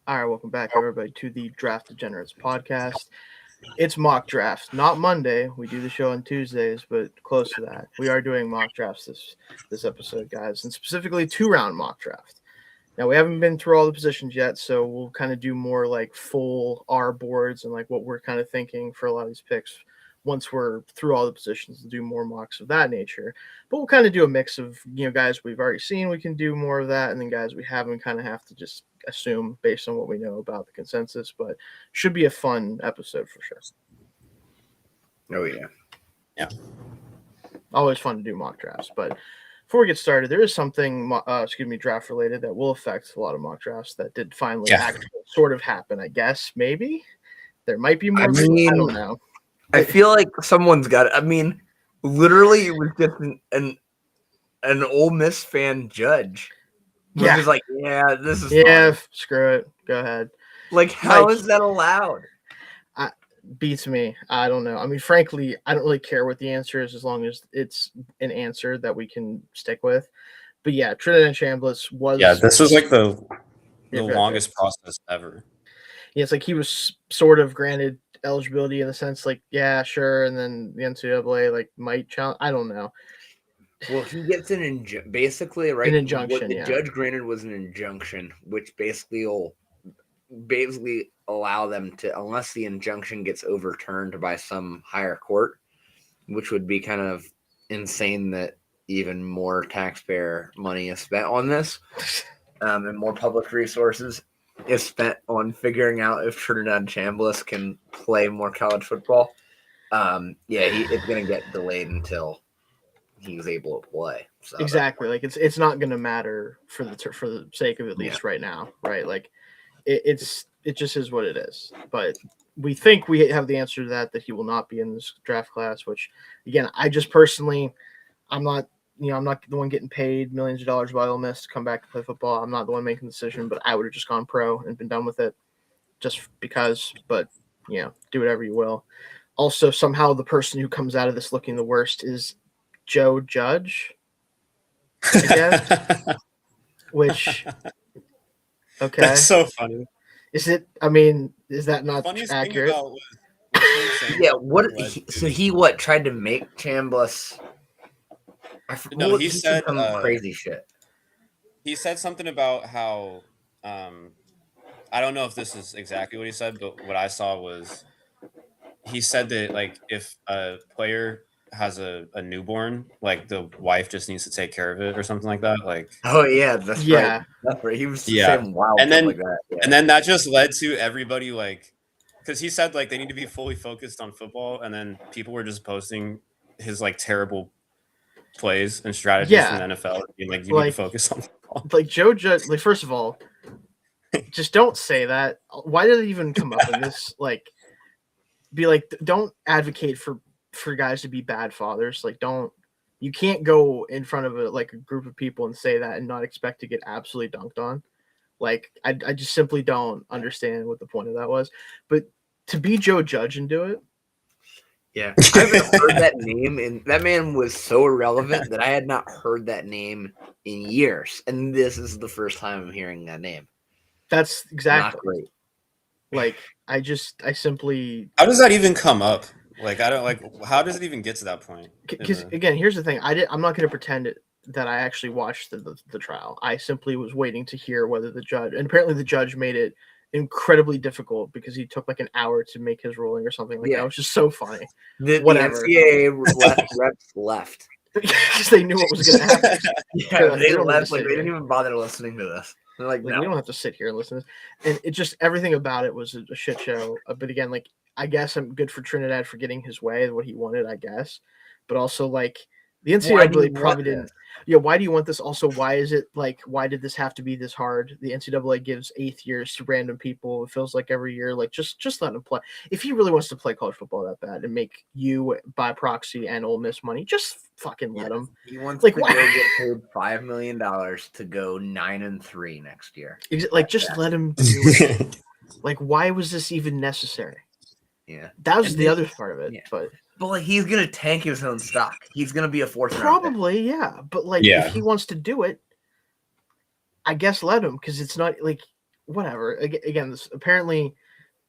All right, welcome back, everybody, to the Draft Degenerates podcast. It's mock draft, not Monday. We do the show on Tuesdays, but close to that. We are doing mock drafts this episode, guys, and specifically 2-round mock draft. Now we haven't been through all the positions yet, so we'll kind of do more like full R boards and like what we're kind of thinking for a lot of these picks. Once we're through all the positions, we'll do more mocks of that nature. But we'll kind of do a mix of guys we've already seen. We can do more of that, and then guys we haven't. Kind of have to just assume based on what we know about the consensus. But should be a fun episode for sure. Oh yeah. Always fun to do mock drafts, but before we get started, there is something, draft related that will affect a lot of mock drafts that did finally actually sort of happen. I guess maybe there might be more. I don't know. I feel like someone's got it. I mean, literally, it was just an Ole Miss fan judge. Yeah, he was like, "Yeah, this is fine. Screw it. Go ahead." Like, how is that allowed? Beats me. I don't know. I mean, frankly, I don't really care what the answer is as long as it's an answer that we can stick with. But yeah, Trinidad Chambliss was. Yeah, this was like the longest process ever. Yeah, it's like he was sort of granted eligibility in the sense like, yeah, sure, and then the NCAA like might challenge. I don't know. Well, he gets basically right. An injunction. What the judge granted was an injunction, which basically will allow them to, unless the injunction gets overturned by some higher court, which would be kind of insane that even more taxpayer money is spent on this, and more public resources is spent on figuring out if Trinidad Chambliss can play more college football. It's going to get delayed until he's able to play. So exactly, like it's not going to matter for the sake of at least right now, right? Like it just is what it is. But we think we have the answer to that he will not be in this draft class. Which again, I just personally, I'm not the one getting paid millions of dollars by Ole Miss to come back to play football. I'm not the one making the decision, but I would have just gone pro and been done with it just because. But, do whatever you will. Also, somehow the person who comes out of this looking the worst is Joe Judge, I guess. Which, okay. That's so funny. Is it? I mean, is that not accurate? He tried to make Chambliss. No, he said some crazy shit. He said something about how I don't know if this is exactly what he said, but what I saw was he said that like if a player has a newborn, like the wife just needs to take care of it or something like that. Like, oh yeah, that's right. That's right. He was saying wild and then like that. Yeah. And then that just led to everybody like, because he said like they need to be fully focused on football, and then people were just posting his like terrible plays and strategies from the NFL. Being like, you need to focus on football. Like Joe Judge, like first of all, just don't say that. Why did it even come up in this? Like, be like, don't advocate for guys to be bad fathers. Like, you can't go in front of a group of people and say that and not expect to get absolutely dunked on. Like, I just simply don't understand what the point of that was. But to be Joe Judge and do it. Yeah, I haven't heard that name, and that man was so irrelevant that I had not heard that name in years. And this is the first time I'm hearing that name. That's exactly. Not great. Like, I simply. How does that even come up? Like, I don't like. How does it even get to that point? Because again, here's the thing. I'm not going to pretend that I actually watched the trial. I simply was waiting to hear whether the judge, and apparently the judge made it incredibly difficult because he took like an hour to make his ruling or something like that. It was just so funny. Whatever. The NCAA reps left because they knew what was going to happen. They left. Like, they didn't even bother listening to this. They're like, no. We don't have to sit here and listen to this. And it just, everything about it was a shit show. But again, like, I guess I'm good for Trinidad for getting his way, what he wanted, I guess. But also, like, the NCAA probably didn't. Yeah, why do you want this? Also, why is it like? Why did this have to be this hard? The NCAA gives 8th years to random people. It feels like every year. Like, just let him play. If he really wants to play college football that bad and make you by proxy and Ole Miss money, just fucking let him. He wants to go get paid $5 million to go 9-3 next year. Like, just let him do it. Like, why was this even necessary? Yeah, that was the other part of it. Yeah. But like, he's gonna tank his own stock. He's gonna be a 4th round probably, pick. Yeah. But like, if he wants to do it, I guess let him, because it's not like whatever. Again, this apparently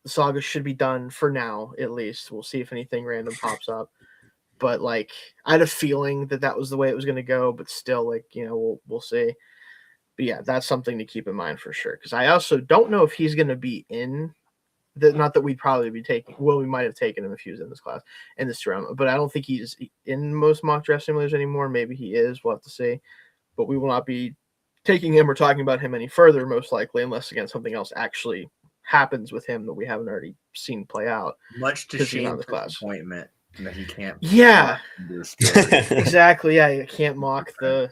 the saga should be done for now, at least. We'll see if anything random pops up. But like, I had a feeling that was the way it was going to go. But still, like, we'll see. But yeah, that's something to keep in mind for sure. Because I also don't know if he's going to be in. Not that we'd probably be taking. Well, we might have taken him if he was in this class in this round. But I don't think he's in most mock draft simulators anymore. Maybe he is. We'll have to see. But we will not be taking him or talking about him any further, most likely, unless again something else actually happens with him that we haven't already seen play out. Much to Shane's disappointment that he can't. Yeah, exactly. Yeah, you can't mock the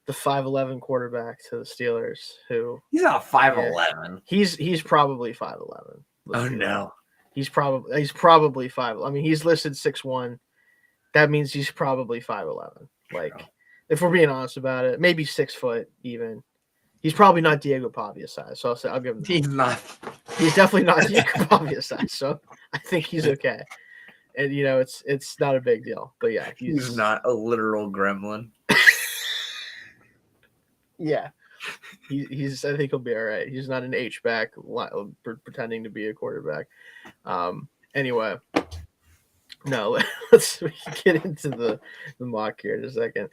5'11" quarterback to the Steelers. Who he's not 5'11". He's probably 5'11". Oh no, he's probably 5. I mean, he's listed 6'1". That means he's probably 5'11". Like, if we're being honest about it, maybe 6 foot even. He's probably not Diego Pavia size, so I'll give him that. He's not. He's definitely not Diego Pavia size, so I think he's okay. And it's not a big deal. But yeah, he's not a literal gremlin. Yeah, he's. I think he'll be all right. He's not an H-back pretending to be a quarterback. Anyway, no, let's get into the mock here in a second.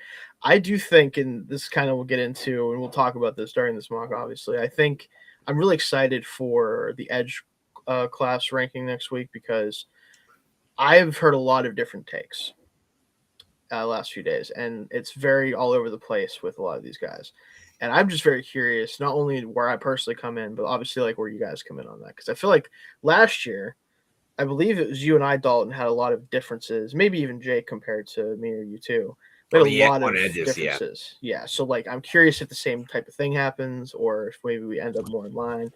I do think, and this kind of we'll get into, and we'll talk about this during this mock, obviously. I think I'm really excited for the Edge class ranking next week because I've heard a lot of different takes last few days, and it's very all over the place with a lot of these guys. And I'm just very curious, not only where I personally come in, but obviously like where you guys come in on that. Because I feel like last year, I believe it was you and I, Dalton, had a lot of differences. Maybe even Jake compared to me or you too. We had a lot of differences. Yeah. So like, I'm curious if the same type of thing happens, or if maybe we end up more in line.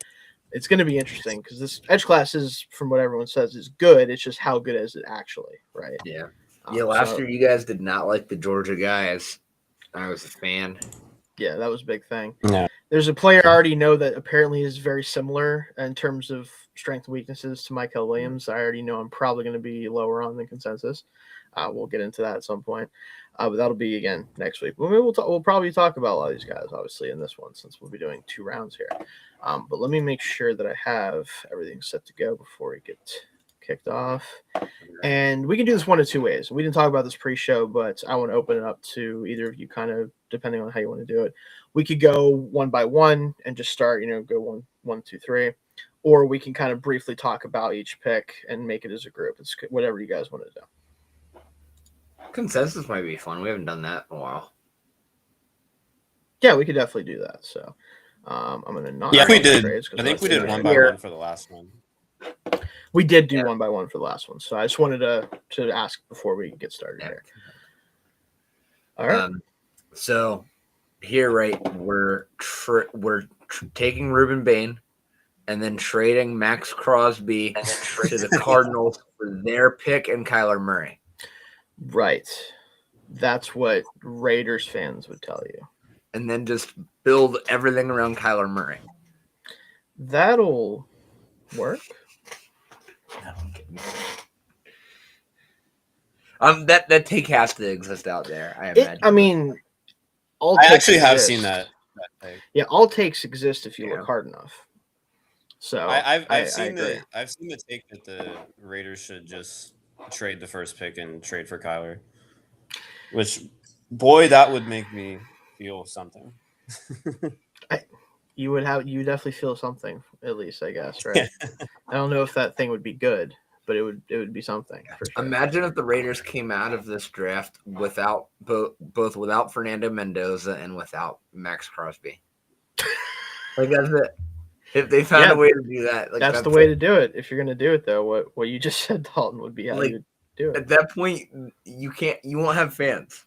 It's going to be interesting because this Edge class is, from what everyone says, is good. It's just how good is it actually, right? Yeah. Last year you guys did not like the Georgia guys. I was a fan. Yeah, that was a big thing. Yeah. There's a player I already know that apparently is very similar in terms of strength and weaknesses to Michael Williams. I already know I'm probably going to be lower on than consensus. We'll get into that at some point. But that'll be, again, next week. We'll probably talk about a lot of these guys, obviously, in this one, since we'll be doing 2 rounds here. But let me make sure that I have everything set to go before we get kicked off. And we can do this one of 2 ways. We didn't talk about this pre-show, but I want to open it up to either of you, kind of depending on how you want to do it. We could go one by one and just start, go 1, 2, 3, or we can kind of briefly talk about each pick and make it as a group. It's whatever you guys want to do. Consensus might be fun. We haven't done that in a while. Yeah, we could definitely do that. So I'm gonna not. Yeah, we did. I think we did 1 by 1 for the last one. We did do 1 by 1 for the last one. So I just wanted to ask before we get started here. All right. So here, right, we're taking Ruben Bain and then trading Max Crosby to the Cardinals for their pick and Kyler Murray. Right. That's what Raiders fans would tell you. And then just build everything around Kyler Murray. That'll work. That take has to exist out there, I imagine. I actually have seen that take. Yeah, all takes exist if you look hard enough. So I've seen the take that the Raiders should just trade the first pick and trade for Kyler. Which, boy, that would make me feel something. You would definitely feel something, at least, I guess, right? I don't know if that thing would be good, but it would be something for sure. Imagine if the Raiders came out of this draft without both without Fernando Mendoza and without Max Crosby. Like, that's it. If they found a way to do that, like, that's the way to do it. If you're going to do it, though, what you just said, Dalton, would be how you do it. At that point, you won't have fans.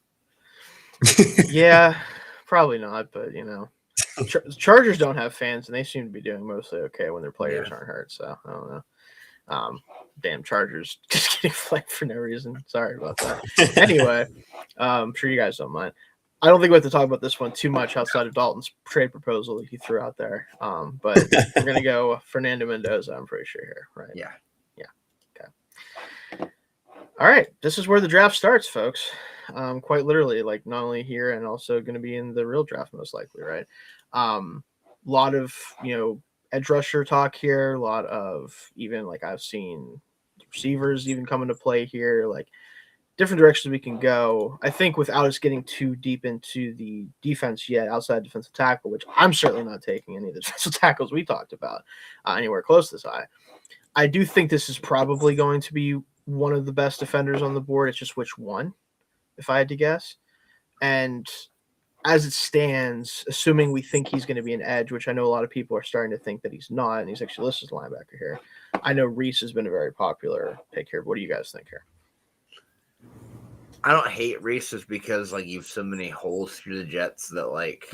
Yeah, probably not, but Chargers don't have fans, and they seem to be doing mostly okay when their players aren't hurt. So I don't know. Damn Chargers just getting flagged for no reason. Sorry about that. Anyway, I'm sure you guys don't mind. I don't think we have to talk about this one too much outside of Dalton's trade proposal that he threw out there. But we're gonna go Fernando Mendoza, I'm pretty sure here, right? Yeah. Okay. All right. This is where the draft starts, folks. Quite literally, like not only here and also going to be in the real draft most likely, right? Lot of edge rusher talk here, a lot of even like I've seen receivers even come into play here, like different directions we can go. I think without us getting too deep into the defense yet, outside defensive tackle, which I'm certainly not taking any of the defensive tackles we talked about anywhere close this high. I do think this is probably going to be one of the best defenders on the board. It's just which one, if I had to guess. And as it stands, assuming we think he's going to be an edge, which I know a lot of people are starting to think that he's not, and he's actually listed as a linebacker here. I know Reese has been a very popular pick here. What do you guys think here? I don't hate Reese just because like you've so many holes through the Jets that like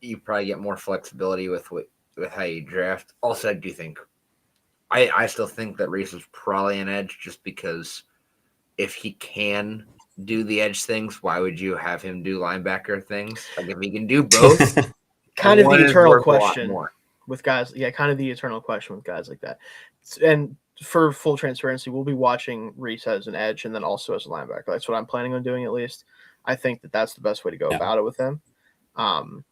you probably get more flexibility with how you draft. Also, I do think I still think that Reese is probably an edge just because if he can do the edge things, why would you have him do linebacker things? Like if he can do both, kind of the eternal question more. With guys. Yeah, kind of the eternal question with guys like that. And for full transparency, we'll be watching Reese as an edge and then also as a linebacker. That's what I'm planning on doing at least. I think that that's the best way to go about it with him.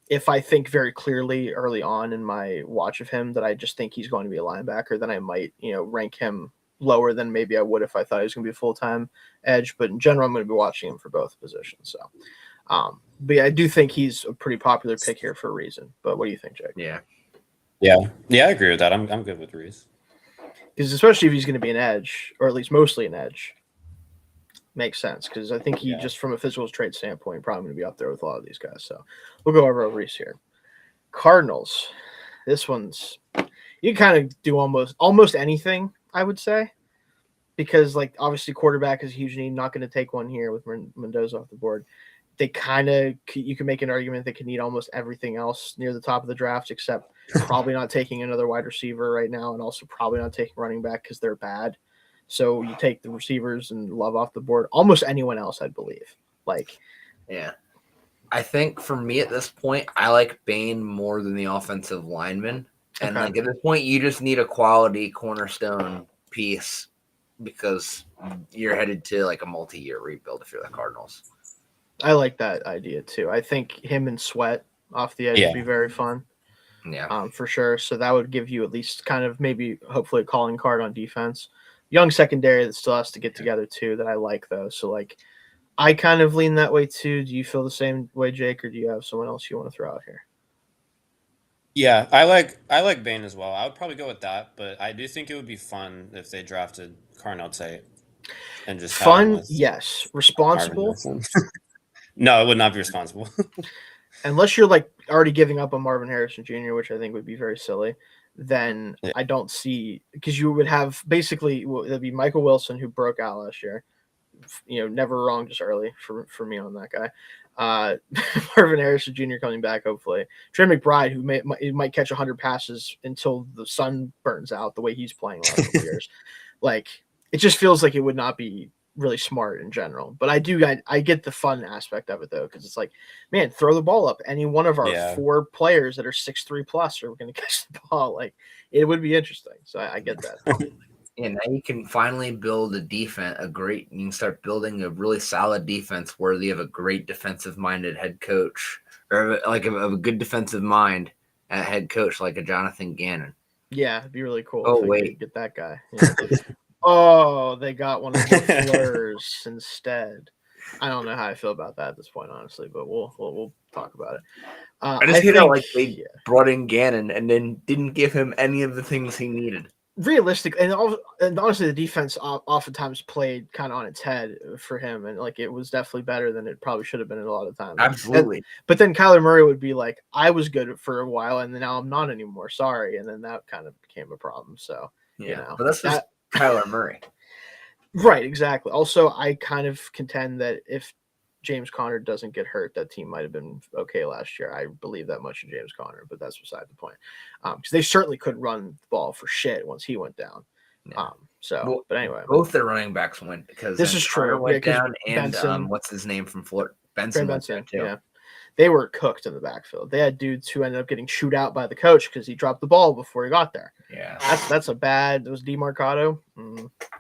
If I think very clearly early on in my watch of him that I just think he's going to be a linebacker, then I might, rank him lower than maybe I would if I thought he was going to be a full-time edge. But in general, I'm going to be watching him for both positions. So, but yeah, I do think he's a pretty popular pick here for a reason. But what do you think, Jake? Yeah, I agree with that. I'm good with Reese. Because especially if he's going to be an edge, or at least mostly an edge, makes sense. Because I think he just from a physical trait standpoint, probably going to be up there with a lot of these guys. So we'll go over Reese here. Cardinals. This one's you can kind of do almost anything, I would say, because like obviously quarterback is a huge need. Not going to take one here with Mendoza off the board. They you can make an argument they could need almost everything else near the top of the draft, except probably not taking another wide receiver right now, and also probably not taking running back because they're bad. So you take the receivers and Love off the board. Almost anyone else, I'd believe. Yeah. I think for me at this point, I like Bain more than the offensive lineman. And at this point, you just need a quality cornerstone piece because you're headed to like a multi-year rebuild if you're the Cardinals. I like that idea too. I think him and Sweat off the edge would be very fun. Yeah. For sure. So that would give you at least kind of maybe hopefully a calling card on defense. Young secondary that still has to get together too that I like though. So I kind of lean that way too. Do you feel the same way, Jake, or do you have someone else you want to throw out here? Yeah, I like Bain as well. I would probably go with that, but I do think it would be fun if they drafted Carnell Tate and just fun. Yes, responsible. No, it would not be responsible. Unless you're already giving up on Marvin Harrison Jr., which I think would be very silly. Then I don't see because you would have basically it'd be Michael Wilson who broke out last year. Never wrong, just early for me on that guy. Marvin Harrison Jr. coming back, hopefully. Trey McBride, who might catch 100 passes until the sun burns out the way he's playing last couple years. It just feels like it would not be really smart in general. But I get the fun aspect of it, though, because it's like, man, throw the ball up. Any one of our 4 players that are 6'3 plus are going to catch the ball. It would be interesting. So I get that. Yeah, now you can finally build a defense, you can start building a really solid defense worthy of a great defensive-minded head coach, or of a good defensive mind at head coach like a Jonathan Gannon. Yeah, it'd be really cool. Oh, wait. Get that guy. Yeah. They got one of the Fleurs instead. I don't know how I feel about that at this point, honestly, but we'll talk about it. I just hate how they brought in Gannon and then didn't give him any of the things he needed. Realistic and honestly, the defense oftentimes played kind of on its head for him, and it was definitely better than it probably should have been a lot of times. Absolutely. But then Kyler Murray would be like, "I was good for a while, and now I'm not anymore. Sorry," and then that kind of became a problem. So but that's just Kyler Murray, right? Exactly. Also, I kind of contend that if James Conner doesn't get hurt, that team might have been okay last year. I believe that much in James Conner, but that's beside the point. Because they certainly couldn't run the ball for shit once he went down. Yeah. But anyway, both their running backs went because this is true. Went down, and Benson, what's his name from Florida? Benson went down too. Yeah. They were cooked in the backfield. They had dudes who ended up getting chewed out by the coach because he dropped the ball before he got there. Yeah, that's a bad. It was DeMarcado.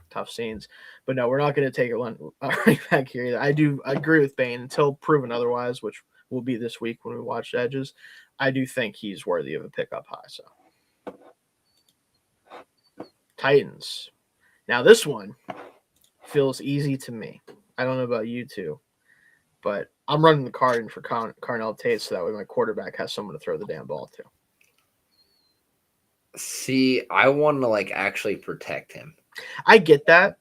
Tough scenes. But no, we're not going to take a running back here either. I agree with Bain until proven otherwise, which will be this week when we watch edges. I do think he's worthy of a pick up high. So Titans. Now this one feels easy to me. I don't know about you two, but I'm running the card in for Carnell Tate so that way my quarterback has someone to throw the damn ball to. See, I want to actually protect him. I get that.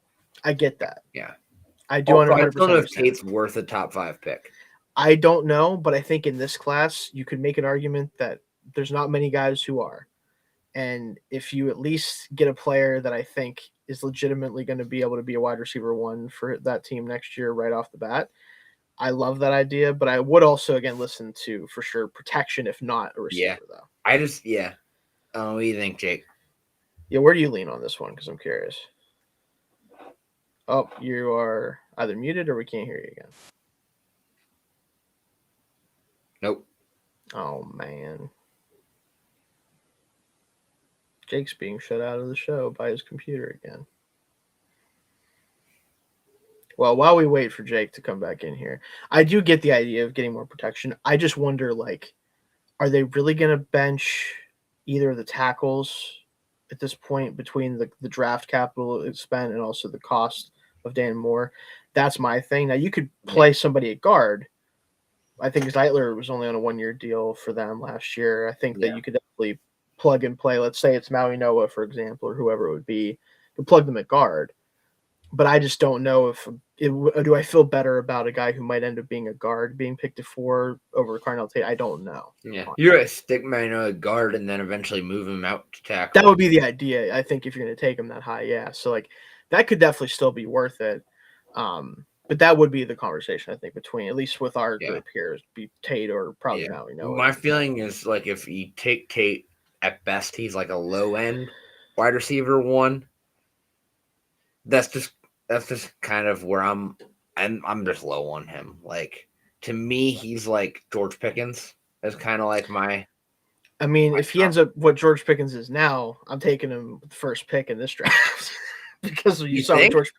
Yeah. I do Also, 100% I don't know if understand. Tate's worth a top 5 pick. I don't know, but I think in this class, you could make an argument that there's not many guys who are. And if you at least get a player that I think is legitimately going to be able to be a wide receiver 1 for that team next year right off the bat, I love that idea. But I would also, again, listen to, for sure, protection, if not a receiver, though. What do you think, Jake? Yeah, where do you lean on this one? Because I'm curious. Oh, you are either muted or we can't hear you again. Nope. Oh, man. Jake's being shut out of the show by his computer again. Well, while we wait for Jake to come back in here, I do get the idea of getting more protection. I just wonder, are they really going to bench either of the tackles at this point between the draft capital it's spent and also the cost of Dan Moore? That's my thing. Now, you could play somebody at guard. I think Zeitler was only on a 1-year deal for them last year. I think that you could definitely plug and play. Let's say it's Maui Noah, for example, or whoever it would be. You could plug them at guard. But I just don't know do I feel better about a guy who might end up being a guard being picked at 4 over Carnell Tate? I don't know. Yeah, you're right. Stick Mano at guard and then eventually move him out to tackle. That would be the idea, I think, if you're going to take him that high. Yeah, so that could definitely still be worth it. But that would be the conversation, I think, between, at least with our group here, be Tate or probably Maui Noah. My feeling is if you take Tate, at best he's a low end wide receiver 1. That's just kind of where I'm just low on him. To me, he's George Pickens. That's kind of my. I mean, if he ends up what George Pickens is now, I'm taking him with the first pick in this draft because you saw what George.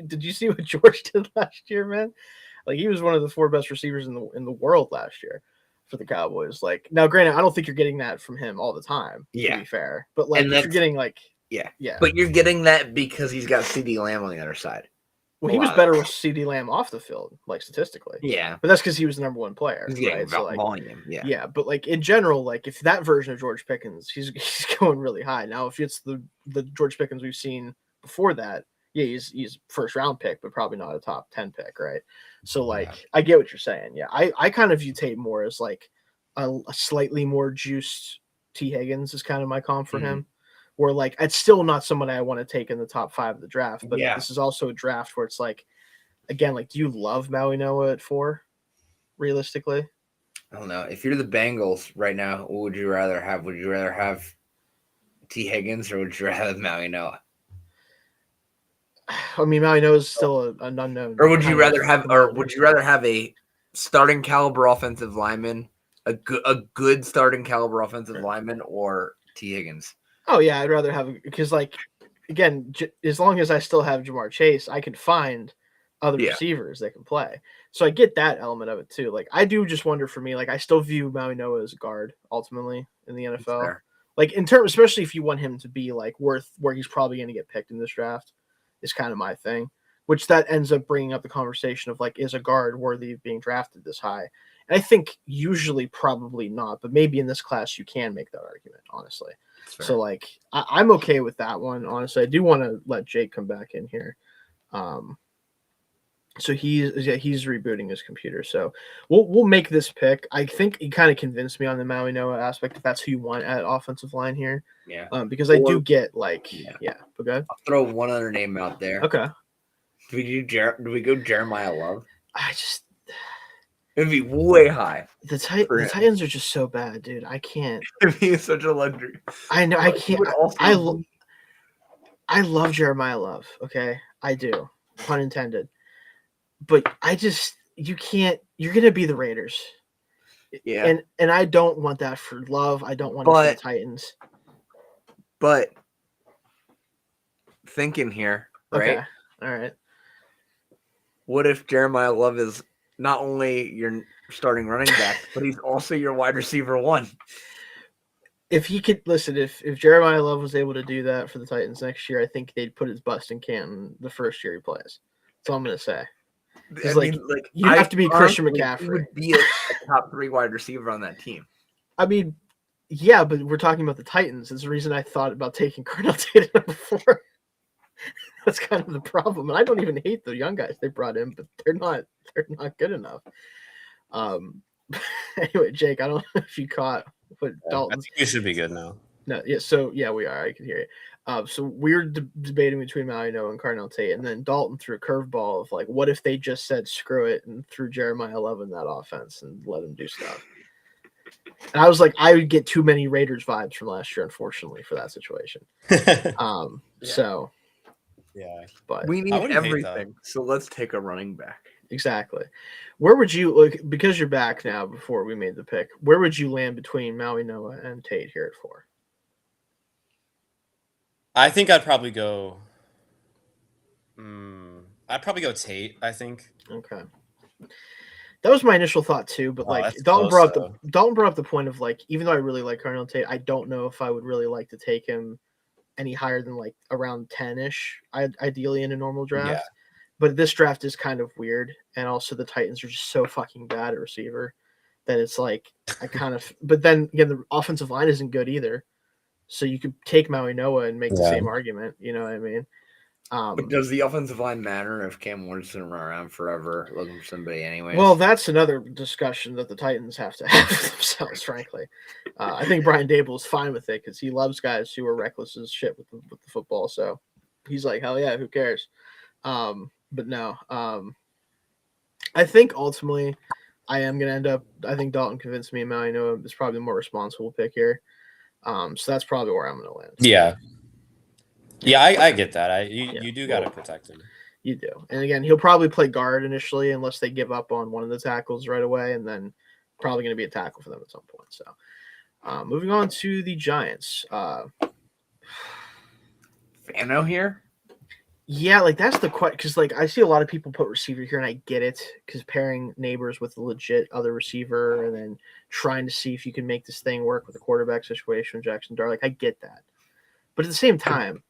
Did you see what George did last year, man? He was one of the 4 best receivers in the world last year for the Cowboys. Now, granted, I don't think you're getting that from him all the time. To be fair, but if you're getting yeah. But you're getting that because he's got CeeDee Lamb on the other side. Well, he was better with CeeDee Lamb off the field, statistically. Yeah. But that's because he was the number 1 player. He's getting right? volume. Yeah. Yeah, but in general, if that version of George Pickens, he's going really high. Now, if it's the George Pickens we've seen before that, yeah, he's first round pick, but probably not a top 10 pick, right? So I get what you're saying. Yeah, I kind of view Tate more as a slightly more juiced T. Higgins is kind of my comp for him. Where it's still not somebody I want to take in the top 5 of the draft, but this is also a draft where it's again, do you love Maui Noah at 4? Realistically, I don't know. If you're the Bengals right now, what would you rather have? Would you rather have T. Higgins or would you rather have Maui Noah? I mean, Maui Noah is still an unknown. Or would you rather have a starting caliber offensive lineman, a good starting caliber offensive lineman, or T. Higgins? Oh yeah, I'd rather have, because again, as long as I still have Jamar Chase, I can find other receivers that can play. So I get that element of it too. I do just wonder for me, I still view Maui Noah as a guard ultimately in the NFL. In terms, especially if you want him to be worth where he's probably going to get picked in this draft, is kind of my thing. Which that ends up bringing up the conversation of is a guard worthy of being drafted this high? And I think usually probably not, but maybe in this class you can make that argument, honestly. So I'm okay with that one. Honestly, I do want to let Jake come back in here. So he's rebooting his computer. So we'll make this pick. I think he kind of convinced me on the Maui Noah aspect if that's who you want at offensive line here. Yeah. Because I do get But go ahead. I'll throw one other name out there. Okay. Do we go Jeremiah Love? It'd be way high. The Titans are just so bad, dude. I can't. It'd be such a luxury. I know. I can't. I love Jeremiah Love. Okay, I do. Pun intended. But you can't. You're gonna be the Raiders. Yeah. And I don't want that for Love. I don't want it for the Titans. But thinking here, right? Okay. All right. What if Jeremiah Love is not only your starting running back, but he's also your wide receiver 1. If he could listen, if Jeremiah Love was able to do that for the Titans next year, I think they'd put his bust in Canton the first year he plays. That's all I'm gonna say. I mean, like you have to be Christian honestly, McCaffrey. He would be a top 3 wide receiver on that team. I mean, yeah, but we're talking about the Titans. That's the reason I thought about taking Cornell Tate at number 4. That's kind of the problem. And I don't even hate the young guys they brought in, but they're not good enough. Anyway, Jake, I don't know if you caught what Dalton. I think we should be good now. No, yeah, so yeah, we are. I can hear you. So we're debating between Malino and Cornell Tate, and then Dalton threw a curveball of like, what if they just said screw it and threw Jeremiah Love in that offense and let him do stuff? And I was like, I would get too many Raiders vibes from last year, unfortunately, for that situation. So yeah, but we need everything. So let's take a running back. Exactly. Where would you look, because you're back now before we made the pick, where would you land between Maui Noah and Tate here at 4? I think I'd probably go Tate, I think. Okay. That was my initial thought too, but like Dalton brought up the point of like, even though I really like Cornell Tate, I don't know if I would really like to take him any higher than like around 10-ish, ideally in a normal draft. Yeah. But this draft is kind of weird, and also the Titans are just so fucking bad at receiver that it's like I kind of. But then again, the offensive line isn't good either, so you could take Maui Noah and make the same argument. You know what I mean? But does the offensive line matter if Cam Ward's going to run around forever looking for somebody anyway? Well, that's another discussion that the Titans have to have with themselves, frankly. I think Brian Dable is fine with it because he loves guys who are reckless as shit with the football. So he's like, hell yeah, who cares? But no, I think ultimately I am going to end up – I think Dalton convinced me and Maui Noah is probably the more responsible pick here. So that's probably where I'm going to land. Yeah. Yeah, I get that. You do got to protect him. You do. And again, he'll probably play guard initially unless they give up on one of the tackles right away, and then probably going to be a tackle for them at some point. So moving on to the Giants. Fano here? Yeah, like that's the question, because like I see a lot of people put receiver here, and I get it, because pairing neighbors with a legit other receiver and then trying to see if you can make this thing work with a quarterback situation with Jackson Dart, like I get that. But at the same time,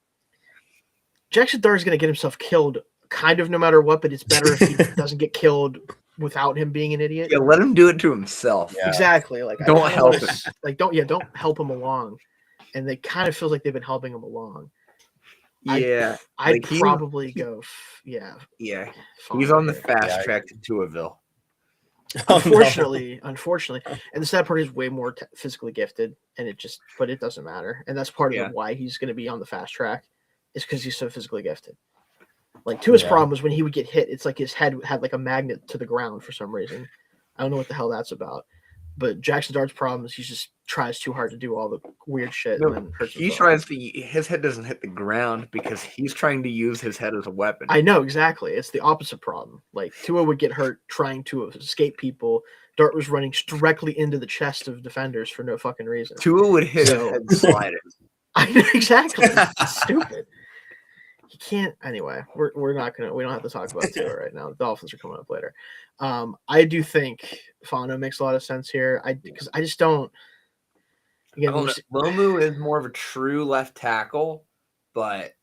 Jackson Dart is going to get himself killed kind of no matter what, but it's better if he doesn't get killed without him being an idiot. Yeah, let him do it to himself. Yeah. Exactly. Like don't help him. Like don't help him along. And they kind of feels like they've been helping him along. Yeah. I'd probably go. Yeah. Yeah. He's on the fast track to Tuaville. Unfortunately, and the sad part is way more physically gifted, and but it doesn't matter. And that's part of why he's going to be on the fast track. Is because he's so physically gifted. Like Tua's problem was when he would get hit, it's like his head had like a magnet to the ground for some reason. I don't know what the hell that's about. But Jackson Dart's problem is he just tries too hard to do all the weird shit and then hurts himself. His head doesn't hit the ground because he's trying to use his head as a weapon. I know, exactly. It's the opposite problem. Like Tua would get hurt trying to escape people. Dart was running directly into the chest of defenders for no fucking reason. Tua would hit his head sliding. I know, exactly. It's stupid. He can't. Anyway, we don't have to talk about Tua right now. The Dolphins are coming up later. I do think Fano makes a lot of sense here. Because I just don't. Again, Lomu is more of a true left tackle, but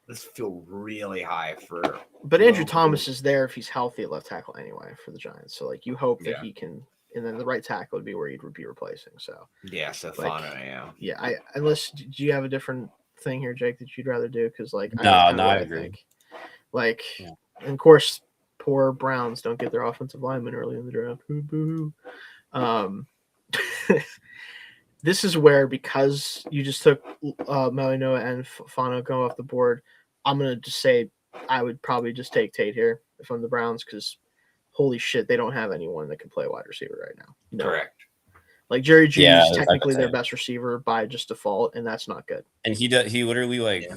this feels really high for. But Andrew Thomas is there if he's healthy at left tackle anyway for the Giants. So like you hope that he can, and then the right tackle would be where you'd be replacing. So so Fano, yeah. Unless do you have a different thing here, Jake, that you'd rather do? Because like I agree. Like, and of course, poor Browns don't get their offensive lineman early in the draft. Boo-hoo. This is where, because you just took Maui Noah and Fano go off the board, I'm gonna just say I would probably just take Tate here if I'm the Browns, because holy shit, they don't have anyone that can play wide receiver right now. No. Correct. Like Jerry G is technically their best receiver by just default, and that's not good. And he literally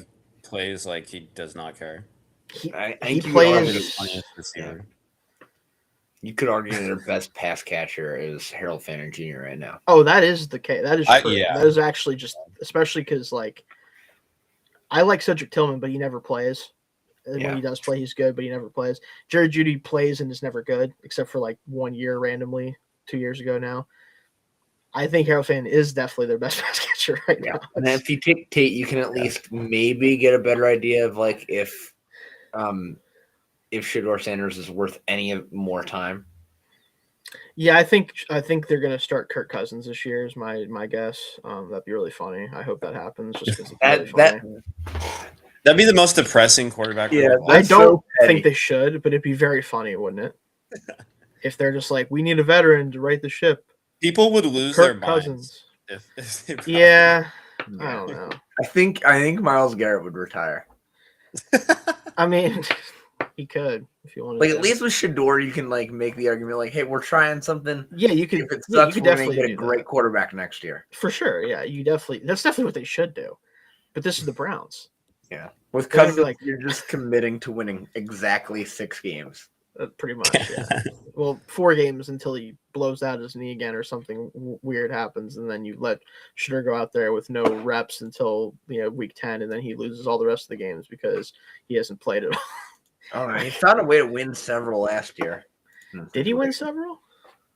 plays like he does not care. He plays. You could argue their best pass catcher is Harold Fanner Jr. right now. Oh, that is the case. That is true. Yeah. That is actually just, especially because like I like Cedric Tillman, but he never plays. And Yeah. when he does play, he's good, but he never plays. Jerry Jeudy plays and is never good, except for like 1 year randomly 2 years ago now. I think Harold Fant is definitely their best pass catcher right now. And then if you take Tate, you can at least maybe get a better idea of like if Shedeur Sanders is worth any more time. Yeah, I think they're gonna start Kirk Cousins this year is my guess. That'd be really funny. I hope that happens just because it's really funny. That'd be the most depressing quarterback. Yeah, I that's don't so petty. think they should, but it'd be very funny, wouldn't it? If they're just like, we need a veteran to right the ship. People would lose Kirk their minds Cousins. if they brought Yeah, I don't know. I think Myles Garrett would retire. I mean, he could if you wanted. Like to. at least with Shedeur, you can like make the argument like, hey, we're trying something. Yeah, you could. If it Yeah, you sucks, could we're gonna definitely get a do great that. quarterback next year. For sure. Yeah, that's definitely what they should do. But this is the Browns. Yeah, with They're gonna Cousins, be like- you're just committing to winning exactly 6 games. Pretty much. Yeah. Well, 4 games until he blows out his knee again or something weird happens, and then you let Shedeur go out there with no reps until week 10, and then he loses all the rest of the games because he hasn't played at all. Oh, he found a way to win several last year. Did he win several?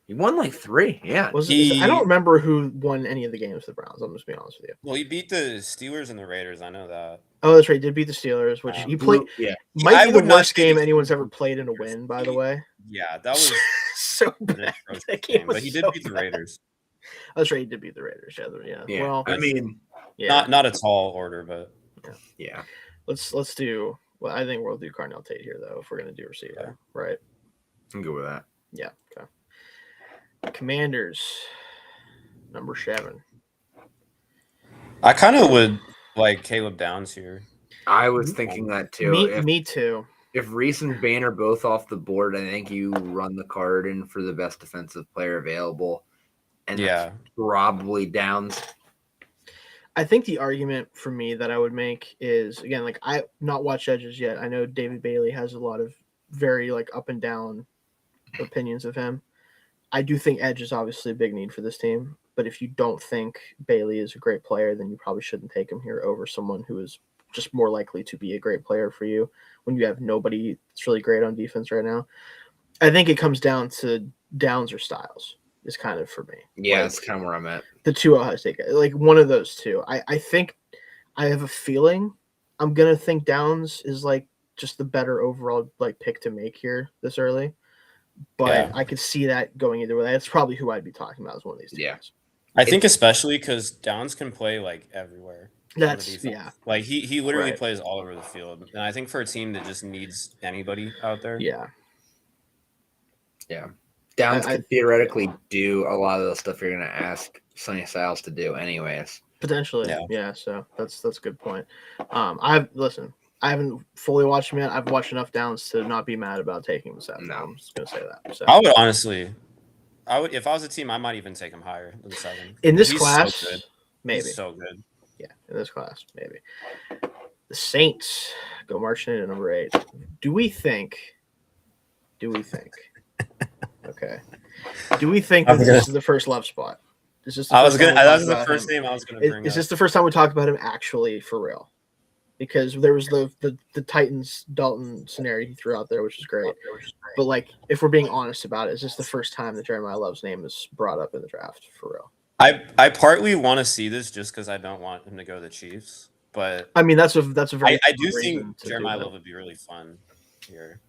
He won like 3. Yeah. I don't remember who won any of the games for the Browns. I'm just being honest with you. Well, he beat the Steelers and the Raiders. I know that. Oh, that's right. He did beat the Steelers, which he played. Yeah. Might I be would the not worst say game the anyone's ever played in a win. By the way, Yeah, that was so an bad. atrocious That game game, was but he did so beat the bad. Raiders. That's right. He did beat the Raiders. Yeah. Yeah. Well, I mean, yeah. Not a tall order, but yeah. Let's do. Well, I think we'll do Carnell Tate here though if we're gonna do receiver, Yeah. right? I'm good with that. Yeah. Okay. Commanders, number 7. I kind of would like Caleb Downs here. I was thinking that too. Me too. If Reese and Bain are both off the board, I think you run the card in for the best defensive player available. And that's probably Downs. I think the argument for me that I would make is, again, like I've not watched Edges yet. I know David Bailey has a lot of very like up and down opinions of him. I do think Edge is obviously a big need for this team, but if you don't think Bailey is a great player, then you probably shouldn't take him here over someone who is just more likely to be a great player for you when you have nobody that's really great on defense right now. I think it comes down to Downs or Styles is kind of for me. Yeah, that's kind of where I'm at. The two Ohio State guys, like one of those two. I think I have a feeling I'm gonna think Downs is like just the better overall like pick to make here this early. But I could see that going either way. That's probably who I'd be talking about as one of these two guys. I think especially because Downs can play like everywhere. That's Like he literally plays all over the field, and I think for a team that just needs anybody out there. Yeah. Downs could theoretically do a lot of the stuff you're going to ask Sonny Styles to do, anyways. Potentially, yeah. So that's a good point. I haven't fully watched him yet. I've watched enough Downs to not be mad about taking him 7. No. I'm just gonna say that. So I would honestly, if I was a team, I might even take him higher than 7. In this He's class, so good. maybe. He's so good. Yeah, in this class, maybe. The Saints go marching in at number 8. Do we think? Okay. Do we think that this is the first love spot? Is this? That was the first name I was going to bring up. Is this the first time we talk about him actually for real? Because there was the Titans Dalton scenario he threw out there, which was great. But like, if we're being honest about it, is this the first time that Jeremiah Love's name is brought up in the draft for real? I partly want to see this just because I don't want him to go to the Chiefs, but I mean that's a very. I do think Jeremiah Love would be really fun here,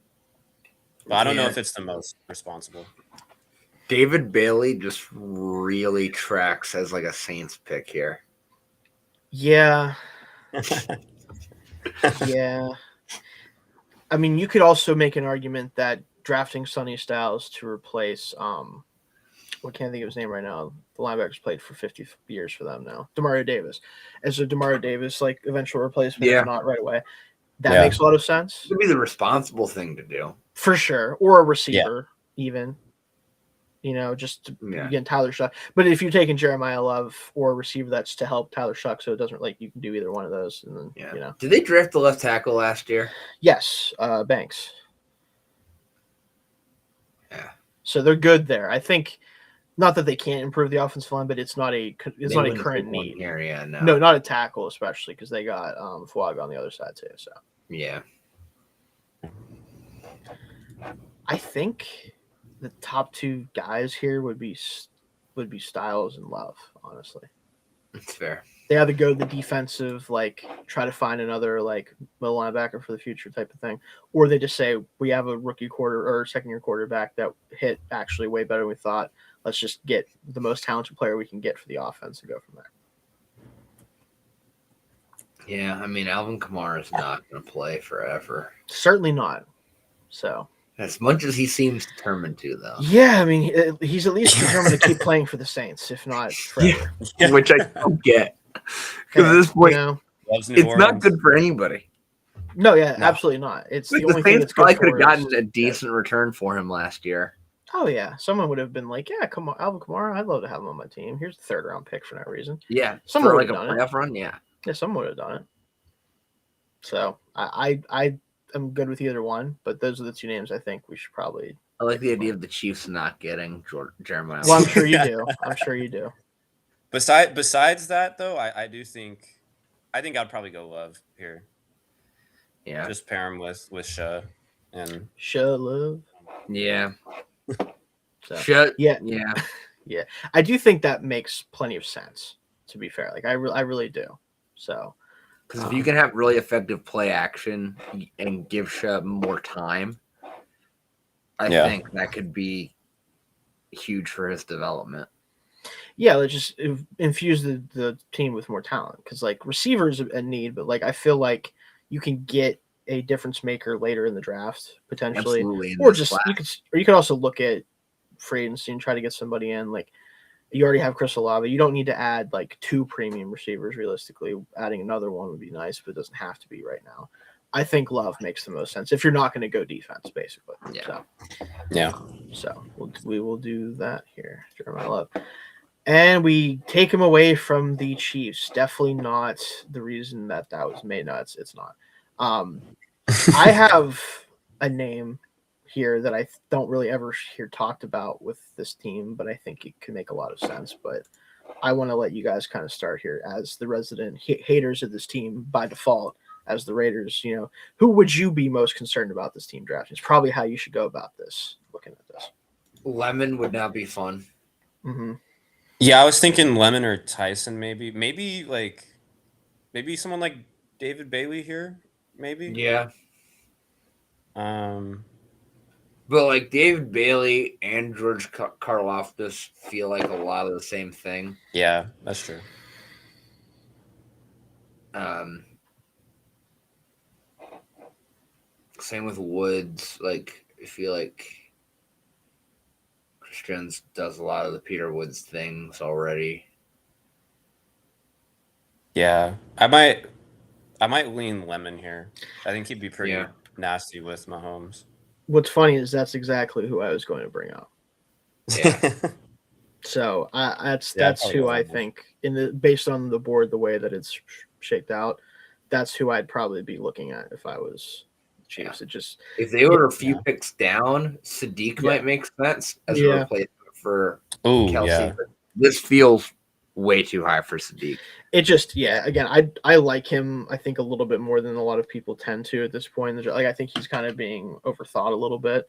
but I don't know if it's the most responsible. David Bailey just really tracks as like a Saints pick here. Yeah. Yeah. I mean, you could also make an argument that drafting Sonny Styles to replace what can't I think of his name right now? The linebackers played for 50 years for them now. Demario Davis. As a Demario Davis like eventual replacement, if not right away. That makes a lot of sense. It would be the responsible thing to do. For sure. Or a receiver even. Just again Tyler Shuck. But if you're taking Jeremiah Love or a receiver, that's to help Tyler Shuck, so it doesn't you can do either one of those. And then Did they draft the left tackle last year? Yes, Banks. Yeah. So they're good there. I think not that they can't improve the offensive line, but it's not a current need. No, not a tackle, especially because they got Fuaga on the other side too. So yeah. I think the top two guys here would be Styles and Love. Honestly, It's fair. they either go the defensive, like try to find another like middle linebacker for the future type of thing, or they just say we have a rookie quarter or second year quarterback that hit actually way better than we thought. Let's just get the most talented player we can get for the offense and go from there. Yeah, I mean, Alvin Kamara is not going to play forever. Certainly not. So As much as he seems determined to, though. yeah, I mean he's at least determined to keep playing for the Saints, if not forever. Yeah. Which I don't get. Because at this point, it's not good for anybody. No, yeah, absolutely not. It's like the only Saints thing that's probably good could for have gotten a decent return for him last year. Oh yeah, someone would have been like, "Yeah, come on, Alvin Kamara. I'd love to have him on my team. Here's the third round pick for no reason." Yeah, someone for would like have a done it. playoff run. Yeah, someone would have done it. So I am good with either one, but those are the two names I think we should probably. I like the idea of the Chiefs not getting Jeremiah. Well, I'm sure you do. I'm sure you do. Besides that, though, I do think I'd probably go Love here. Yeah, just pair him with Shah and Love. Yeah. So, yeah. Yeah. I do think that makes plenty of sense. To be fair, like I really do. So, because if you can have really effective play action and give Shah more time, I think that could be huge for his development. Yeah, let's just infuse the team with more talent because like receivers a need, but like I feel like you can get a difference maker later in the draft potentially, or just you could also look at free agency and try to get somebody in. Like you already have Chris Olave, you don't need to add like 2 premium receivers. Realistically, adding another one would be nice, but it doesn't have to be right now. I think Love makes the most sense if you're not going to go defense, basically. Yeah. So we will do that here, Jeremiah Love. And we take him away from the Chiefs. Definitely not the reason that was made. No, it's not. I have a name here that I don't really ever hear talked about with this team, but I think it can make a lot of sense. But I want to let you guys kind of start here as the resident haters of this team by default, as the Raiders. You know, who would you be most concerned about this team drafting? It's probably how you should go about this, looking at this. Lemon would not be fun. Mm-hmm. Yeah, I was thinking Lemon or Tyson, maybe someone like David Bailey here, maybe. Yeah. But like David Bailey and George Karlaftis feel like a lot of the same thing. Yeah, that's true. Same with Woods. Like I feel like Christians does a lot of the Peter Woods things already. Yeah, I might lean Lemon here. I think he'd be pretty nasty with Mahomes. What's funny is that's exactly who I was going to bring up. Yeah. So that's who I think based on the board, the way that it's shaped out, that's who I'd probably be looking at if I was Chiefs. It just if they were a few picks down, Sadiq might make sense as a replacement for Kelsey. Yeah. But this feels way too high for Sadiq. It just again, I like him. I think a little bit more than a lot of people tend to at this point. Like I think he's kind of being overthought a little bit.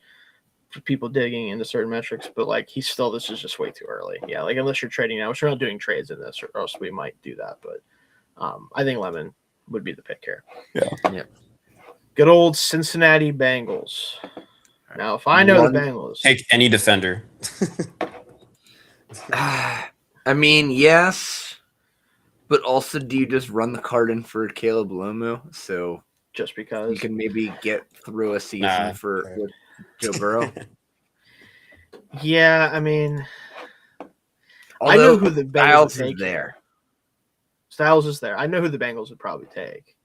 People digging into certain metrics, but like this is just way too early. Yeah, like unless you're trading now, which we're not doing trades in this, or else we might do that. But I think Lemon would be the pick here. Yeah. Good old Cincinnati Bengals. Now, if I know the Bengals, take any defender. I mean, yes, but also, do you just run the card in for Caleb Lomu? So just because you can maybe get through a season with Joe Burrow. Yeah, I mean, although I know who the Bengals Styles is there. Styles is there. I know who the Bengals would probably take.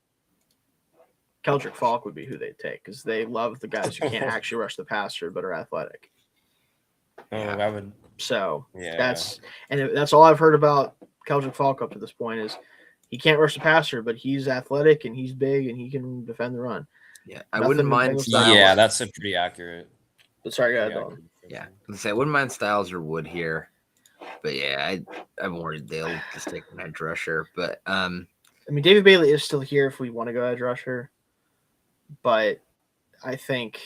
Keldrick Falk would be who they'd take because they love the guys who can't actually rush the passer but are athletic. I would. So that's all I've heard about Keldrick Falk up to this point is he can't rush the passer, but he's athletic and he's big and he can defend the run. Yeah, I wouldn't mind Styles. Yeah, that's a pretty accurate. But sorry, go ahead. Yeah, I wouldn't mind Styles or Wood here, but I'm worried they'll just take an edge rusher. But I mean, David Bailey is still here if we want to go edge rusher, but I think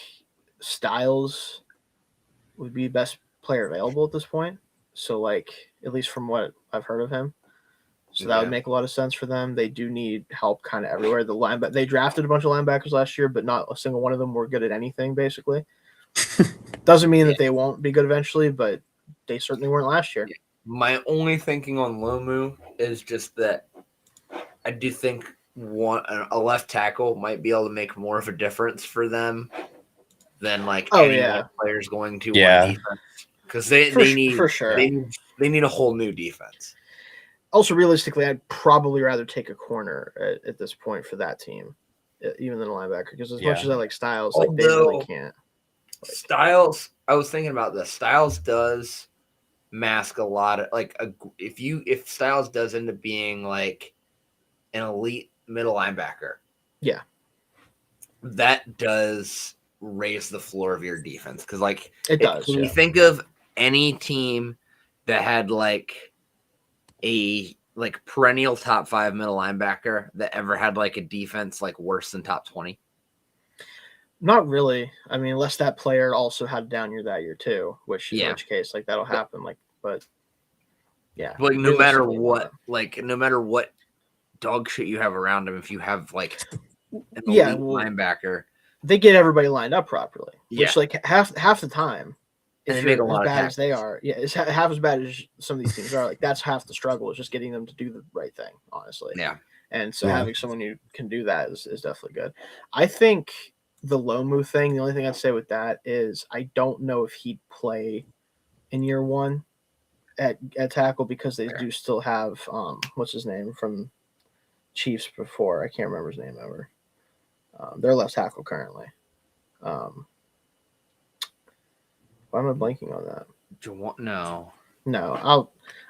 Styles would be the best player available at this point. So, like, at least from what I've heard of him. So that would make a lot of sense for them. They do need help kind of everywhere. They drafted a bunch of linebackers last year, but not a single one of them were good at anything, basically. Doesn't mean that they won't be good eventually, but they certainly weren't last year. My only thinking on Lomu is just that I do think a left tackle might be able to make more of a difference for them than like any one player's going to on defense, because they need for sure. They need a whole new defense. Also, realistically, I'd probably rather take a corner at this point for that team, even than a linebacker. Because as much as I like Styles, like they really can't. Like, Styles, I was thinking about this. Styles does mask a lot of if Styles does end up being like an elite middle linebacker, that does raise the floor of your defense, because like it does. Can you think of any team that had like a perennial top 5 middle linebacker that ever had like a defense like worse than top 20? Not really. I mean, unless that player also had a down year that year too, which in which case like that'll happen. But like no matter what dog shit you have around him, if you have like an elite linebacker, they get everybody lined up properly. Which like half the time, if you're as bad as they are, it's half as bad as some of these teams are. Like that's half the struggle is just getting them to do the right thing, honestly. Yeah. And so having someone who can do that is definitely good. I think the Lomu thing, the only thing I'd say with that is I don't know if he'd play in year one at tackle, because they do still have what's his name from Chiefs before. I can't remember his name ever. They're left tackle currently. Why am I blanking on that? No,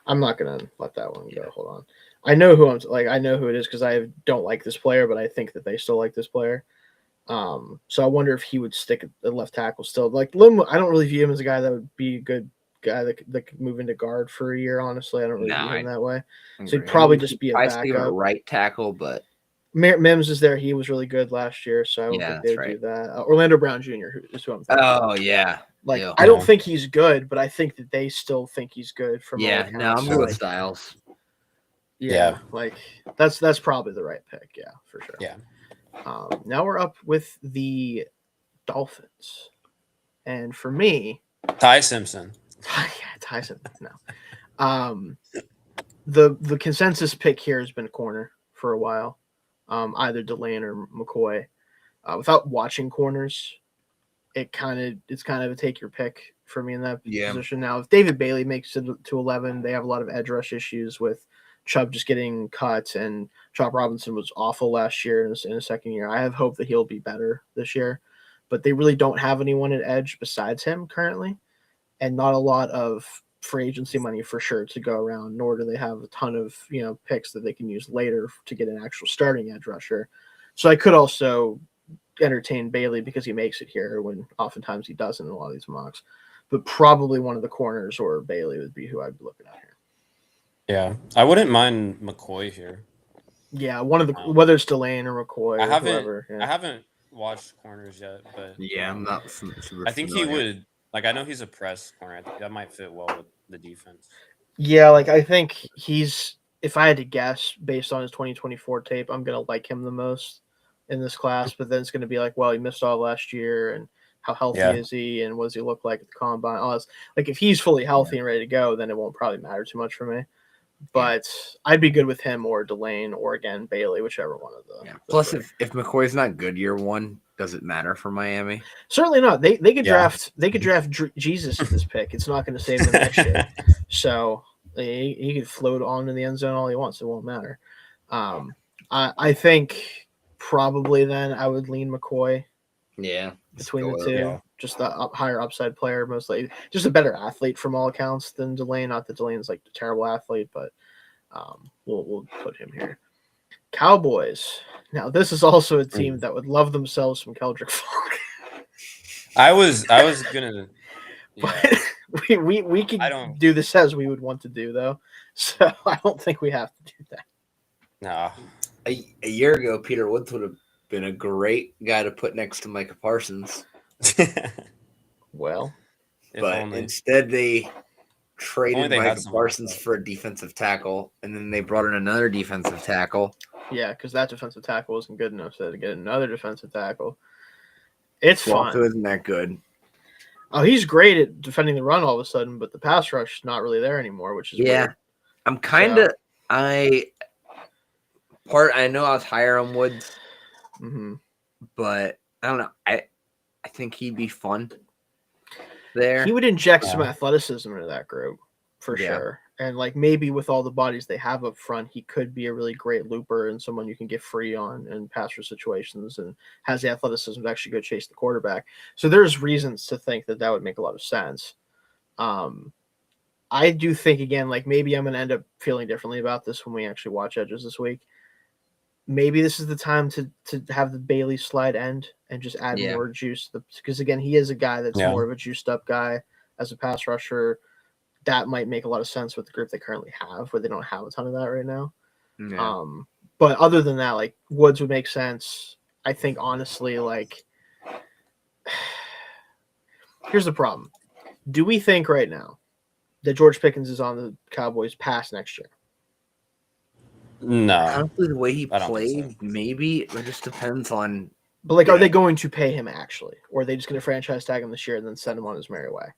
I'm not gonna let that one go. Hold on. I know who I know who it is, because I don't like this player, but I think that they still like this player. So I wonder if he would stick at left tackle still. Like Lim, I don't really view him as a guy that would be a good guy that could move into guard for a year. Honestly, I don't really view him that way. So he'd probably just be a backup. Right tackle, but Mims is there. He was really good last year, so I don't think they would do that. Orlando Brown Jr. is who I'm thinking. Oh yeah. Like I don't think he's good, but I think that they still think he's good. From I'm good with Styles. Yeah, like that's probably the right pick. Yeah, for sure. Yeah. Now we're up with the Dolphins, and for me, Ty Simpson. Ty Simpson. No, the consensus pick here has been corner for a while, either Delane or McCoy. Without watching corners, it's kind of a take your pick for me in that position. Now, if David Bailey makes it to 11, they have a lot of edge rush issues with Chubb just getting cut, and Chop Robinson was awful last year in his second year. I have hope that he'll be better this year, but they really don't have anyone at edge besides him currently, and not a lot of free agency money for sure to go around, nor do they have a ton of picks that they can use later to get an actual starting edge rusher. So I could also entertain Bailey because he makes it here when oftentimes he doesn't in a lot of these mocks, but probably one of the corners or Bailey would be who I'd be looking at here. Yeah, I wouldn't mind McCoy here. Yeah, one of the whether it's Delane or McCoy. I I haven't watched corners yet, but I'm not super. I think he would. Like, I know he's a press corner. I think that might fit well with the defense. Yeah, like I think he's. If I had to guess based on his 2024 tape, I'm gonna like him the most in this class. But then it's gonna be like, well, he missed all last year, and how healthy is he, and what does he look like at the combine? All this. Like, if he's fully healthy and ready to go, then it won't probably matter too much for me. But I'd be good with him or Delane or, again, Bailey, whichever one of them. Plus, if McCoy's not good year one, does it matter for Miami? Certainly not. They could draft Jesus at this pick. It's not going to save them next year. So he could float on in the end zone all he wants. It won't matter. I think probably then I would lean McCoy. Yeah, between the two. Yeah. Just the higher upside player, mostly. Just a better athlete from all accounts than Delane. Not that Delane's like a terrible athlete, but we'll put him here. Cowboys. Now, this is also a team that would love themselves some Keldrick Funk. I was gonna. Yeah. But we could do this as we would want to do, though. So I don't think we have to do that. No. A year ago, Peter Woods would have been a great guy to put next to Micah Parsons. Well, If but only. instead they Only traded they had Micah someone like Parsons that. for a defensive tackle, and then they brought in another defensive tackle. yeah, because that defensive tackle wasn't good enough, so they had to get another defensive tackle. It's Who also fun. isn't that good. Oh, he's great at defending the run all of a sudden, but the pass rush is not really there anymore, which is weird. I'm kind of I know I was higher on Woods, but I don't know. I think he'd be fun there. He would inject some athleticism into that group for sure. And like maybe with all the bodies they have up front, he could be a really great looper and someone you can get free on in pass rush situations and has the athleticism to actually go chase the quarterback. So there's reasons to think that would make a lot of sense. I do think again, like maybe I'm going to end up feeling differently about this when we actually watch Edges this week. Maybe this is the time to have the Bailey slide end and just add more juice. Because again, he is a guy that's more of a juiced up guy as a pass rusher. That might make a lot of sense with the group they currently have, where they don't have a ton of that right now. Yeah. But other than that, like Woods would make sense. I think honestly, like here's the problem. Do we think right now that George Pickens is on the Cowboys past next year? No. Honestly, the way he I don't think played, so. maybe it just depends on. But like, are they going to pay him actually, or are they just going to franchise tag him this year and then send him on his merry way?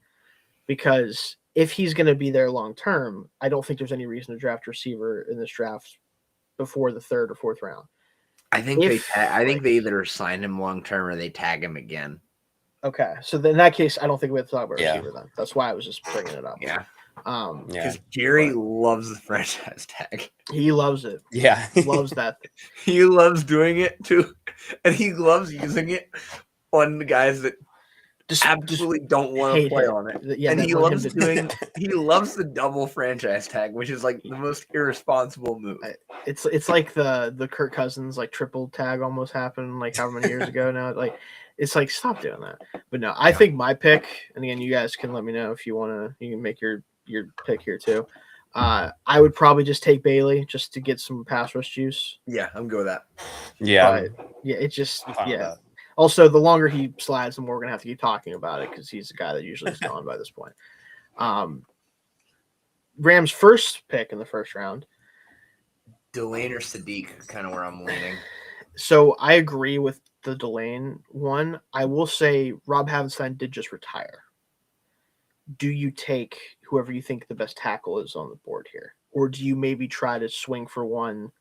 Because if he's going to be there long term, I don't think there's any reason to draft a receiver in this draft before the third or fourth round. I think they either sign him long term or they tag him again. Okay, so then in that case, I don't think we have to talk about receiver then. That's why I was just bringing it up. Yeah. Because Jerry loves the franchise tag. He loves it. Yeah. Loves that. He loves doing it too. And he loves using it on the guys that absolutely don't want to play on it. Yeah, and he loves the double franchise tag, which is like the most irresponsible move. It's like the Kirk Cousins like triple tag almost happened like how many years ago now. Like it's like stop doing that. But no, I think my pick, and again, you guys can let me know if you want to. You can make your pick here too. I would probably just take Bailey just to get some pass rush juice. Yeah, I'm good with that. Yeah, but yeah, it just Also, the longer he slides, the more we're gonna have to keep talking about it because he's a guy that usually is gone by this point. Rams' first pick in the first round. Delane or Sadiq, kind of where I'm leaning. So I agree with the Delane one. I will say Rob Havenstein did just retire. Do you take whoever you think the best tackle is on the board here? Or do you maybe try to swing for one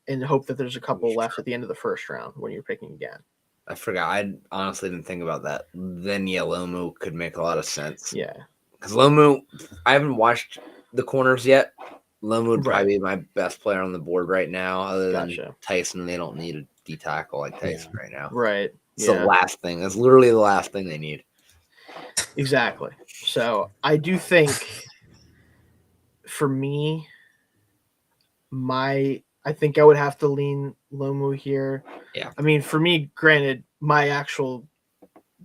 and hope that there's a couple left at the end of the first round when you're picking again? I forgot. I honestly didn't think about that. Then, Lomu could make a lot of sense. Yeah. Because Lomu, I haven't watched the corners yet. Lomu would probably be my best player on the board right now, other than Tyson. They don't need a D tackle like Tyson right now. Right. It's the last thing. That's literally the last thing they need. Exactly. So I do think for me, I think I would have to lean Lomu here. Yeah. I mean, for me, granted,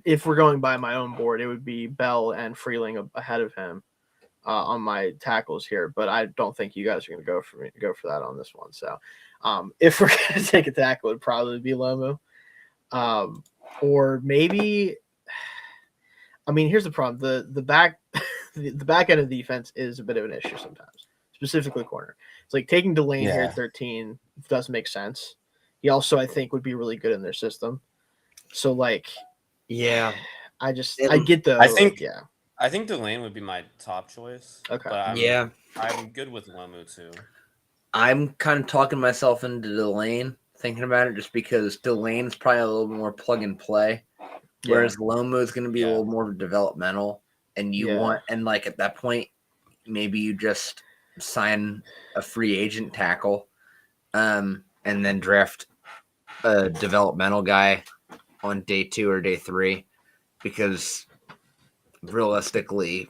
if we're going by my own board, it would be Bell and Freeling ahead of him on my tackles here. But I don't think you guys are going to go for that on this one. So if we're going to take a tackle, it would probably be Lomu. Or maybe, I mean, here's the problem: the back end of the defense is a bit of an issue sometimes, specifically corner. It's like taking Delane here at 13 does make sense. He also, I think, would be really good in their system. So, like, I get the. I think Delane would be my top choice. Okay. But I'm good with Lomu too. I'm kind of talking myself into Delane, thinking about it, just because Delane's probably a little more plug and play, whereas Lomu is going to be a little more developmental. And like at that point, maybe you just sign a free agent tackle, and then draft a developmental guy on day 2 or day 3, because realistically,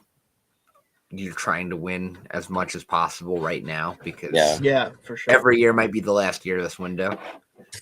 you're trying to win as much as possible right now, because for sure, every year might be the last year of this window.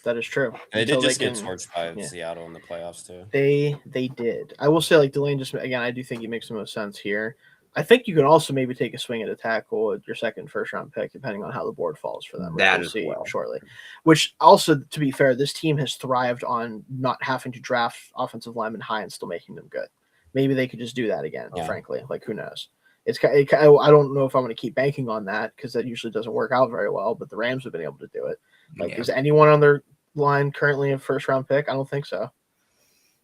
That is true. They did just get torched by Seattle in the playoffs too. They did. I will say, like, Delane just, again, I do think he makes the most sense here. I think you can also maybe take a swing at a tackle at your second first-round pick, depending on how the board falls for them, which That we'll as see well. shortly. Which also, to be fair, this team has thrived on not having to draft offensive linemen high and still making them good. Maybe they could just do that again, frankly. Like, who knows? I don't know if I'm going to keep banking on that because that usually doesn't work out very well, but the Rams have been able to do it. Like, is anyone on their line currently a first-round pick? I don't think so.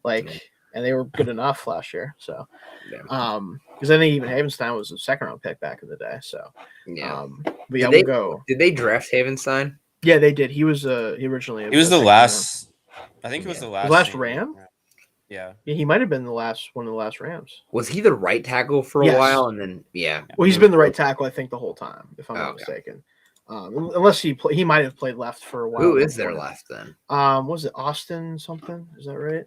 Like, and they were good enough last year, so. Because I think even Havenstein was a second-round pick back in the day, so. But yeah, we'll go. Did they draft Havenstein? Yeah, they did. He was he originally. He was the last. I think it was the last. The last Ram. Yeah. Yeah, he might have been one of the last Rams. Was he the right tackle for a while, and then Well, he's been the right tackle, I think, the whole time, if I'm not mistaken. Unless he might have played left for a while. Who is their left then? Was it Austin something? Is that right?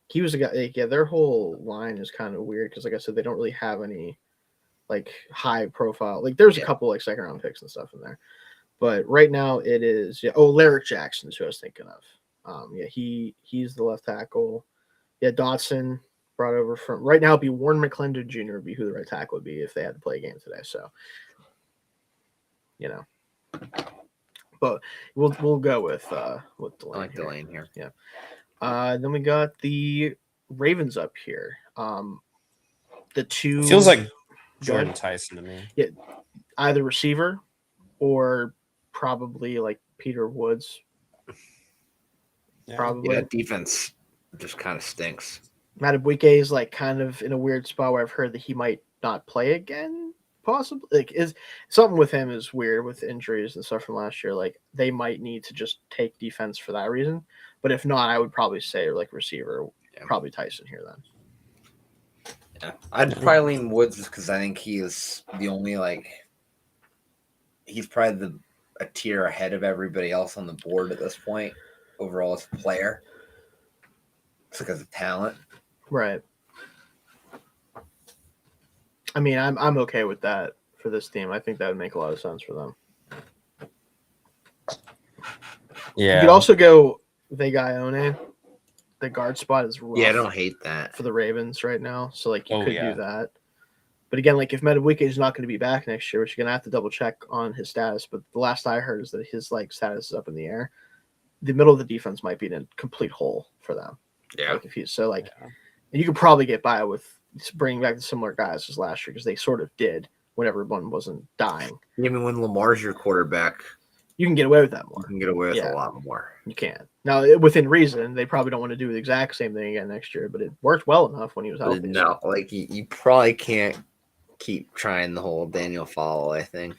He was a guy. Yeah, their whole line is kind of weird because, like I said, they don't really have any like high profile. Like there's a couple like second round picks and stuff in there, but right now it is Lyric Jackson is who I was thinking of. He's the left tackle. Yeah, Dotson brought over from right now. It'd be Warren McClendon Jr. would be who the right tackle would be if they had to play a game today. So, but we'll go with Delane. I like Delane here. Yeah. Then we got the Ravens up here. The two feels like Jordan Tyson to me. Yeah, either receiver or probably like Peter Woods. Yeah. Probably. Yeah, defense just kind of stinks. Madubuike is like kind of in a weird spot where I've heard that he might not play again. Possibly, like is something with him is weird with injuries and stuff from last year. Like they might need to just take defense for that reason. But if not, I would probably say like receiver, probably Tyson here then. Yeah, I'd probably lean Woods just because I think he is the only he's probably a tier ahead of everybody else on the board at this point overall as a player. It's because of talent, right? I mean, I'm okay with that for this team. I think that would make a lot of sense for them. Yeah. You could also go Vegaione. The guard spot is rough. Yeah, I don't hate that for the Ravens right now. So like you could do that. But again, like if Madubuike is not going to be back next year, which you're gonna have to double check on his status. But the last I heard is that his like status is up in the air. The middle of the defense might be in a complete hole for them. Yeah. Like if you and you could probably get by with bringing back the similar guys as last year because they sort of did when everyone wasn't dying. I mean, when Lamar's your quarterback, you can get away with that more. You can get away with a lot more. You can. Now, within reason, they probably don't want to do the exact same thing again next year, but it worked well enough when he was healthy. No, like you probably can't keep trying the whole Daniel Fall, I think.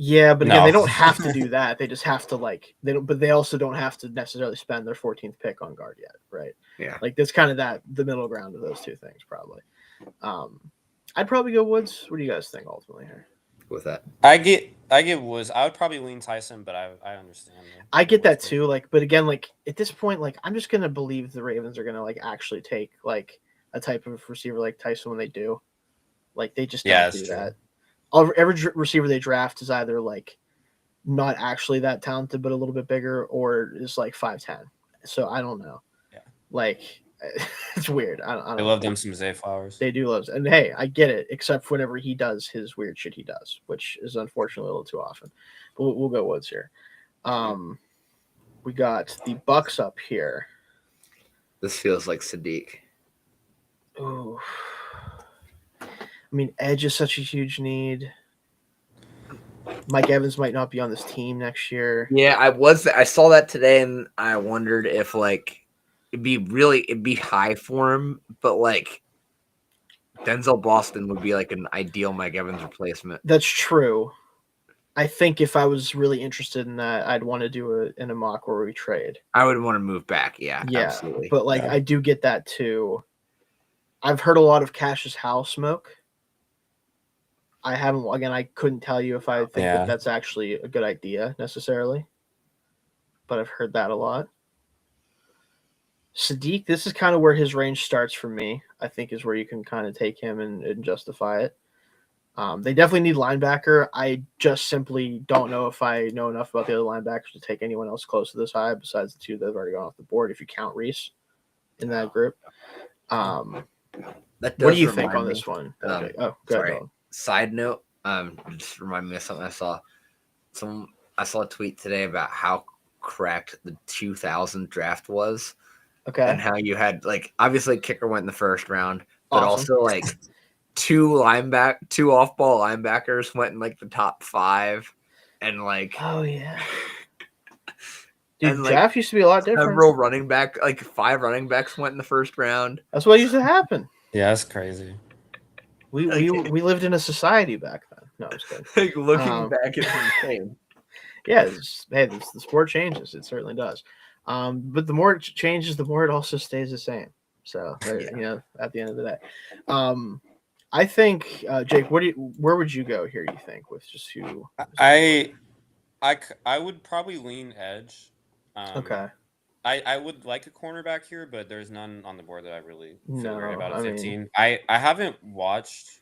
Yeah, but again, they don't have to do that. They just have to but they also don't have to necessarily spend their 14th pick on guard yet, right? Yeah. Like that's kind of the middle ground of those two things, probably. I'd probably go Woods. What do you guys think ultimately here? With that, I get Woods. I would probably lean Tyson, but I understand. I get that too. Like, but again, like at this point, like I'm just gonna believe the Ravens are gonna like actually take like a type of receiver like Tyson when they do. Like they just don't do that. Every receiver they draft is either like not actually that talented, but a little bit bigger, or is like 5'10". So I don't know. Yeah, like it's weird. I don't love them some Zay Flowers. They do love, and hey, I get it. Except whenever he does his weird shit, he does, which is unfortunately a little too often. But we'll go Woods here. We got the Bucks up here. This feels like Sadiq. Ooh. I mean, edge is such a huge need. Mike Evans might not be on this team next year. Yeah, I saw that today, and I wondered if it'd be high for him, but like Denzel Boston would be like an ideal Mike Evans replacement. That's true. I think if I was really interested in that, I'd want to do it in a mock where we trade. I would want to move back. Yeah, absolutely. But I do get that too. I've heard a lot of Cash's House smoke. I couldn't tell you if I think that that's actually a good idea necessarily, but I've heard that a lot. Sadiq, this is kind of where his range starts for me. I think is where you can kind of take him and justify it. They definitely need linebacker. I just simply don't know if I know enough about the other linebackers to take anyone else close to this high besides the two that have already gone off the board, if you count Reese in that group. That What does do you think remind on me. this one? Um, Okay. Oh, good. sorry. Side note, just remind me of something I saw. I saw a tweet today about how cracked the 2000 draft was, Okay. and how you had like obviously kicker went in the first round, but Awesome. also like two off-ball linebackers went in like the top 5, and like Oh yeah. Dude, and like draft used to be a lot different. several running back, like 5 running backs went in the first round. That's what used to happen. Yeah, that's crazy. We lived in a society back then. No, I'm just kidding. Like looking back, it's insane. Yeah, the sport changes. It certainly does. But the more it changes, the more it also stays the same. So at the end of the day, I think Jake, where would you go here? You think with just who? I would probably lean edge. Okay. I would like a cornerback here, but there's none on the board that I really feel great about at 15. I haven't watched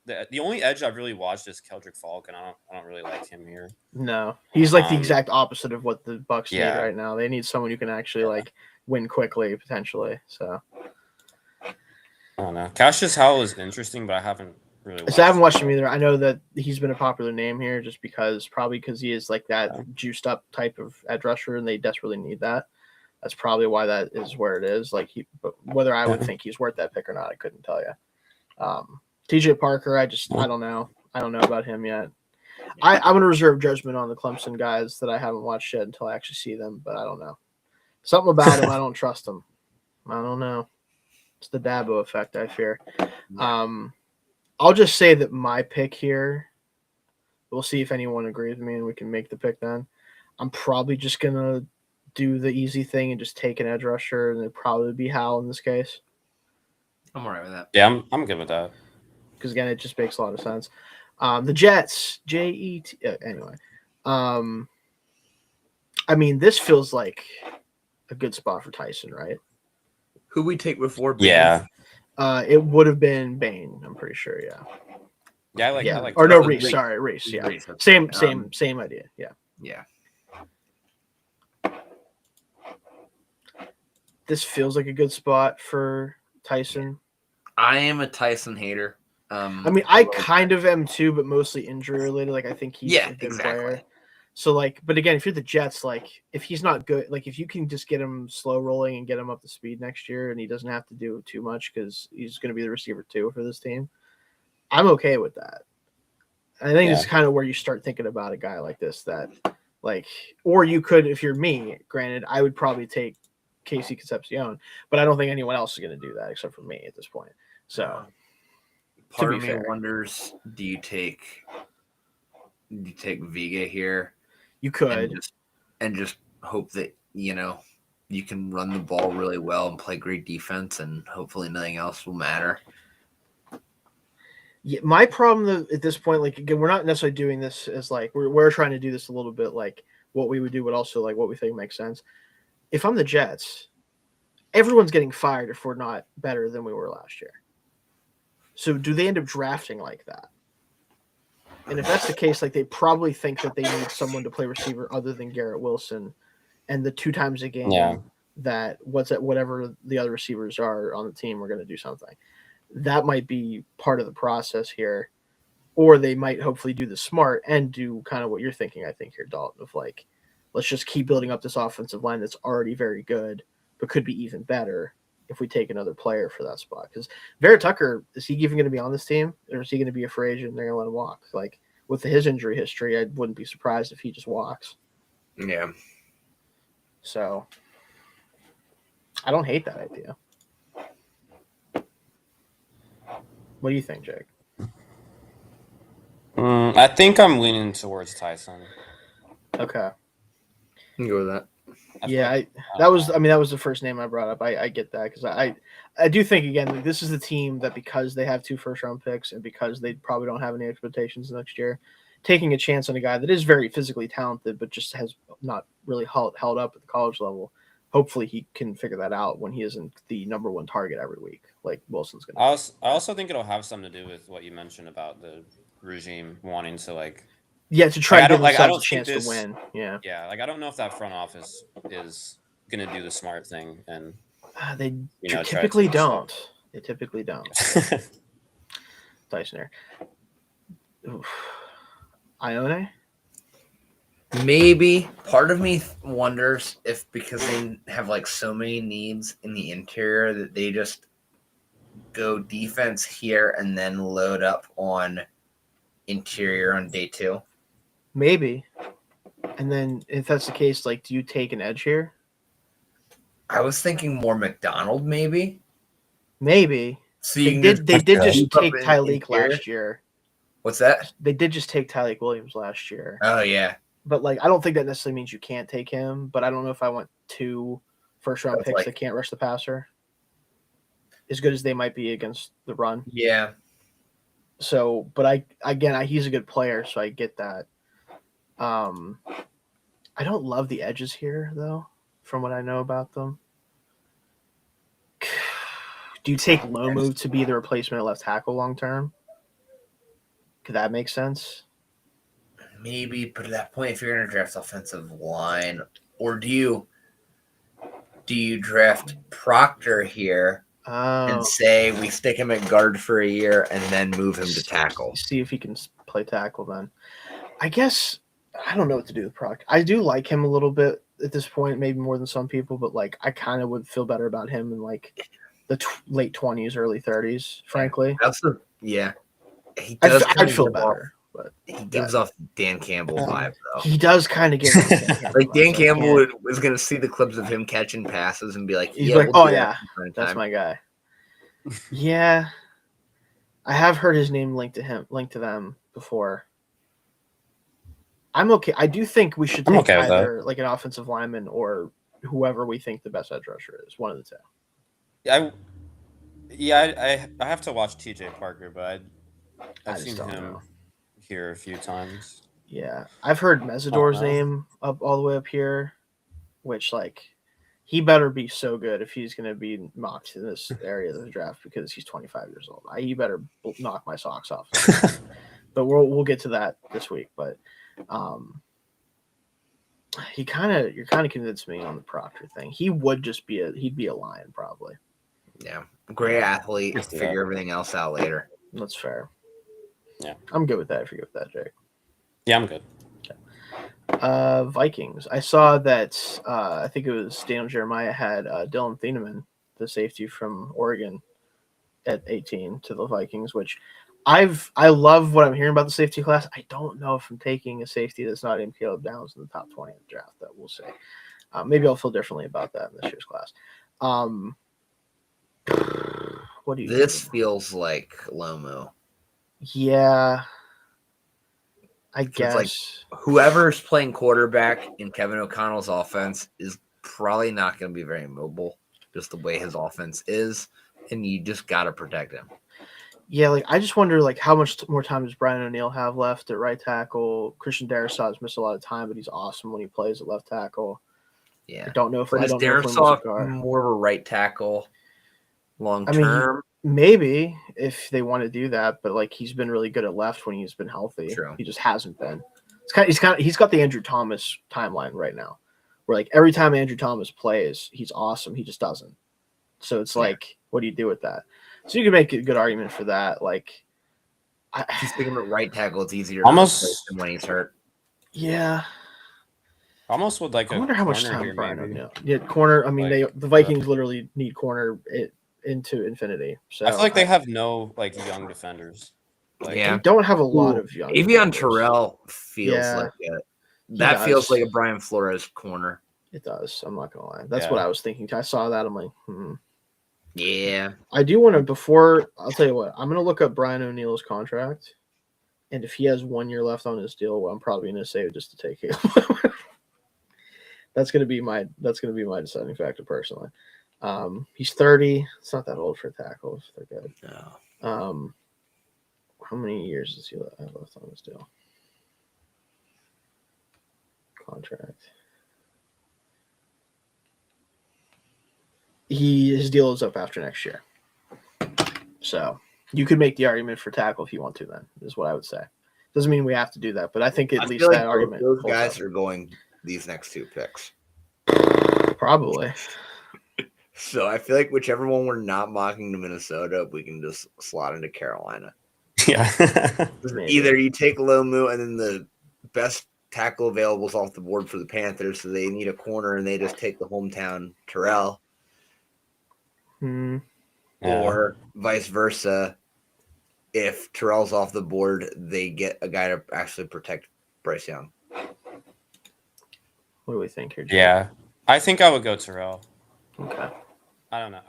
the only edge I've really watched is Keldrick Falk, and I don't really like him here. No, he's like the exact opposite of what the Bucs need Yeah. right now. They need someone who can actually like win quickly, potentially. So I don't know. Cassius Howell is interesting, but I haven't really watched I haven't watched him either. I know that he's been a popular name here just because he is like that juiced up type of edge rusher, and they desperately need that. That's probably why that is where it is. Like but whether I would think he's worth that pick or not, I couldn't tell you. TJ Parker, I don't know. I don't know about him yet. I'm going to reserve judgment on the Clemson guys that I haven't watched yet until I actually see them, but I don't know. Something about him, I don't trust him. I don't know. It's the Dabo effect, I fear. I'll just say that my pick here, we'll see if anyone agrees with me and we can make the pick then. I'm probably just going to do the easy thing and just take an edge rusher, and it'd probably be Howell in this case. I'm all right with that. Yeah, I'm good with that. Because, again, it just makes a lot of sense. The Jets, Jet. Anyway. I mean, this feels like a good spot for Tyson, right? Who we take before Bain? Yeah. It would have been Bain, I'm pretty sure, yeah. Yeah, I like or no, Reese. Sorry, Reese, yeah. Reese, same idea, yeah. Yeah. This feels like a good spot for Tyson. I am a Tyson hater. I mean, I kind of am too, but mostly injury related. Like, I think he's a good player. So, like, but again, if you're the Jets, like, if he's not good, like, if you can just get him slow rolling and get him up to speed next year, and he doesn't have to do too much because he's going to be the receiver too for this team, I'm okay with that. I think it's kind of where you start thinking about a guy like this that, like, or you could, if you're me, granted, I would probably take Casey Concepcion, but I don't think anyone else is going to do that except for me at this point. So, part of me wonders: do you take Vega here? You could, and just hope that you can run the ball really well and play great defense, and hopefully nothing else will matter. Yeah, my problem at this point, like, again, we're not necessarily doing this as like we're trying to do this a little bit like what we would do, but also like what we think makes sense. If I'm the Jets, everyone's getting fired if we're not better than we were last year. So do they end up drafting like that? And if that's the case, like, they probably think that they need someone to play receiver other than Garrett Wilson, and the 2 times a game that whatever the other receivers are on the team are going to do something. That might be part of the process here, or they might hopefully do the smart and do kind of what you're thinking. I think here, Dalton, of like, let's just keep building up this offensive line that's already very good, but could be even better if we take another player for that spot. Because Vera Tucker, is he even going to be on this team, or is he going to be a free agent and they're going to let him walk? Like, with his injury history, I wouldn't be surprised if he just walks. Yeah. So, I don't hate that idea. What do you think, Jake? I think I'm leaning towards Tyson. Okay. You can go with that. That was the first name I brought up. I get that because I do think, again, like, this is the team that, because they have 2 first-round picks and because they probably don't have any expectations next year, taking a chance on a guy that is very physically talented but just has not really held up at the college level. Hopefully he can figure that out when he isn't the number 1 target every week like Wilson's going to. I also think it'll have something to do with what you mentioned about the regime wanting to, like, to try to give themselves a chance to win. Yeah, like, I don't know if that front office is going to do the smart thing, and they typically don't. They typically don't. Dyson Air. Ione? Maybe part of me wonders if because they have like so many needs in the interior that they just go defense here and then load up on interior on day 2. Maybe. And then if that's the case, like, do you take an edge here? I was thinking more McDonald, maybe. Maybe. So They did just take Tyleek last year. What's that? They did just take Tyleek Williams last year. Oh yeah. But like, I don't think that necessarily means you can't take him. But I don't know if I want 2 first-round picks that can't rush the passer, as good as they might be against the run. Yeah. So, but he's a good player, so I get that. I don't love the edges here, though, from what I know about them. Do you take Lomu to be the replacement at left tackle long term? Could that make sense? Maybe, but at that point, if you're going to draft offensive line, or do you draft Proctor here and say we stick him at guard for a year and then move him to tackle? See if he can play tackle then. I guess I don't know what to do with Proctor. I do like him a little bit at this point, maybe more than some people, but like I kind of would feel better about him in like the late 20s, early 30s, frankly. Yeah. He does. I'd feel better. But he gives off Dan Campbell vibe, though. He does kind of give off Dan Campbell like Dan Campbell was going to see the clips of him catching passes and be like, he's like, oh yeah, that's my guy. Yeah, I have heard his name linked to them before. I'm okay. I do think we should take either like an offensive lineman or whoever we think the best edge rusher is. One of the two. I have to watch TJ Parker, but I've seen him here a few times. Yeah, I've heard Mesidor's name up all the way up here, which like he better be so good if he's going to be mocked in this area of the draft because he's 25 years old. He better knock my socks off. But we'll get to that this week. But you're kind of convinced me on the Proctor thing. He would just he'd be a Lion probably. Yeah, great athlete. Figure everything else out later. That's fair. Yeah, I'm good with that. If you're good with that, Jake. Yeah, I'm good. Okay. Vikings. I saw that. I think it was Daniel Jeremiah had Dylan Thieneman, the safety from Oregon, at 18 to the Vikings. Which I love what I'm hearing about the safety class. I don't know if I'm taking a safety that's not in Caleb Downs in the top 20 of the draft. That we'll see. Maybe I'll feel differently about that in this year's class. What do you? This feels like Lomu. Yeah, I guess. Like whoever's playing quarterback in Kevin O'Connell's offense is probably not going to be very mobile, just the way his offense is, and you just got to protect him. Yeah, like I just wonder, like how much more time does Brian O'Neill have left at right tackle? Christian Darrisaw has missed a lot of time, but he's awesome when he plays at left tackle. Yeah, I don't know if Darrisaw more of a right tackle long term. Maybe if they want to do that, but like he's been really good at left when he's been healthy. True. He just hasn't been. He's got the Andrew Thomas timeline right now, where like every time Andrew Thomas plays, he's awesome. He just doesn't. So it's like, what do you do with that? So you can make a good argument for that. Like, he's thinking about right tackle. It's easier almost to when he's hurt. Yeah. Almost would like. I wonder how much time Brian O'Neill. Yeah, corner. I mean, the Vikings literally need corner into infinity. So I feel like they have no like young defenders. Like, they don't have a lot of young. Avion Terrell feels like it. That feels like a Brian Flores corner. It does. I'm not gonna lie. That's what I was thinking. I saw that. I'm like, Yeah. I do want to. Before I'll tell you what, I'm gonna look up Brian O'Neill's contract, and if he has 1 year left on his deal, well, I'm probably gonna save it just to take him. That's gonna be my deciding factor personally. He's 30. It's not that old for tackles. They're good. No. How many years does he have left on his deal? Contract. His deal is up after next year. So you could make the argument for tackle if you want to. Then is what I would say. Doesn't mean we have to do that, but I think at least that argument. Those guys are going these next 2 picks. Probably. So I feel like whichever one we're not mocking to Minnesota, we can just slot into Carolina. Yeah. Maybe. Either you take Lomu and then the best tackle available is off the board for the Panthers, so they need a corner and they just take the hometown Terrell, Hmm. or vice versa. If Terrell's off the board, they get a guy to actually protect Bryce Young. What do we think here, Jay? Yeah. I think I would go Terrell. Okay. I don't know.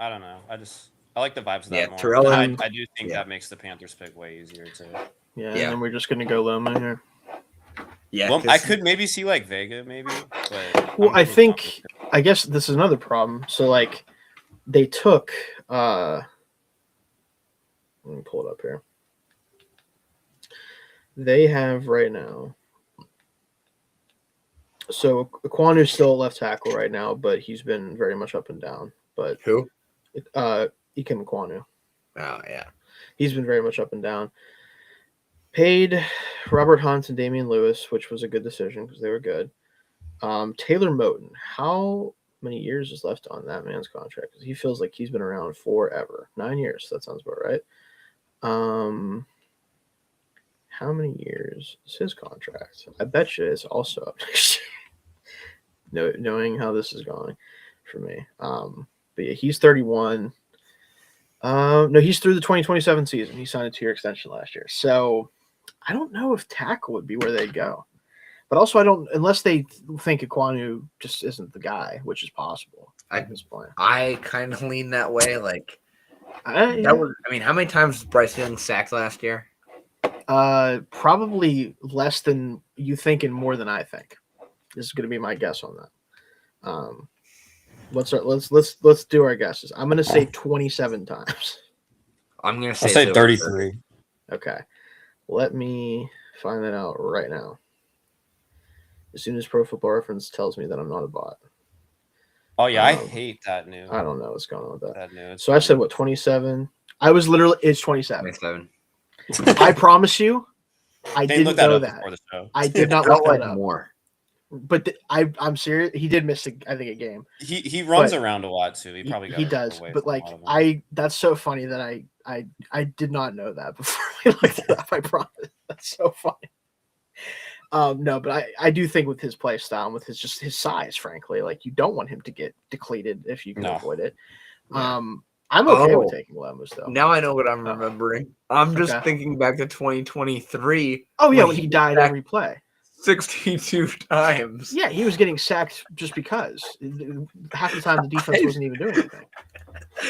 I like the vibes of that Yeah, more. Terrell But and- I do think yeah. that makes the Panthers pick way easier too. Yeah, Yeah. and then we're just gonna go Loma here. Yeah, Well, I could maybe see like Vega, maybe. But Well, I'm I pretty think confident. I guess this is another problem. So like they took let me pull it up here. They have right now. So Kwanu's still a left tackle right now, but he's been very much up and down. But Who? Ikem Kwanu. Oh, yeah. He's been very much up and down. Paid Robert Hunt and Damian Lewis, which was a good decision because they were good. Taylor Moton, how many years is left on that man's contract? Because he feels like he's been around forever. 9 years. That sounds about right. How many years is his contract? I bet you it's also up next year. Knowing how this is going for me. But yeah, he's 31. No, he's through the 2027 season. He signed a 2-year extension last year. So I don't know if tackle would be where they'd go. But also, I don't, unless they think Ikwanu just isn't the guy, which is possible at this point. I kind of lean that way. Like, I mean, how many times was Bryce Young sacked last year? probably less than you think and more than I think. This is going to be my guess on that. Let's do our guesses. I'm going to say 27 times. I'm gonna I'll say, say it's over 33. Okay, let me find that out right now. As soon as Pro Football Reference tells me that I'm not a bot. Oh yeah, I hate that new. I don't know what's going on with that. That new. So I said what, 27? I was literally it's 27. 27. I promise you, I They didn't looked that know up that. before the show. I did not Felt look that like up. more. But I'm serious. He did miss, I think, a game. He runs But around a lot too. He probably got he does. away But from a like lot of them. that's so funny that I did not know that before we looked it up. I promise. That's so funny. No, but I do think with his play style and with his size, frankly, like you don't want him to get depleted if you can No. avoid it. Yeah. I'm okay with Oh. taking Lemus though. Now I know what I'm remembering. I'm just Okay. thinking back to 2023. Oh yeah, when when he he died sacked every play. 62 times. Yeah, he was getting sacked just because. Half the time the defense wasn't even doing anything.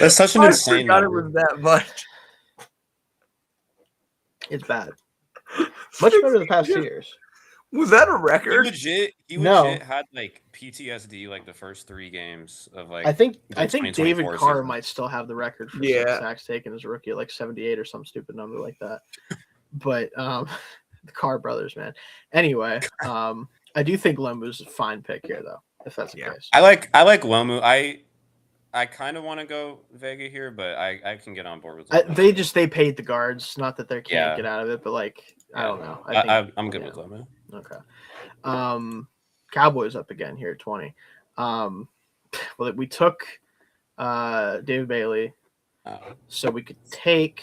That's such an I insane forgot number. it was that much. It's bad. Much better the past 2 years. Was that a He record? legit No. had like PTSD like the first 3 games of like. I think the David 2024 Carr season. might still have the record for Yeah. sacks taken as a rookie at like 78 or some stupid number like that. But the Carr brothers, man. Anyway, I do think Lembu's a fine pick here though, if that's the Yeah. case. I like Lomu. I kind of want to go Vega here, but I can get on board with Lomu. They paid the guards, not that they can't Yeah. get out of it, but like I Yeah. don't know. I'm good yeah. with Lomu. Okay. Cowboys up again here at 20. Well, we took David Bailey, so we could take.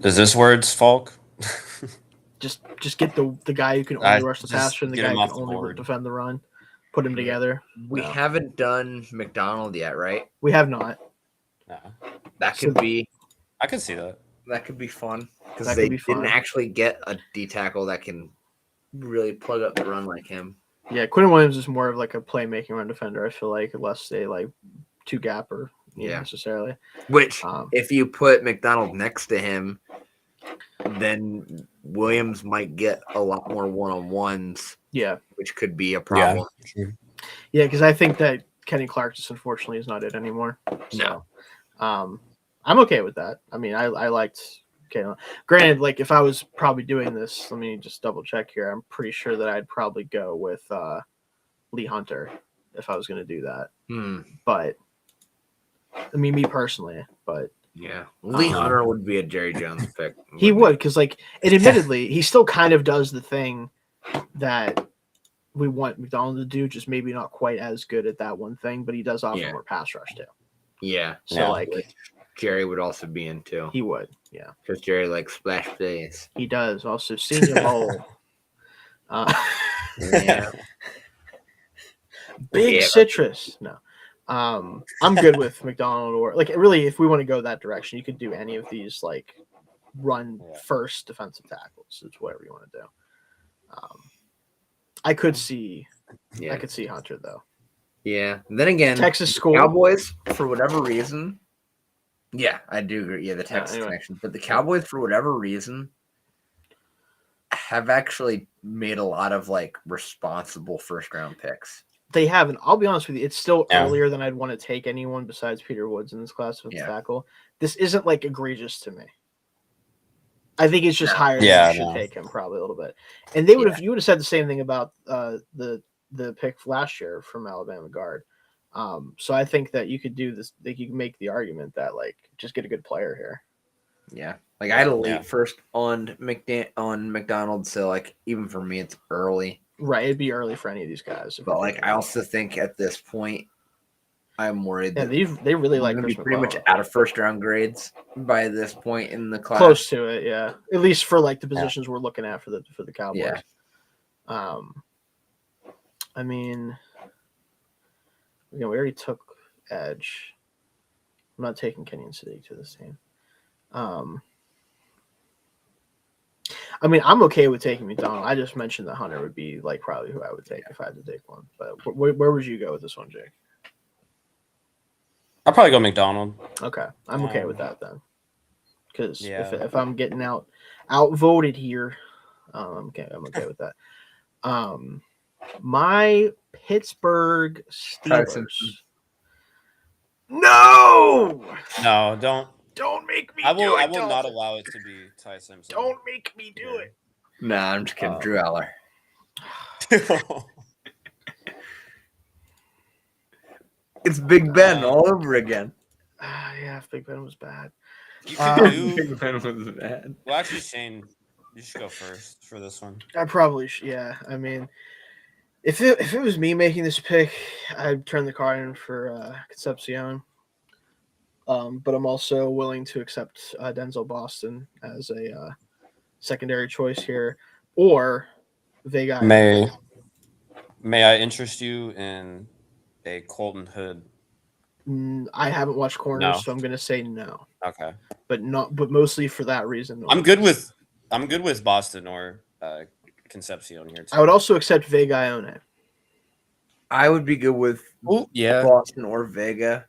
Is this where it's Falk? Just get the guy who can only rush the just passer and the get guy him who off can the only board. defend the run. Put them together. We No. haven't done McDonald yet, right? We have not. No. That So- could be I could see that. fun because That they could be fun. didn't actually get a D tackle that can really plug up the run like him. Yeah, Quinn Williams is more of like a playmaking run defender. I feel like less a like 2 gapper. Yeah. necessarily. Which, Um, if you put McDonald next to him, then Williams might get a lot more one-on-ones, yeah, which could be a problem. yeah, because I think that Kenny Clark just unfortunately is not it anymore. So, I'm okay with that. I mean, I liked Kalen. Granted, like if I was probably doing this, let me just double check here. I'm pretty sure that I'd probably go with Lee Hunter if I was going to do that. But I mean, me personally, but Yeah. Lee Hunter would be a Jerry Jones pick. he would, because like, and admittedly, he still kind of does the thing that we want McDonald to do, just maybe not quite as good at that one thing, but he does offer Yeah. more pass rush too. Yeah. So Yeah. like Which Jerry would also be into. he would, yeah. Because Jerry likes splash plays. He does. Also Senior Bowl. Yeah. Big Yeah. citrus. No. I'm good with McDonald or like really if we want to go that direction, you could do any of these like run first defensive tackles. It's whatever you want to do. I could see Hunter though. Yeah. Then again, Texas school. Cowboys, for whatever reason. Yeah, I do agree. Yeah, the Texas connection. But the Cowboys, for whatever reason, have actually made a lot of like responsible first round picks. They haven't. I'll be honest with you. It's still earlier than I'd want to take anyone besides Peter Woods in this class of tackle. This isn't like egregious to me. I think it's just higher than you should take him probably a little bit. And they would have you would have said the same thing about the pick last year from Alabama guard. So I think that you could do this. Like you can make the argument that like just get a good player here. Yeah, like I had a late first on McDonald, so like even for me it's early. Right, it'd be early for any of these guys. But like I also think at this point, I'm worried. Yeah, they really like Chris pretty much out of first round grades by this point in the class. Close to it, yeah. At least for like the positions we're looking at for the Cowboys. Yeah. I mean, we already took edge. I'm not taking Kenyon City to this team. I mean, I'm okay with taking McDonald. I just mentioned that Hunter would be like probably who I would take if I had to take one. But where would you go with this one, Jake? I'll probably go McDonald. Okay, I'm okay with that then. Because if I'm getting outvoted here, I'm okay with that. My Pittsburgh Steelers. No, Don't make me. I will not allow it to be Ty Simpson. Don't make me do it. Nah, I'm just kidding. Drew Aller. It's Big Ben all over again. Yeah, if Big Ben was bad. You can do. Big Ben was bad. Well, actually, Shane, you should go first for this one. I probably should. Yeah, I mean, if it was me making this pick, I'd turn the card in for Concepcion. But I'm also willing to accept Denzel Boston as a secondary choice here, or Vega. May I interest you in a Colton Hood? I haven't watched corners, so I'm going to say no. Okay, but mostly for that reason. I'm good with Boston or Concepcion here too. I would also accept Vega Ione. I would be good with Boston or Vega.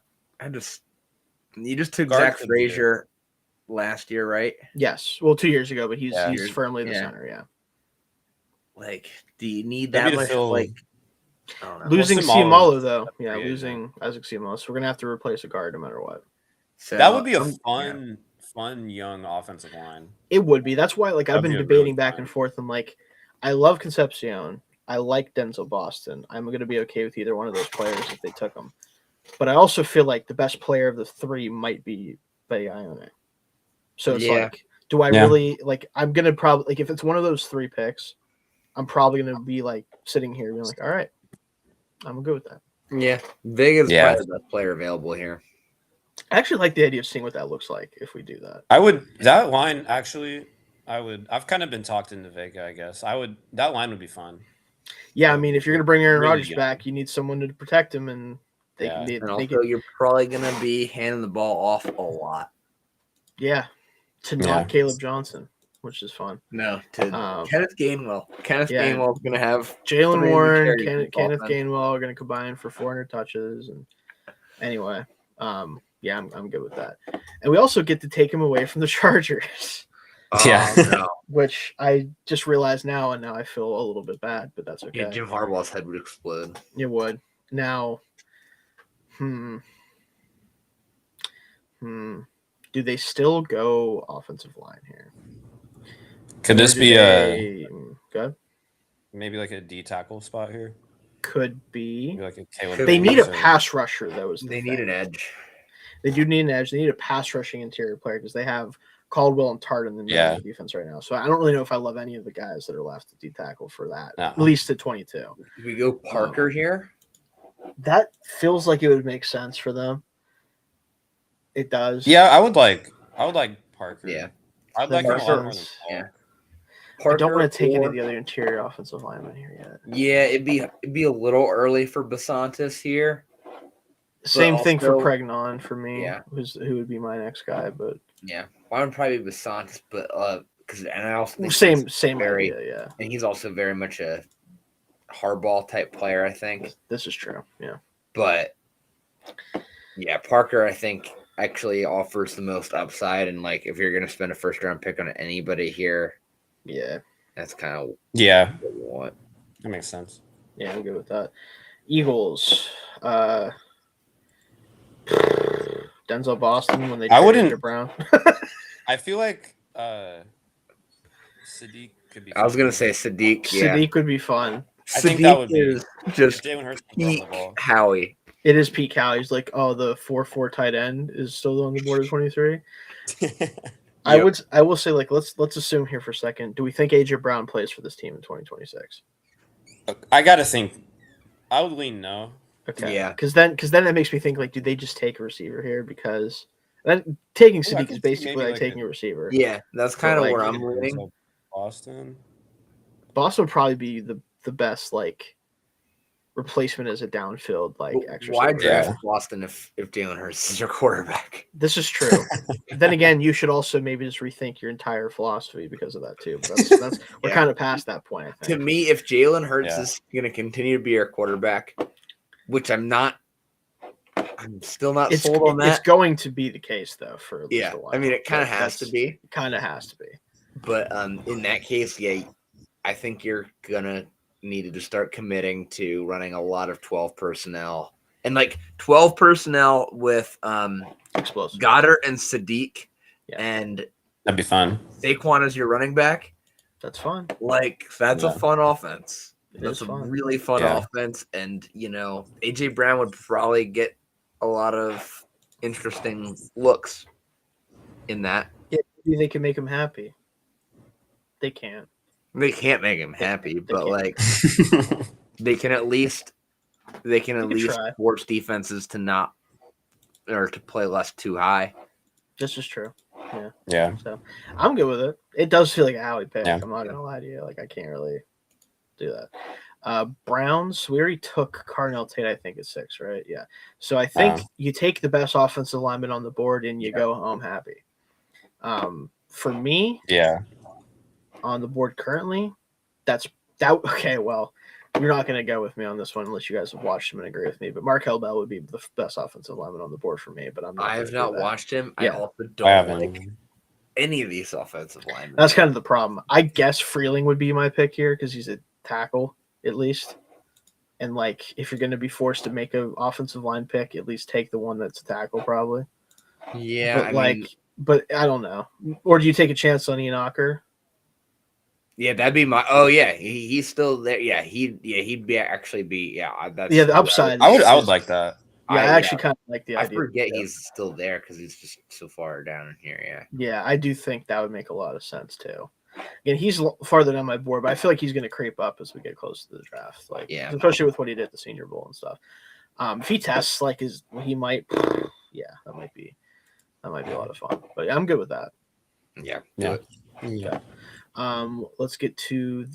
You just took Zach Frazier last year, right? Yes. Well, 2 years ago, but he's firmly the center, yeah. Like, do you need that much? Like, I don't know. Losing Ciamalo, though. Yeah, losing Isaac Ciamalo. So we're going to have to replace a guard no matter what. So that would be a fun young offensive line. It would be. That's why, like, I've been debating back and forth. I'm like, I love Concepcion. I like Denzel Boston. I'm going to be okay with either one of those players if they took them. But I also feel like the best player of the three might be Vega Ione. So it's like, do I really like? I'm gonna probably like if it's one of those three picks, I'm probably gonna be like sitting here being like, all right, I'm good with that. Yeah, Vega's probably the best player available here. I actually like the idea of seeing what that looks like if we do that. That line actually. I've kind of been talked into Vega. I guess that line would be fun. Yeah, I mean, if you're gonna bring Aaron Rodgers back, you need someone to protect him and. You're probably going to be handing the ball off a lot. Yeah, to not Caleb Johnson, which is fun. No, to Kenneth Gainwell. Kenneth Gainwell is going to have Jalen Warren, Kenneth Gainwell are going to combine for 400 touches. And anyway, I'm good with that. And we also get to take him away from the Chargers. No. Which I just realized now, and now I feel a little bit bad, but that's okay. Yeah, Jim Harbaugh's head would explode. It would. Now, do they still go offensive line here? Could this be good? Maybe like a D tackle spot here? Could be. Maybe like a Caleb they need a pass rusher, though. They need an edge. They do need an edge. They need a pass rushing interior player because they have Caldwell and Tart in the middle Yeah. of the defense right now. So I don't really know if I love any of the guys that are left at D tackle for that. No. At least at 22. Do we go Parker here? That feels like it would make sense for them. It does. Yeah, I would like Parker. Yeah. I'd That like him a makes lot more than sense. Paul. Yeah. I don't want to take any or- of the other interior offensive linemen here yet. Yeah, it'd be a little early for Basantis here. Same thing for also- Pregnon for me. Yeah. Who would be my next guy, but Yeah, I would probably be Basantis, but I also think same very- idea. Yeah, and he's also very much a hardball type player, I think. this is true. Yeah, But yeah, Parker, I think actually offers the most upside, and like if you're gonna spend a first round pick on anybody here, yeah, that's kind of Yeah, what you want. that makes sense. yeah. I'm good with that. Eagles. Denzel Boston when they I traded wouldn't- to Brown. I feel like Sadiq could be. I was fun. gonna say Sadiq. Yeah, Sadiq would be fun. I think that would be- is just Jalen Hurts can throw the peak ball. Howie. It is Pete Cal. He's like, oh, the 4-4 tight end is still on the board at 23. I will say, like, let's assume here for a second. Do we think AJ Brown plays for this team in 2026? I gotta think. I would lean no. Okay. Yeah. Because then that makes me think, like, do they just take a receiver here? Because then taking Ooh, I Sadiq could is see basically maybe, like like, taking a receiver. Yeah, that's kind of like, where I'm leaning. So Boston. Boston would probably be the best, like, replacement as a downfield, like, extra. Why receiver. draft Yeah. Boston if Jalen Hurts is your quarterback? This is true. Then again, you should also maybe just rethink your entire philosophy because of that too. But that's we're Yeah. kind of past that point. I To think. me, if Jalen Hurts Yeah. is going to continue to be our quarterback, which I'm still not sold on It's that. going to be the case though for at least Yeah, a while. I mean, it kind of has to be. Kind of has to be. But in that case, yeah, I think you're gonna need to start committing to running a lot of 12 personnel and like 12 personnel with Explosive. Goddard and Sadiq Yeah. and That'd be fun. Saquon as your running back. That's fun. Like that's a Yeah. fun offense. It That's is a fun. really fun Yeah. offense, and AJ Brown would probably get a lot of interesting looks in that. Yeah, maybe they can make him happy. They can't. They can't make him happy, but can't. like they can at least can try. force defenses to not or to play less too high. This is true. Yeah. So I'm good with it. It does feel like a Howie pick. Yeah. I'm not gonna lie to you. Like I can't really do that. Browns, we already took Cardinal Tate, I think, at 6, right? Yeah. So I think you take the best offensive lineman on the board and you go home happy. For me, Yeah. on the board currently, that okay, well, you're not going to go with me on this one unless you guys have watched him and agree with me, but Markel Bell would be the best offensive lineman on the board for me, but I'm not I gonna have do not that. watched him. Yeah. I also I don't haven't. like any of these offensive linemen. That's kind of the problem. I guess Freeling would be my pick here because he's a tackle at least. And like, if you're going to be forced to make an offensive line pick, at least take the one that's a tackle, probably. Yeah, But but I don't know. Or do you take a chance on Ian Ocker? yeah, that'd be my. Oh yeah, he's still there. Yeah, he'd be actually be. Yeah, that's Yeah, the upside. I would is- like that. Yeah, I actually kind of like the I idea. forget Yeah. he's still there because he's just so far down in here. Yeah. Yeah, I do think that would make a lot of sense too. Again, he's farther down my board, but I feel like he's going to creep up as we get close to the draft. Like, Yeah. especially with what he did at the Senior Bowl and stuff. If he tests like he might, yeah, that might be a lot of fun. But I'm good with that. Yeah. Yeah. Okay. Let's get to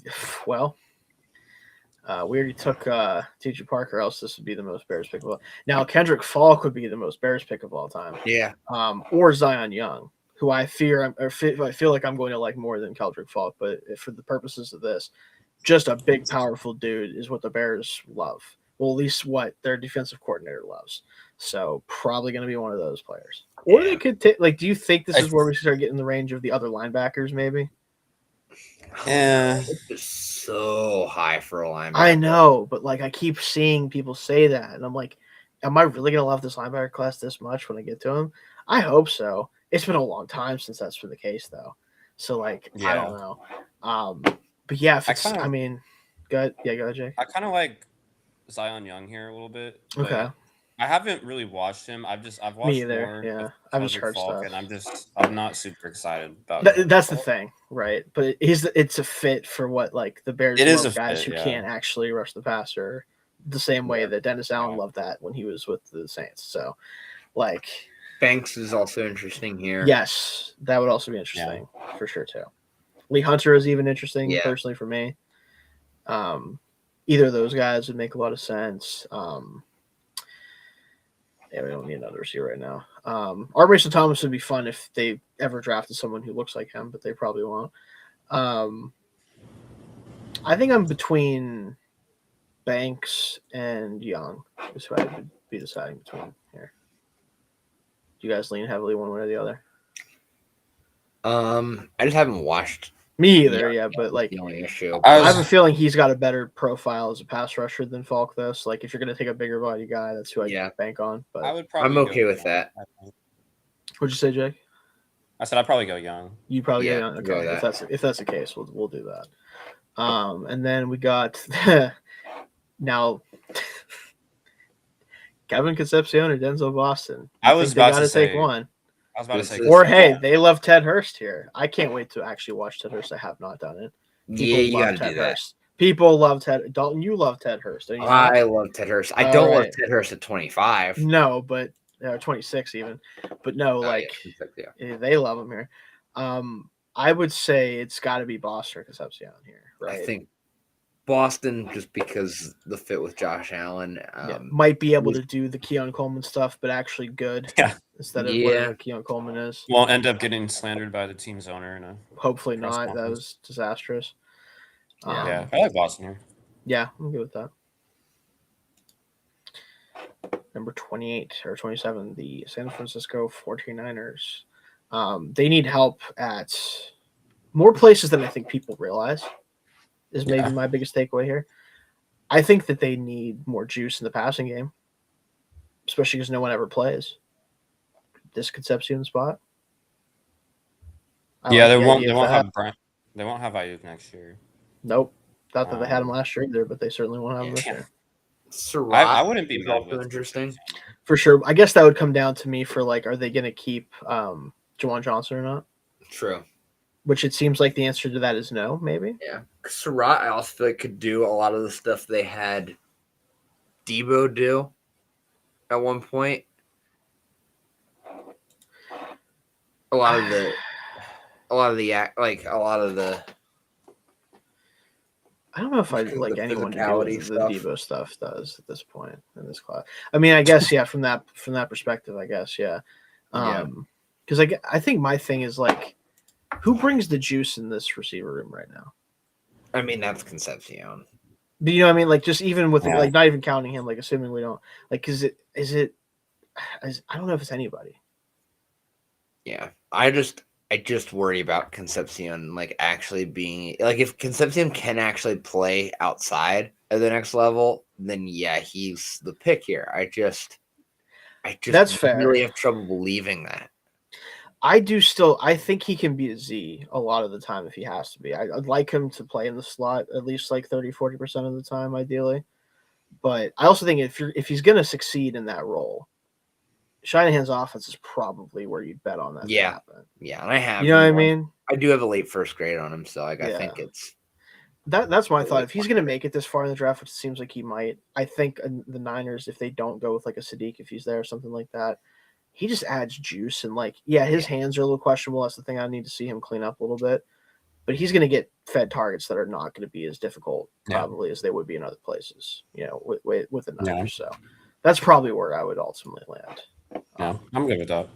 we already took TJ Parker, else this would be the most Bears pick of all. Now Kendrick Falk would be the most Bears pick of all time. Yeah. Or Zion Young, who I feel like I'm going to like more than Kendrick Falk, but for the purposes of this, just a big, powerful dude is what the Bears love. Well, at least what their defensive coordinator loves. So probably going to be one of those players. Or they could take. Like, do you think this is where we start getting the range of the other linebackers? Maybe. Yeah. It's so high for a linebacker. I know, but like I keep seeing people say that, and I'm like, am I really gonna love this linebacker class this much when I get to him? I hope so. It's been a long time since that's been the case, though. So like, I don't know. But yeah, if it's, go ahead, Jake. I kind of like Zion Young here a little bit. but Okay. I haven't really watched him. I've Me watched either. more Yeah, of I've just Kendrick heard Falk, stuff. and I'm not super excited about Kendrick That's the Falk. thing, right? But it's a fit for what like the Bears It is love a guys fit, who yeah. can't actually rush the passer the same way Yeah. that Dennis Allen Yeah. loved that when he was with the Saints. So, like, Banks is also interesting here. yes, that would also be interesting for sure too. Lee Hunter is even interesting personally for me. Either of those guys would make a lot of sense. Yeah, we don't need another receiver right now. Mason Thomas would be fun if they ever drafted someone who looks like him, but they probably won't. I think I'm between Banks and Young. Is who I would be deciding between here. Do you guys lean heavily one way or the other? I just haven't watched. Me either, yeah, but like The only issue. I have a feeling he's got a better profile as a pass rusher than Falk, though. So, like, if you're going to take a bigger body guy, that's who I bank on. But I would probably I'm okay with that. What'd you say, Jake? I said I'd probably go Young. You probably go Young. go Okay, with that. if that's the case, we'll do that. And then we got now Kevin Concepcion or Denzel Boston. I was about to say take one. I was about to say, Or hey, they love Ted Hurst here. I can't wait to actually watch Ted Hurst. I have not done it. You gotta do that. Hurst. People love Ted. Dalton, you love Ted Hurst. Don't you? I love Ted Hurst. I don't love Ted Hurst at 25. No, but 26 even. But no, they love him here. I would say it's got to be Boston or Concepcion here. Right? I think Boston, just because the fit with Josh Allen, might be able to do the Keon Coleman stuff, but actually good. Yeah. Instead of whatever Keon Coleman is. Won't end up getting slandered by the team's owner. Hopefully not. That was disastrous. I like Boston here. Yeah, I'm good with that. Number 28 or 27, the San Francisco 49ers. They need help at more places than I think people realize, is maybe my biggest takeaway here. I think that they need more juice in the passing game, especially because no one ever plays this Concepcion spot. They won't have Ayuk next year. Nope. Not that they had him last year either, but they certainly won't have him this year. Surratt I wouldn't be mad with interesting. For sure. I guess that would come down to me for like, are they going to keep Juwan Johnson or not? True. Which it seems like the answer to that is no, maybe. Yeah. Surratt, I also feel like could do a lot of the stuff they had Debo do at one point. A lot of the I don't know if I like anyone to do what the Debo stuff does at this point in this class. I mean, I guess from that perspective, I guess because I think my thing is like, who brings the juice in this receiver room right now? I mean, that's Concepcion. But you know what I mean? Like, just even with like not even counting him, like assuming we don't like, is it I don't know if it's anybody. Yeah, I just worry about Concepcion like actually being like, if Concepcion can actually play outside at the next level, then he's the pick here. I just that's fair. Really have trouble believing that. I think he can be a Z a lot of the time if he has to be. I'd like him to play in the slot at least like 30-40% of the time, ideally. But I also think if he's going to succeed in that role, Shanahan's offense is probably where you'd bet on that. To happen. Yeah, and I have. You know what I mean? I do have a late first grade on him, so I think it's that's my thought. If he's going to make it this far in the draft, which it seems like he might, I think the Niners, if they don't go with like a Sadiq, if he's there or something like that, he just adds juice and like his hands are a little questionable. That's the thing I need to see him clean up a little bit. But he's going to get fed targets that are not going to be as difficult probably as they would be in other places. You know, with the Niners. So that's probably where I would ultimately land. Yeah, I'm good with that.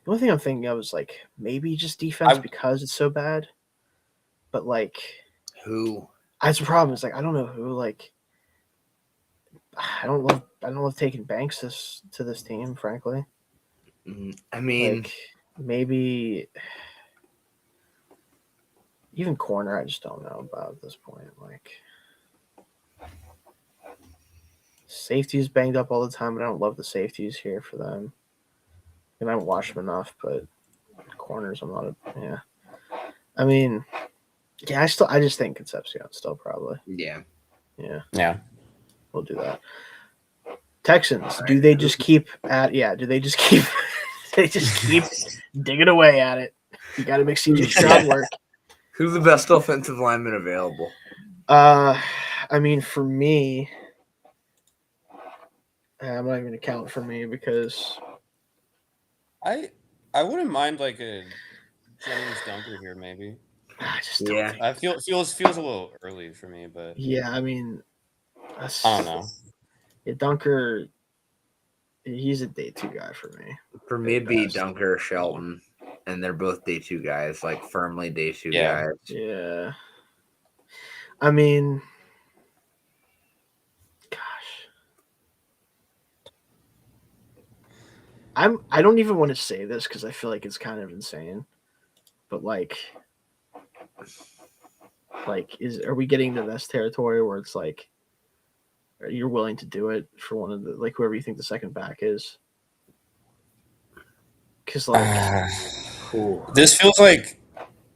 The only thing I'm thinking of is like maybe just defense because it's so bad. But like who? That's the problem. Is like I don't know who. Like I don't love taking Banks to this team, frankly. I mean, like, maybe even corner. I just don't know about at this point. Like safeties banged up all the time, but I don't love the safeties here for them. And I haven't watched them enough, but corners, I'm not I mean, I just think Concepcion still probably. Yeah. Yeah. Yeah. We'll do that. Texans, do they just keep they just keep digging away at it? You got to make CJ Stroud work. Who's the best offensive lineman available? I mean, for me, I'm not even gonna count for me because I wouldn't mind like a Jennings Dunker here, maybe. I just don't think. I feels a little early for me, but Yeah, I mean, I don't know. Yeah, Dunker, he's a day 2 guy for me. For me, it'd be Dunker or Shelton, and they're both day 2 guys, like firmly day 2 guys. Yeah. I mean, gosh, I don't even want to say this because I feel like it's kind of insane, but like, are we getting to this territory where it's like, you're willing to do it for one of the whoever you think the second back is? Because this feels like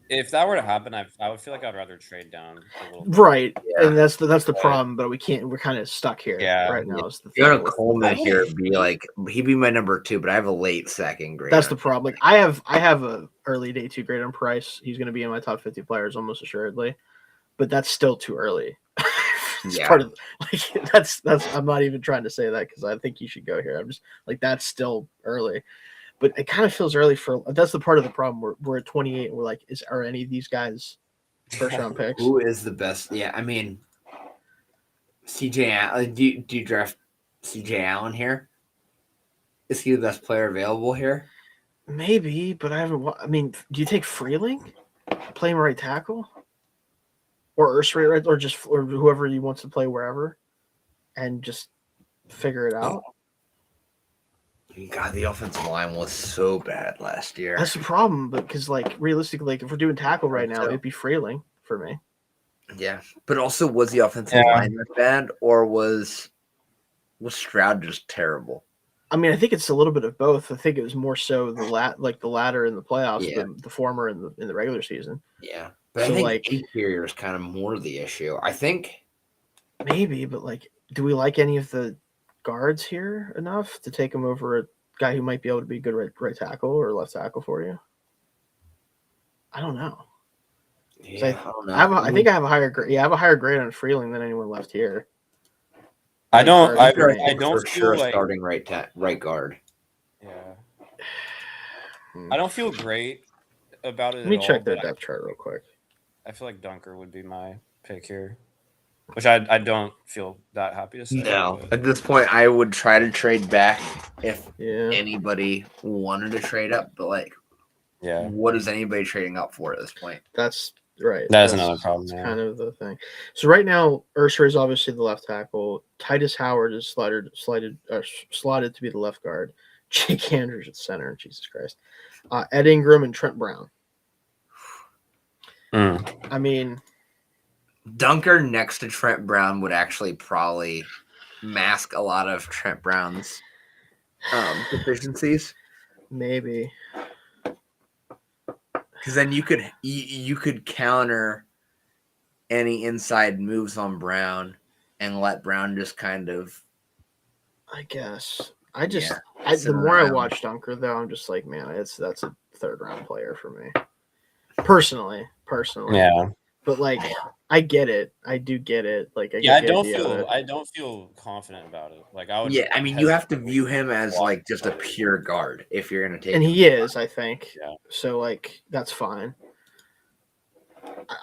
if that were to happen, I would feel like I'd rather trade down a little bit. Right, and that's the problem. But we can't. We're kind of stuck here right now. Is the thing. Coleman here be like he'd be my number 2, but I have a late second grade. That's the problem. Like I have a early day 2 grade on Price. He's going to be in my top 50 players almost assuredly, but that's still too early. Part of that's. I'm not even trying to say that because I think you should go here. I'm just like that's still early. But it kind of feels early for. That's the part of the problem. We're at 28. And we're like, are any of these guys first round picks? Who is the best? Yeah, I mean, CJ Allen. Do you draft CJ Allen here? Is he the best player available here? Maybe, but I haven't. I mean, do you take Freeling, play him right tackle, or Ursray right, or whoever he wants to play wherever, and just figure it out? God, the offensive line was so bad last year. That's the problem, because realistically, if we're doing tackle right now, it'd be Freeling for me. Yeah, but also was the offensive line that bad, or was Stroud just terrible? I mean, I think it's a little bit of both. I think it was more so the latter in the playoffs, the former in the regular season. Yeah, but so I think interior is kind of more the issue. I think maybe, but do we like any of the guards here enough to take him over a guy who might be able to be a good right tackle or left tackle for you? I don't know. Yeah, I don't know. I think I have a higher grade. Yeah, I have a higher grade on Freeling than anyone left here. I don't for sure like starting right guard. Yeah. I don't feel great about it. Let me check their depth chart real quick. I feel like Dunker would be my pick here. Which I don't feel that happy to say. No. At this point, I would try to trade back if anybody wanted to trade up. But, what is anybody trading up for at this point? That's right. That's another problem. That's kind of the thing. So right now, Ursray is obviously the left tackle. Titus Howard is slotted to be the left guard. Jake Andrews at center. Jesus Christ. Ed Ingram and Trent Brown. I mean... Dunker next to Trent Brown would actually probably mask a lot of Trent Brown's deficiencies. Maybe, because then you could counter any inside moves on Brown and let Brown just kind of. I guess the more I watch Dunker though, I'm just like, man, that's a 3rd round player for me. Personally. Yeah. But I get it. I do get it. I don't feel confident about it. I would. Yeah, I mean, you have to view him as just a pure guard if you're gonna take. And he is, I think. Yeah. So that's fine.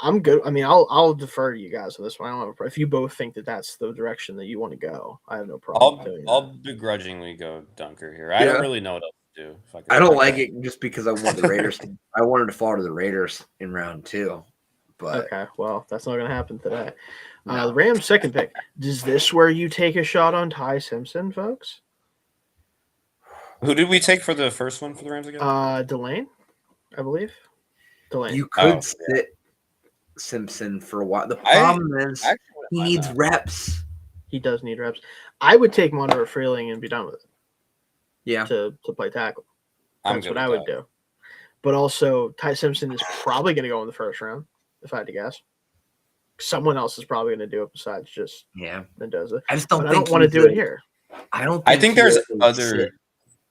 I'm good. I mean, I'll defer to you guys on this one. I don't have if you both think that that's the direction that you want to go, I have no problem doing that. I'll begrudgingly go Dunker here. I don't really know what else to do. I don't like it just because I want the Raiders. I wanted to fall to the Raiders in round 2. But, okay, well, that's not going to happen today. No. The Rams' second pick. Is this where you take a shot on Ty Simpson, folks? Who did we take for the first one for the Rams again? Delane, I believe. Delane. You could sit Simpson for a while. The problem is he needs reps. He does need reps. I would take Monroe Freeling and be done with it. Yeah. To play tackle. That's what I would do. But also, Ty Simpson is probably going to go in the first round. If I had to guess, someone else is probably going to do it besides just Mendoza. I just don't. I don't want to do it here. I don't. I think there's he is a other shit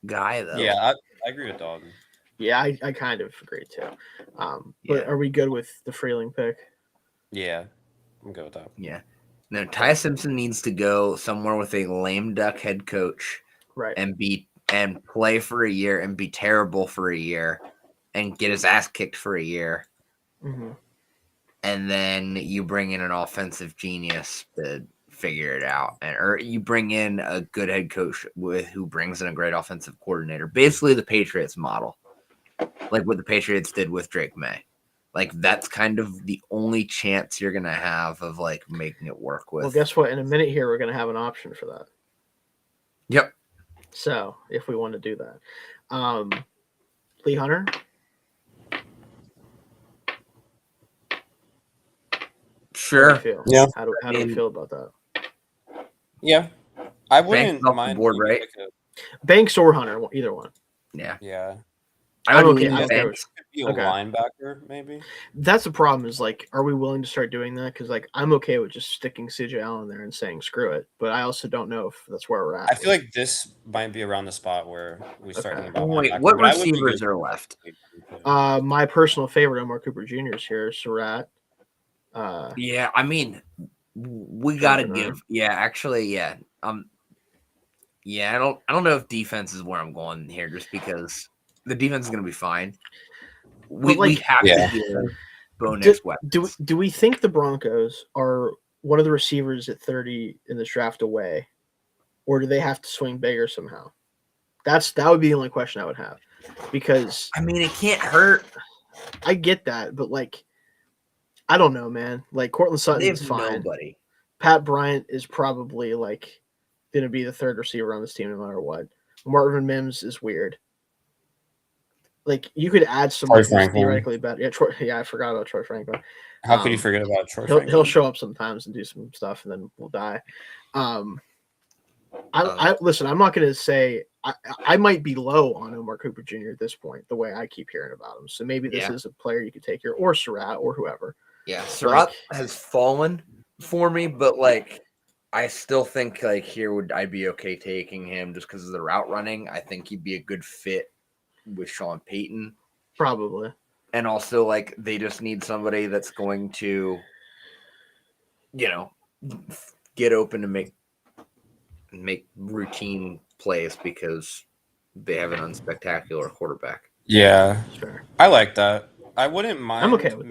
guy though. Yeah, I agree with Dalton. Yeah, I kind of agree too. But Yeah. are we good with the Freeling pick? Yeah, I'm good with that. Yeah. No, Ty Simpson needs to go somewhere with a lame duck head coach Right. and play for a year and be terrible for a year and get his ass kicked for a year. Mm-hmm. And then you bring in an offensive genius to figure it out, or you bring in a good head coach who brings in a great offensive coordinator. Basically, the Patriots model, like what the Patriots did with Drake May. Like that's kind of the only chance you're gonna have of like making it work with. Well, guess what? In a minute here, we're going to have an option for that. Yep. So if we want to do that, Lee Hunter. Sure. How do you feel? Yeah. How do we feel about that? Yeah, I Banks wouldn't off the mind. board, maybe right? like Banks or Hunter, either one. Yeah. Yeah, I would I'm okay. lean I'm okay with Banks. could be a Okay. linebacker, maybe. That's the problem. Is like, are we willing to start doing that? Because like, I'm okay with just sticking CJ Allen there and saying screw it. But I also don't know if that's where we're at. I feel like this might be around the spot where we start Okay. thinking about Wait, linebacker, what but I would be receivers good are with left? My personal favorite, Omar Cooper Jr. is here. Surratt. Yeah, I mean, we gotta Bernard. give. Yeah, actually, yeah. Yeah, I don't know if defense is where I'm going here, just because the defense is gonna be fine. We like, have Yeah. to give Bo Nix weapons. Do we think the Broncos are one of the receivers at 30 in this draft away, or do they have to swing bigger somehow? That would be the only question I would have, because I mean, it can't hurt. I get that, but like, I don't know, man. Like Cortland They Sutton's have fine. nobody. Pat Bryant is probably like going to be the third receiver on this team no matter what. Marvin Mims is weird. Like you could add someone who's Franklin. theoretically better. Yeah, I forgot about Troy Franklin. How could you forget about Troy He'll Franklin? show up sometimes and do some stuff, and then we'll die. I listen. I'm not going to say I might be low on Omar Cooper Jr. at this point. The way I keep hearing about him, so maybe this is a player you could take here, or Surratt, or whoever. Yeah, Surratt has fallen for me, but like I still think like I'd be okay taking him just because of the route running. I think he'd be a good fit with Sean Payton. Probably. And also like they just need somebody that's going to, get open to make routine plays because they have an unspectacular quarterback. Yeah, Sure. I like that. I wouldn't mind. I'm okay with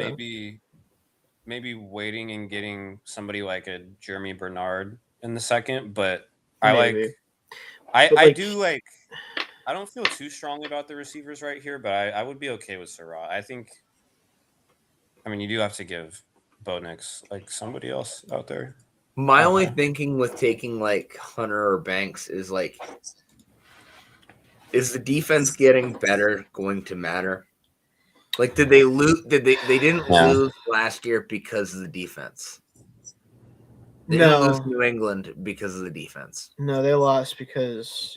maybe waiting and getting somebody like a Jeremy Bernard in the second, but Maybe. I do like. I don't feel too strongly about the receivers right here, but I would be okay with Surratt. I mean, you do have to give Bo Nix like somebody else out there. My only thinking with taking like Hunter or Banks is like, is the defense getting better going to matter? Like, did they lose? They didn't lose last year because of the defense. They didn't lose New England because of the defense. No, they lost because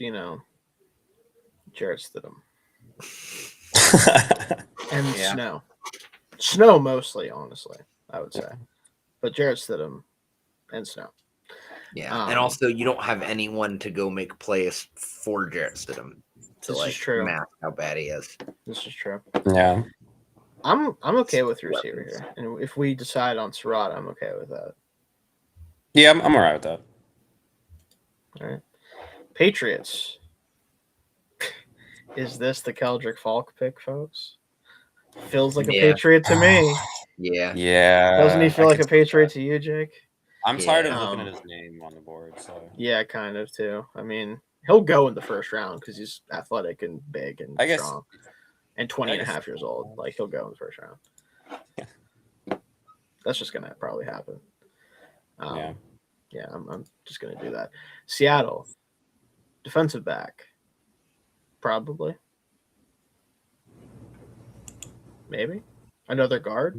Jarrett Stidham and Snow mostly, honestly, I would say, but Jarrett Stidham and Snow. Yeah, and also you don't have anyone to go make plays for Jarrett Stidham to mask how bad he is. This is true. Yeah, I'm okay with your receiver here, and if we decide on Surratt, I'm okay with that. Yeah, I'm all right with that. All right, Patriots. Is this the Keldrick Falk pick, folks? Feels like a Patriot to me. Yeah. Doesn't he feel like a Patriot to you, Jake? I'm tired of looking at his name on the board. So yeah, kind of too. I mean, he'll go in the first round because he's athletic and big and strong, and 20 and a half years old. Like he'll go in the first round. Yeah. That's just gonna probably happen. Yeah, I'm just gonna do that. Seattle, defensive back. Probably. Maybe. Another guard.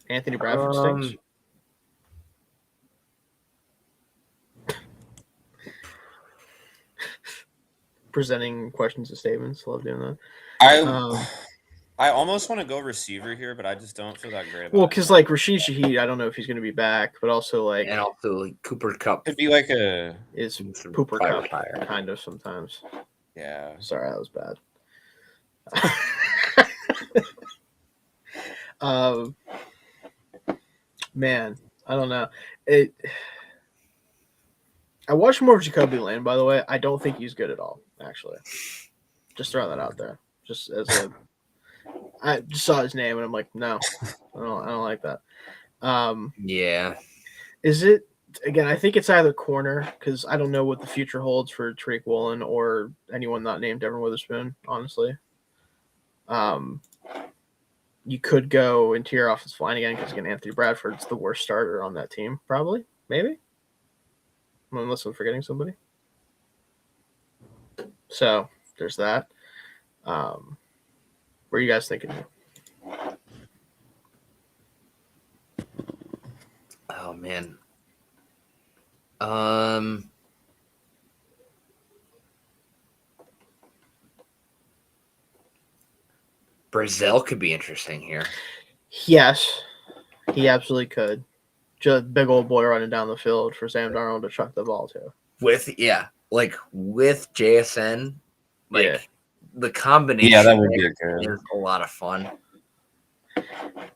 Anthony Bradford stinks. Presenting questions and statements. Love doing that. I almost want to go receiver here, but I just don't feel that great about it. Well, because like Rashid Shaheed, I don't know if he's going to be back, but also like And also like Cooper Cup Could be like a is needs to Pooper probably Cup retire. kind of sometimes. yeah. Sorry, that was bad. Man, I don't know. I watched more of Jacoby Lane, by the way. I don't think he's good at all, actually. Just throwing that out there. Just as a, I just saw his name and I'm like, no, I don't like that. Yeah. Is it again? I think it's either corner because I don't know what the future holds for Tariq Woolen or anyone not named Devin Witherspoon. Honestly, you could go interior offensive line again because again, Anthony Bradford's the worst starter on that team, probably, maybe, unless I'm forgetting somebody. So there's that. Where are you guys thinking? Oh man. Brazil could be interesting here. Yes, he absolutely could. Just big old boy running down the field for Sam Darnold to chuck the ball to. With JSN, Yeah. the combination Yeah, that would be good. is a lot of fun.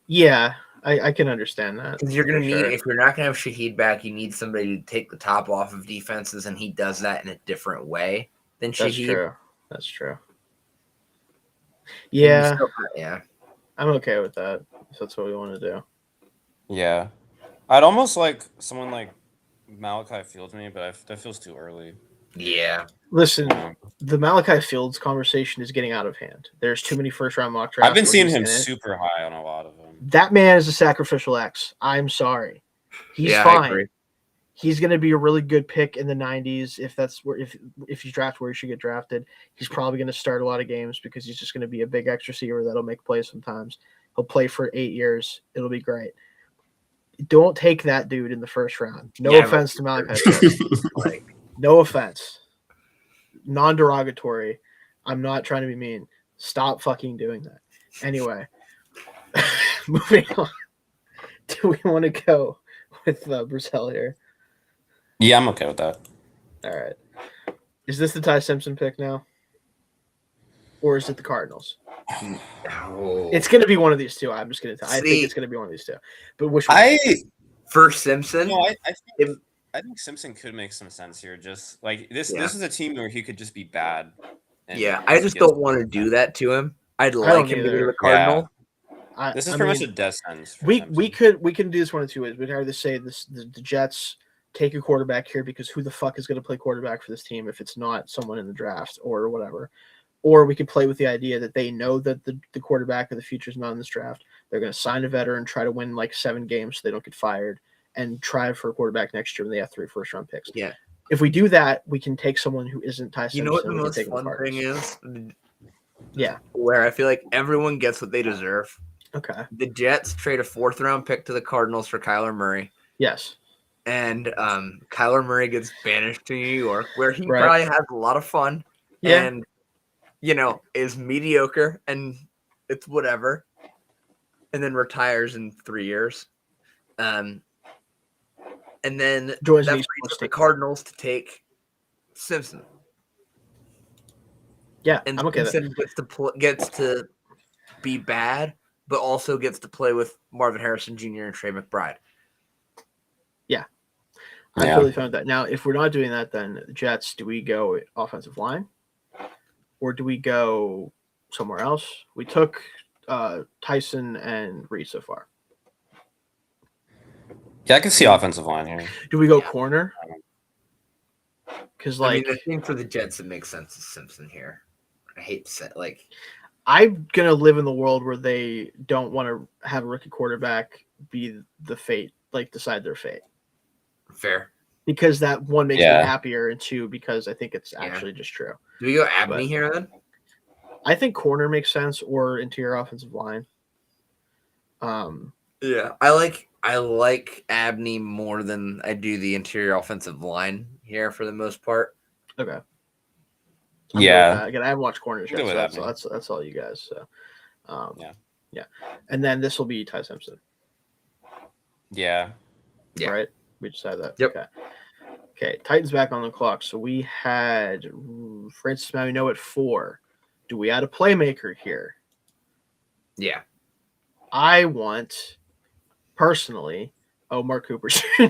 Yeah, I can understand that. Because you're gonna for need sure. if you're not gonna have Shaheed back, you need somebody to take the top off of defenses, and he does that in a different way than That's Shaheed. true. That's true. And you Yeah, still- yeah. I'm okay with that. If that's what we want to do. Yeah. I'd almost like someone like Malachi Fields me, but that feels too early. Yeah. Listen, the Malachi Fields conversation is getting out of hand. There's too many first-round mock drafts. I've been seeing where him he's in it. super high on a lot of them. That man is a sacrificial X. I'm sorry. He's I fine. agree. He's going to be a really good pick in the 90s if that's where if he's drafted where he should get drafted. He's probably going to start a lot of games because he's just going to be a big X receiver that'll make plays sometimes. He'll play for 8 years. It'll be great. Don't take that dude in the first round. No offense to Malachi Fields. No offense. Non-derogatory. I'm not trying to be mean. Stop fucking doing that. Anyway, moving on. Do we want to go with Brazil here? Yeah, I'm okay with that. All right. Is this the Ty Simpson pick now? Or is it the Cardinals? Oh. It's going to be one of these two. I'm just going to I think it's going to be one of these two. But which one? For Simpson? No, I think Simpson could make some sense here. Just like this is a team where he could just be bad. Yeah, I just don't want to do that to him. I'd like him to be the Cardinal. Yeah. This is pretty much a death sentence. We can do this one of two ways. We'd either say the Jets take a quarterback here because who the fuck is going to play quarterback for this team if it's not someone in the draft or whatever. Or we could play with the idea that they know that the quarterback of the future is not in this draft. They're going to sign a veteran, try to win like 7 games so they don't get fired, and try for a quarterback next year when they have 3 first-round picks. Yeah. If we do that, we can take someone who isn't Ty Simpson. You know what the most fun thing is? Yeah. Where I feel like everyone gets what they deserve. Okay. The Jets trade a 4th-round pick to the Cardinals for Kyler Murray. Yes. And Kyler Murray gets banished to New York, where he probably has a lot of fun. Yeah. And, is mediocre, and it's whatever. And then retires in 3 years. And then that frees up the Cardinals to take Simpson. Yeah, and I'm okay. Simpson gets to be bad, but also gets to play with Marvin Harrison Jr. and Trey McBride. Yeah. I'm totally fine with that. Now, if we're not doing that, then the Jets, do we go offensive line? Or do we go somewhere else? We took Tyson and Reed so far. Yeah, I can see offensive line here. Do we go corner? Because the thing for the Jets that makes sense is Simpson here. I hate to say I'm gonna live in the world where they don't want to have a rookie quarterback be the fate, decide their fate. Fair. Because that one makes me happier, and 2 because I think it's actually just true. Do we go Abney here then? I think corner makes sense or interior offensive line. Yeah, I like Abney more than I do the interior offensive line here for the most part. Okay. Yeah. Again, I haven't watched corners yet, so that's all you guys. So, Yeah. And then this will be Ty Simpson. Yeah. Right? We decided that. Yep. Okay. Titans back on the clock. So we had Francis Mourinho at 4. Do we add a playmaker here? Yeah. I want, personally, Mark Cooper Jr.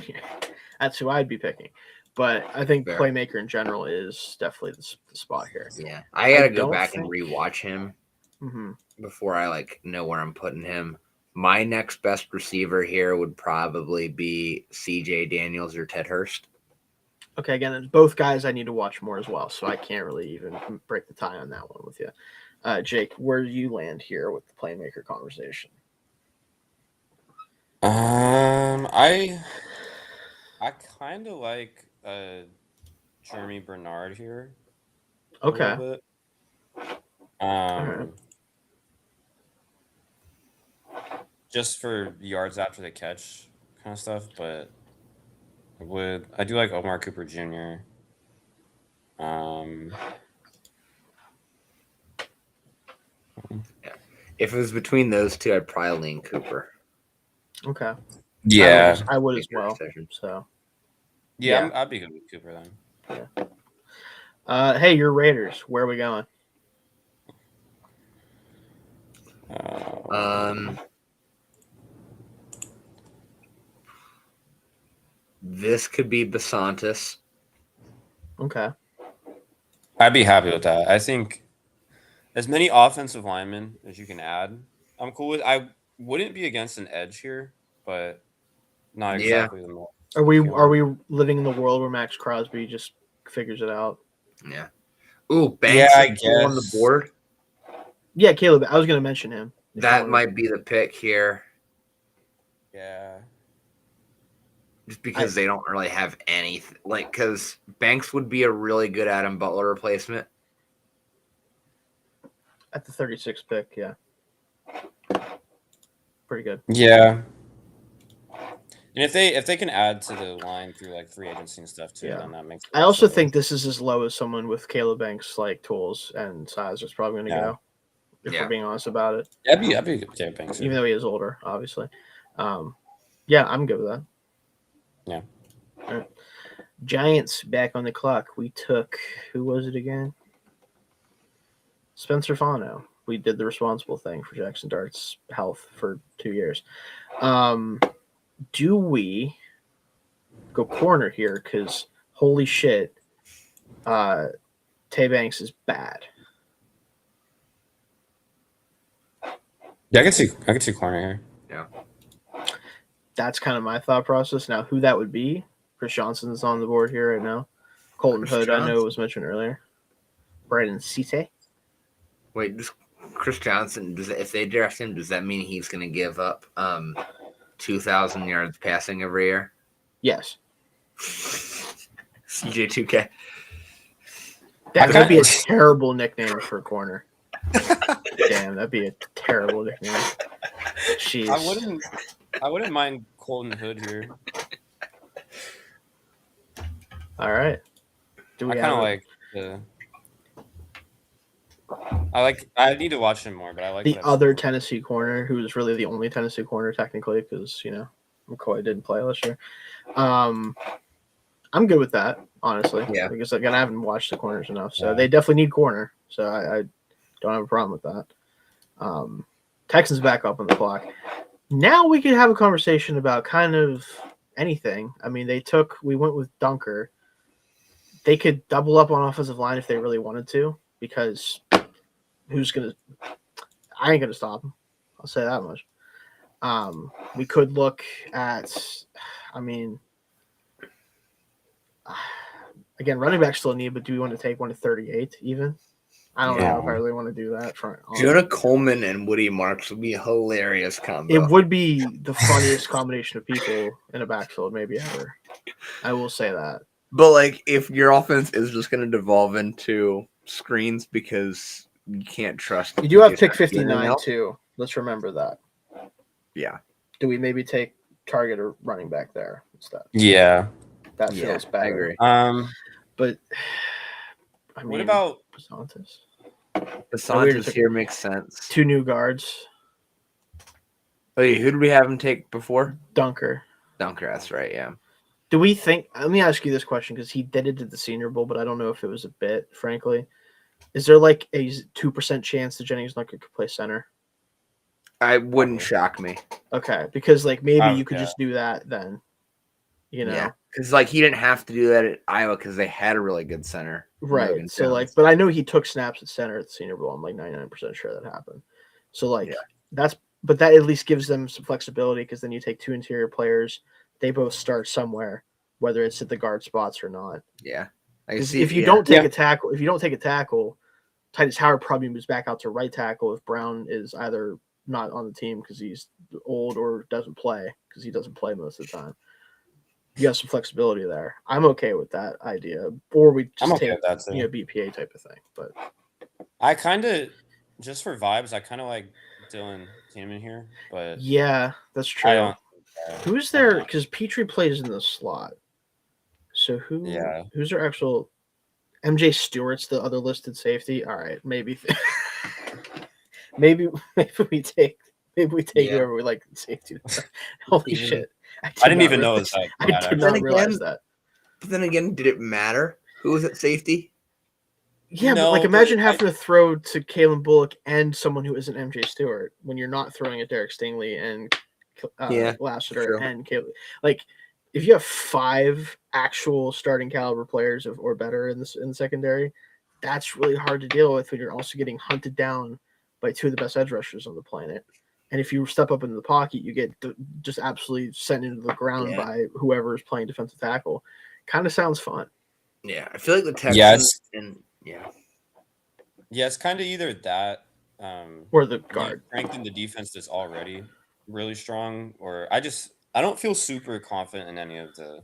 That's who I'd be picking. But I think Fair. playmaker in general is definitely the spot here. Yeah. I got to go don't back think- and rewatch him Mm-hmm. before I know where I'm putting him. My next best receiver here would probably be CJ Daniels or Ted Hurst. Okay, again, it's both guys I need to watch more as well, so I can't really even break the tie on that one with you. Jake, where do you land here with the playmaker conversation? I kind of like Jeremy Bernard here. Okay. A little bit. right. Just for yards after the catch kind of stuff, but I do like Omar Cooper Jr. If it was between those two, I'd probably lean Cooper. Okay. Yeah. I would as Make your well. decision. So, Yeah, I'd be good with Cooper then. hey, you're Raiders. Where are we going? This could be Basantis. Okay. I'd be happy with that. I think as many offensive linemen as you can add, I'm cool with. I wouldn't be against an edge here, but not exactly the most. Are we living in the world where Max Crosby just figures it out? Yeah. Ooh, Banks I is still on the guess. board. Yeah, Caleb. I was going to mention him. That might be the pick here. Yeah. Just because they don't really have anything. Because Banks would be a really good Adam Butler replacement. At the 36th pick, yeah. Pretty good. Yeah. And if they can add to the line through free agency and stuff too, then that makes. I also think this is as low as someone with Caleb Banks tools and size is probably going to go. If we're being honest about it. Yeah, I'd be good with Caleb Banks. Even though he is older, obviously. Yeah, I'm good with that. Yeah. All right. Giants back on the clock. We took, who was it again? Spencer Fano. We did the responsible thing for Jackson Dart's health for 2 years. Do we go corner here? Because holy shit, Tay Banks is bad. Yeah, I could see corner here. Yeah. That's kind of my thought process. Now, who that would be? Chris Johnson's on the board here right now. Colton Hood, I know it was mentioned earlier. Brandon Cite. Wait, Chris Johnson, if they draft him, does that mean he's going to give up 2,000 yards passing every year? Yes. CJ2K. That would be a terrible nickname for a corner. Damn, that'd be a terrible nickname. Jeez. I wouldn't mind Colton Hood here. All right. I kind of like the. I need to watch him more, but I like the other Tennessee corner, who was really the only Tennessee corner technically, because McCoy didn't play last year. I'm good with that, honestly. Yeah. Because again, I haven't watched the corners enough, so they definitely need corner. So I don't have a problem with that. Texans back up on the clock. Now we could have a conversation about kind of anything. I mean, we went with Dunker. They could double up on offensive line if they really wanted to, because I ain't gonna stop them. I'll say that much. We could look at, again, running back still need, but do we want to take one to 38 even? I don't know if I really want to do that. Jonah Coleman and Woody Marks would be a hilarious combo. It would be the funniest combination of people in a backfield maybe ever. I will say that. But if your offense is just going to devolve into screens because you can't trust. You do have pick 59 too. Let's remember that. Yeah. Do we maybe target a running back there instead? Yeah. That feels better. I agree. But what about Basantis? Basantas here makes sense. 2 new guards. Wait, who did we have him take before? Dunker. That's right, yeah. Do we think? Let me ask you this question because he did it at the Senior Bowl, but I don't know if it was a bit. Frankly, is there like a 2% chance that Jennings Dunker could play center? I wouldn't shock me. Okay, because like maybe you could just do that then. You know, yeah, because like he didn't have to do that at Iowa because they had a really good center, right? Logan So Jones. like, but I know he took snaps at center at the Senior Bowl. I'm like 99% sure that happened. So like but that at least gives them some flexibility because then you take 2 interior players, they both start somewhere, whether it's at the guard spots or not. Yeah, if you don't take a tackle, Titus Howard probably moves back out to right tackle if Brown is either not on the team because he's old or doesn't play because he doesn't play most of the time. You have some flexibility there. I'm okay with that idea, or we just take BPA type of thing. But I kind of just for vibes, I kind of like Dylan Tiedemann here, but yeah, that's true. Who's there? Because Petrie plays in the slot. So who's their actual MJ Stewart's the other listed safety? All right, maybe maybe we take whoever we like safety. Holy shit! I didn't even know that. I did not realize that. But then again, did it matter who was at safety? Yeah, but like imagine having to throw to Kalen Bullock and someone who isn't MJ Stewart when you're not throwing at Derek Stingley and Lassiter and Caleb. Like if you have 5 actual starting caliber players or better in the secondary, that's really hard to deal with when you're also getting hunted down by 2 of the best edge rushers on the planet. And if you step up into the pocket, you get just absolutely sent into the ground by whoever is playing defensive tackle. Kind of sounds fun. Yeah, I feel like the Texans it's kind of either that or the guard strengthen the defense that's already really strong, or I don't feel super confident in any of the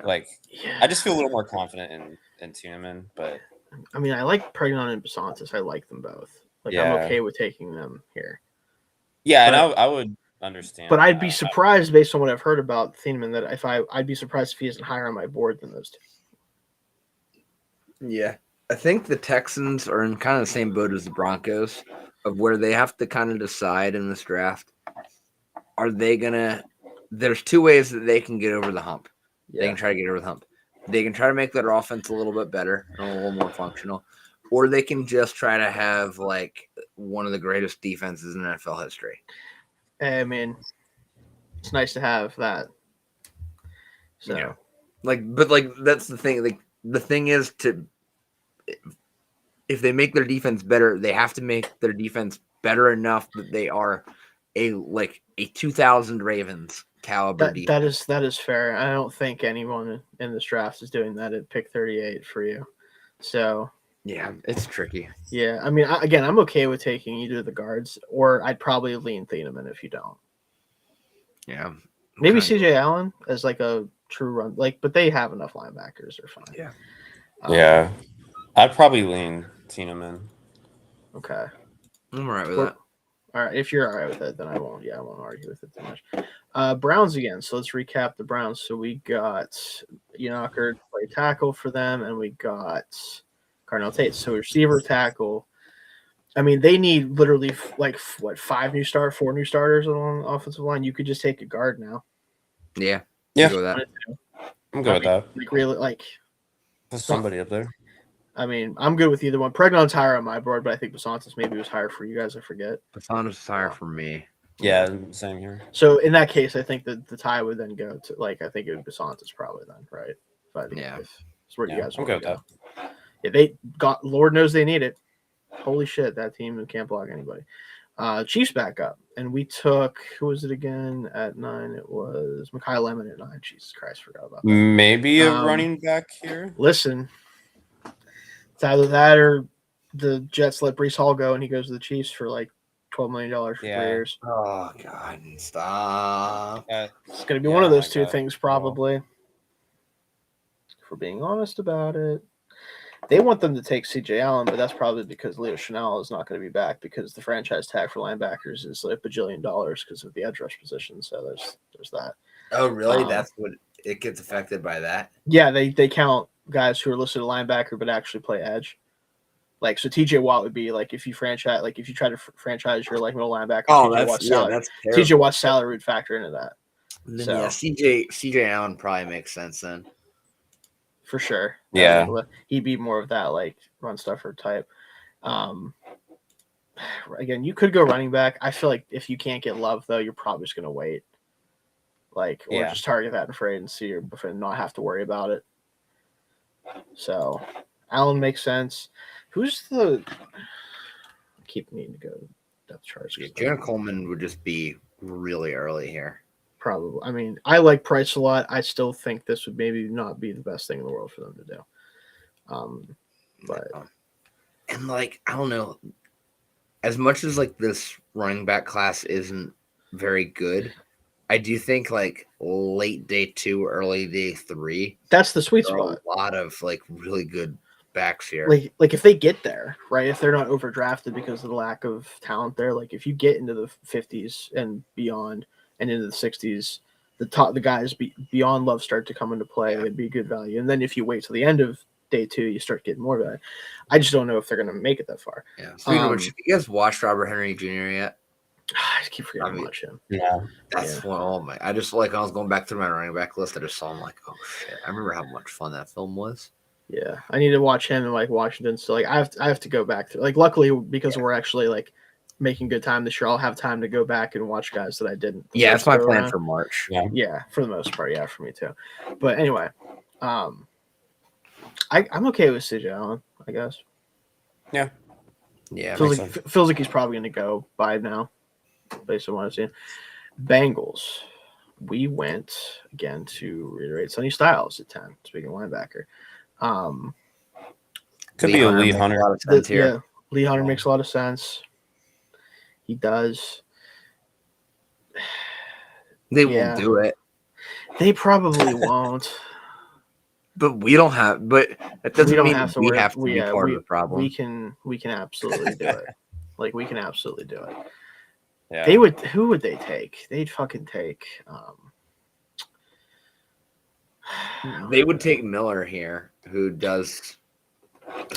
I just feel a little more confident in Tiedemann, but I mean I like Pregnon and Basantis. I like them both. Like I'm okay with taking them here. Yeah, but, and I would understand. But I'd be surprised based on what I've heard about Tiedemann that if I'd be surprised if he isn't higher on my board than those 2. Yeah. I think the Texans are in kind of the same boat as the Broncos of where they have to kind of decide in this draft. Are they going to – there's 2 ways that they can get over the hump. Yeah. They can try to get over the hump. They can try to make their offense a little bit better and a little more functional, or they can just try to have like one of the greatest defenses in NFL history. I mean, it's nice to have that. So, yeah. But that's the thing. Like the thing is if they make their defense better, they have to make their defense better enough that they are a 2000 Ravens caliber defense. That is fair. I don't think anyone in this draft is doing that at pick 38 for you. So yeah, it's tricky. Yeah, I mean, again, I'm okay with taking either the guards, or I'd probably lean Tiedemann if you don't. Yeah, maybe CJ Allen as like a true run, but they have enough linebackers. They're fine. Yeah, yeah, I'd probably lean Tiedemann. Okay, I'm all right with that. All right, if you're all right with it, then I won't. Yeah, I won't argue with it too much. Browns again. So let's recap the Browns. So we got Yonkers play tackle for them, and we got Cardinal Tate. So receiver tackle. I mean, they need literally 4 new starters along the offensive line. You could just take a guard now. Yeah. Yeah. I'm good with that. Really, put somebody up there. I mean, I'm good with either one. Pregnon's higher on my board, but I think Basantis maybe was higher for you guys. I forget. Basantis was higher for me. Yeah, same here. So in that case, I think that the tie would then go to I think it would be Basantis probably then, right? That's where you guys want to go. Yeah, they got. Lord knows they need it. Holy shit, that team can't block anybody. Chiefs back up, and we took who was it again at 9? It was Mekhi Lemon at 9. Jesus Christ, forgot about that. Maybe a running back here. Listen, it's either that or the Jets let Breece Hall go, and he goes to the Chiefs for $12 million for 3 years. Oh God, stop! It's gonna be one of those 2 things, probably. If we're being honest about it. They want them to take C.J. Allen, but that's probably because Leo Chenal is not going to be back because the franchise tag for linebackers is $1 bajillion because of the edge rush position. So there's that. Oh, really? That's what it gets affected by that? Yeah, they count guys who are listed at linebacker but actually play edge. Like, so TJ Watt would be like if you try to franchise your like middle linebacker. Oh, TJ Watt's salary. that's terrible. TJ Watt's salary would factor into that. Then, so CJ Allen probably makes sense then. For sure. Yeah. He'd be more of that like run stuffer type. Again, you could go running back. I feel like if you can't get Love though, you're probably just gonna wait. Like, or just target that in free and see and not have to worry about it. So Allen makes sense. Who's the I keep needing to go depth charts. Jonah Coleman would just be really early here. Probably. I mean, I like Price a lot. I still think this would maybe not be the best thing in the world for them to do. But and like, I don't know, as much as like this running back class isn't very good, I do think like late day 2, early day 3, that's the sweet spot. A lot of like really good backs here. Like if they get there, right? If they're not overdrafted because of the lack of talent there, like if you get into the 50s and beyond and into the 60s, the guys beyond Love start to come into play. It'd be good value. And then if you wait till the end of day 2, you start getting more value. I just don't know if they're going to make it that far. Yeah. Speaking of which, have you guys watched Robert Henry Jr. yet? I just keep forgetting to watch him. Yeah, that's one. Oh my! I just like I was going back through my running back list. I just saw him like, oh shit! I remember how much fun that film was. Yeah, I need to watch him in like Washington. So like I have to go back through. Like luckily because we're actually like making good time this year, I'll have time to go back and watch guys that I didn't. Yeah, that's my plan for March. Yeah, for the most part. Yeah, for me too. But anyway, I'm okay with CJ Allen, I guess. Yeah. Feels like he's probably going to go by now, based on what I've seen. Bengals. We went again to reiterate Sonny Styles at 10. Speaking of linebacker, could be a Lee Hunter. Yeah, Lee Hunter makes a lot of sense. He does. They won't do it. They probably won't. But we don't have. But that doesn't mean we have to be part of the problem. We can absolutely do it. Like we can absolutely do it. Yeah. Who would they take? They'd fucking take. They would take Miller here, who does.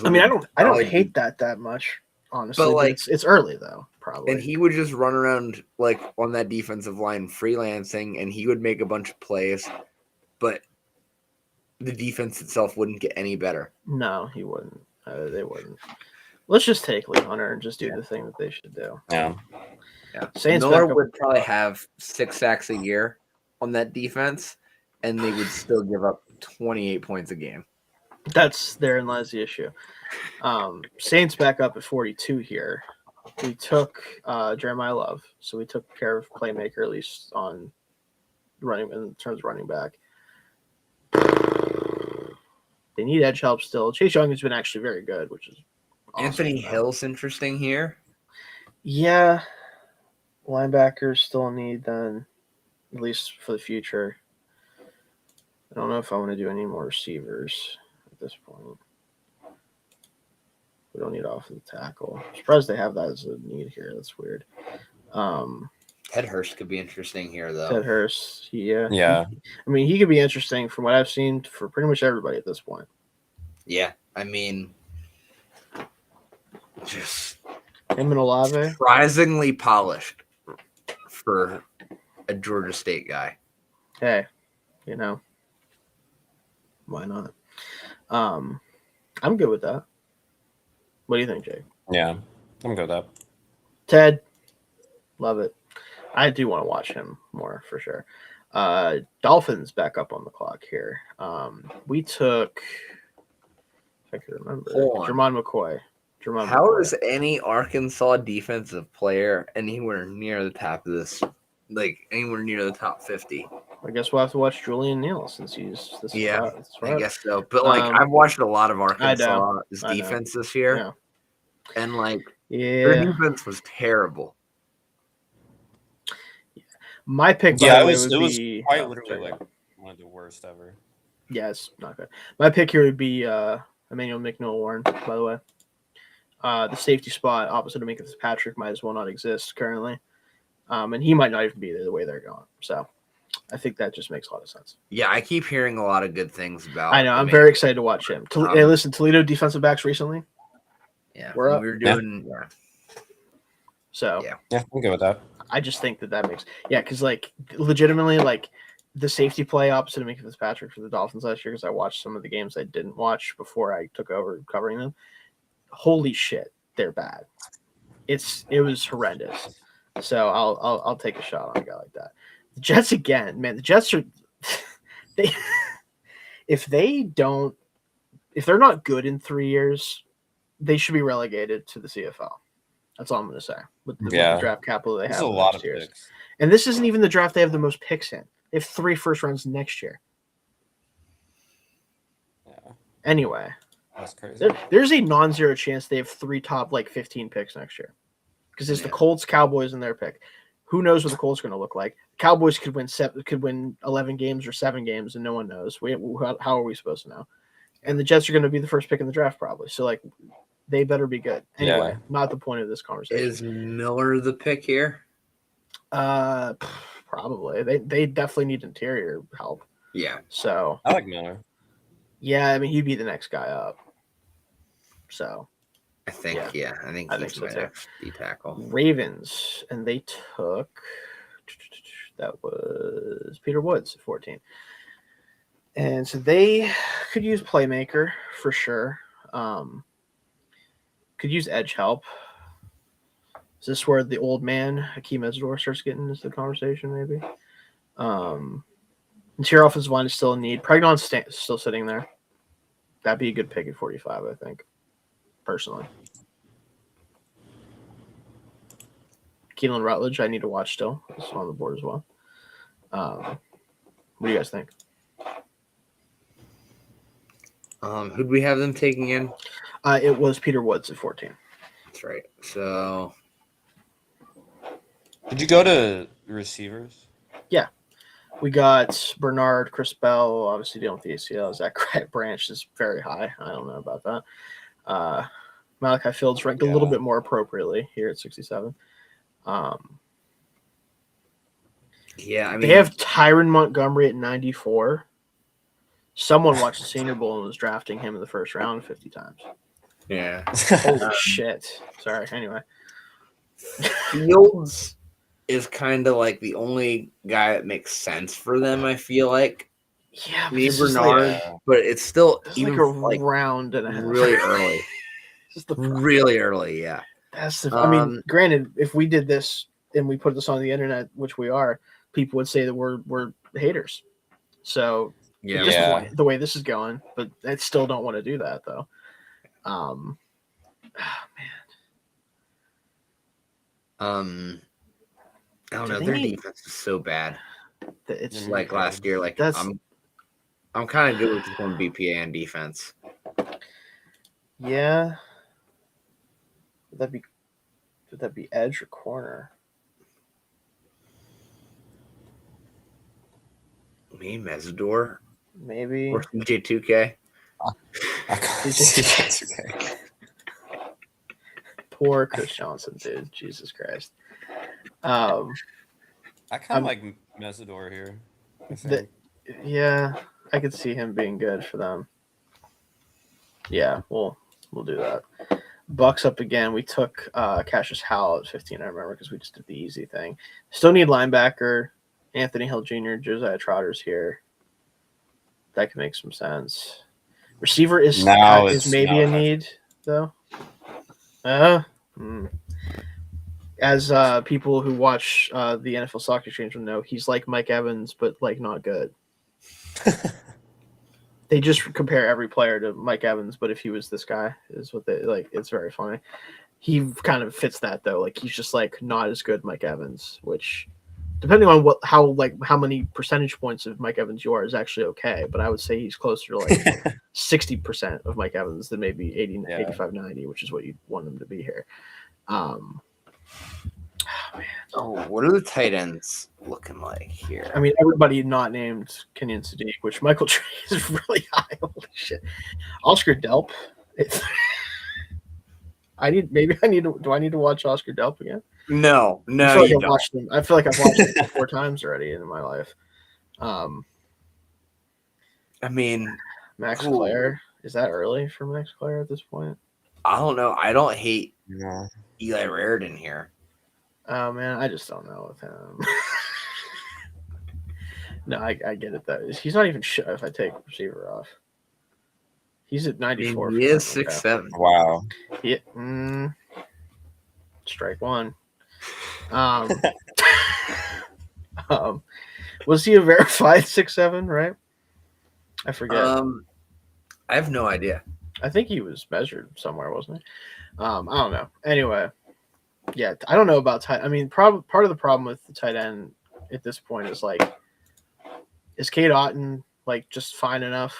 I mean, I don't hate that much, honestly. But like, it's early though, probably. And he would just run around like on that defensive line freelancing, and he would make a bunch of plays, but the defense itself wouldn't get any better. No, he wouldn't. They wouldn't. Let's just take Lee Hunter and just do the thing that they should do. Yeah. Miller would probably have 6 sacks a year on that defense, and they would still give up 28 points a game. That's therein lies the issue. Saints back up at 42 here. We took Jeremiah Love, so we took care of playmaker at least on running in terms of running back. They need edge help still. Chase Young has been actually very good, which is awesome. Anthony Hill's interesting here. Yeah, linebackers still need then, at least for the future. I don't know if I want to do any more receivers at this point. We don't need offensive tackle. I'm surprised they have that as a need here. That's weird. Ted Hurst could be interesting here, though. Ted Hurst, Yeah. I mean, he could be interesting from what I've seen for pretty much everybody at this point. Yeah, I mean, just him and Olave, surprisingly polished for a Georgia State guy. Hey, why not? I'm good with that. What do you think, Jake? Yeah, I'm good with that. Ted, love it. I do want to watch him more for sure. Dolphins back up on the clock here. We took, if I can remember, Jermon McCoy. How is any Arkansas defensive player anywhere near the top of this? Like anywhere near the top 50? I guess we'll have to watch Julian Neal since he's this. I guess so. But like I've watched a lot of Arkansas's defense this year, and like their defense was terrible. My pick, it was quite literally like one of the worst ever. Yeah, it's not good. My pick here would be Emmanuel McNeil-Warren, by the way. The safety spot opposite of Minka Fitzpatrick might as well not exist currently. And he might not even be there the way they're going. So I think that just makes a lot of sense. Yeah, I keep hearing a lot of good things about. I know. I'm very excited to watch him. Hey, listen, Toledo defensive backs recently, Yeah, We're up. we were doing. Yeah. So Yeah, I'm good with that. I just think that makes because like legitimately like the safety play opposite of Minka Fitzpatrick for the Dolphins last year because I watched some of the games I didn't watch before I took over covering them. Holy shit, they're bad. It was horrendous. So I'll take a shot on a guy like that. The Jets again, man. The Jets are they if they're not good in 3 years, they should be relegated to the CFL. That's all I'm going to say with the draft capital they There's have. a in the lot next of years. picks. And this isn't even the draft they have the most picks in. They have 3 first rounds next year. Yeah, Anyway, that's crazy. there's a non-zero chance they have 3 top 15 picks next year because it's the Colts, Cowboys, and their pick. Who knows what the Colts are going to look like? Cowboys could win 11 games or 7 games, and no one knows. How are we supposed to know? And the Jets are going to be the first pick in the draft probably. So they better be good. Anyway, not the point of this conversation. Is Miller the pick here? Probably. They definitely need interior help. Yeah. So I like Miller. Yeah, I mean he'd be the next guy up. So I think he's my next D tackle. Ravens, and they took that was Peter Woods at 14. And so they could use playmaker for sure. Could use edge help. Is this where the old man Hakeem Ezra starts getting into the conversation? Maybe. Interior offensive line is still in need. Pregnon's still sitting there. That'd be a good pick at 45, I think. Personally. Keelan Rutledge, I need to watch still. It's on the board as well. What do you guys think? Who'd we have them taking in? It was Peter Woods at 14. That's right. So, did you go to receivers? Yeah. We got Bernard, Chris Bell, obviously dealing with the ACL. Zach Branch is very high. I don't know about that. Malachi Fields ranked a little bit more appropriately here at 67. I mean, they have Tyron Montgomery at 94. Someone watched the Senior Bowl and was drafting him in the first round 50 times. Yeah. Holy shit. Sorry. Anyway. Fields is kind of like the only guy that makes sense for them, I feel like. Yeah, me and Bernard, but it's still even like a round and a half. Really early. Really early, yeah. That's I mean, granted, if we did this and we put this on the internet, which we are, people would say that we're haters. So at this point, the way this is going, but I still don't want to do that though. Man. I don't know. Their defense is so bad. It's like last year. Like I'm kind of good with one BPA on defense. Yeah. Would that be edge or corner? Maybe Mesidor. Maybe. Or CJ2K. CJ2K. Poor Chris Johnson, dude. Jesus Christ. I kind of like Mesidor here. I could see him being good for them. Yeah, we'll do that. Bucks up again. We took Cassius Howell at 15, I remember, because we just did the easy thing. Still need linebacker. Anthony Hill Jr., Josiah Trotter's here. That could make some sense. Receiver is maybe a need, though. As people who watch the NFL Stock Exchange will know, he's like Mike Evans, but not good. They just compare every player to Mike Evans, but if he was this guy, is what they like. It's very funny. He kind of fits that though. He's just not as good Mike Evans, which depending on how many percentage points of Mike Evans you are is actually okay. But I would say he's closer to 60% of Mike Evans than maybe 85, 90, which is what you want him to be here. What are the tight ends looking like here? I mean, everybody not named Kenyon Sadiq, which Michael Trey is really high. Holy shit. Oscar Delp. Do I need to watch Oscar Delp again? No, I feel like I've watched him 4 times already in my life. I mean, Max Clare. Is that early for Max Clare at this point? I don't know. I don't hate No. Eli Raridan here. Oh man, I just don't know with him. No, I get it though. He's not even sure if I take receiver off. He's at 94. He is 6'7". Wow. Yeah. Strike one. Um, was he a verified 6'7", right? I forget. I have no idea. I think he was measured somewhere, wasn't he? I don't know. Anyway, yeah, I don't know about tight. I mean, part of the problem with the tight end at this point is like, is Cade Otton like just fine enough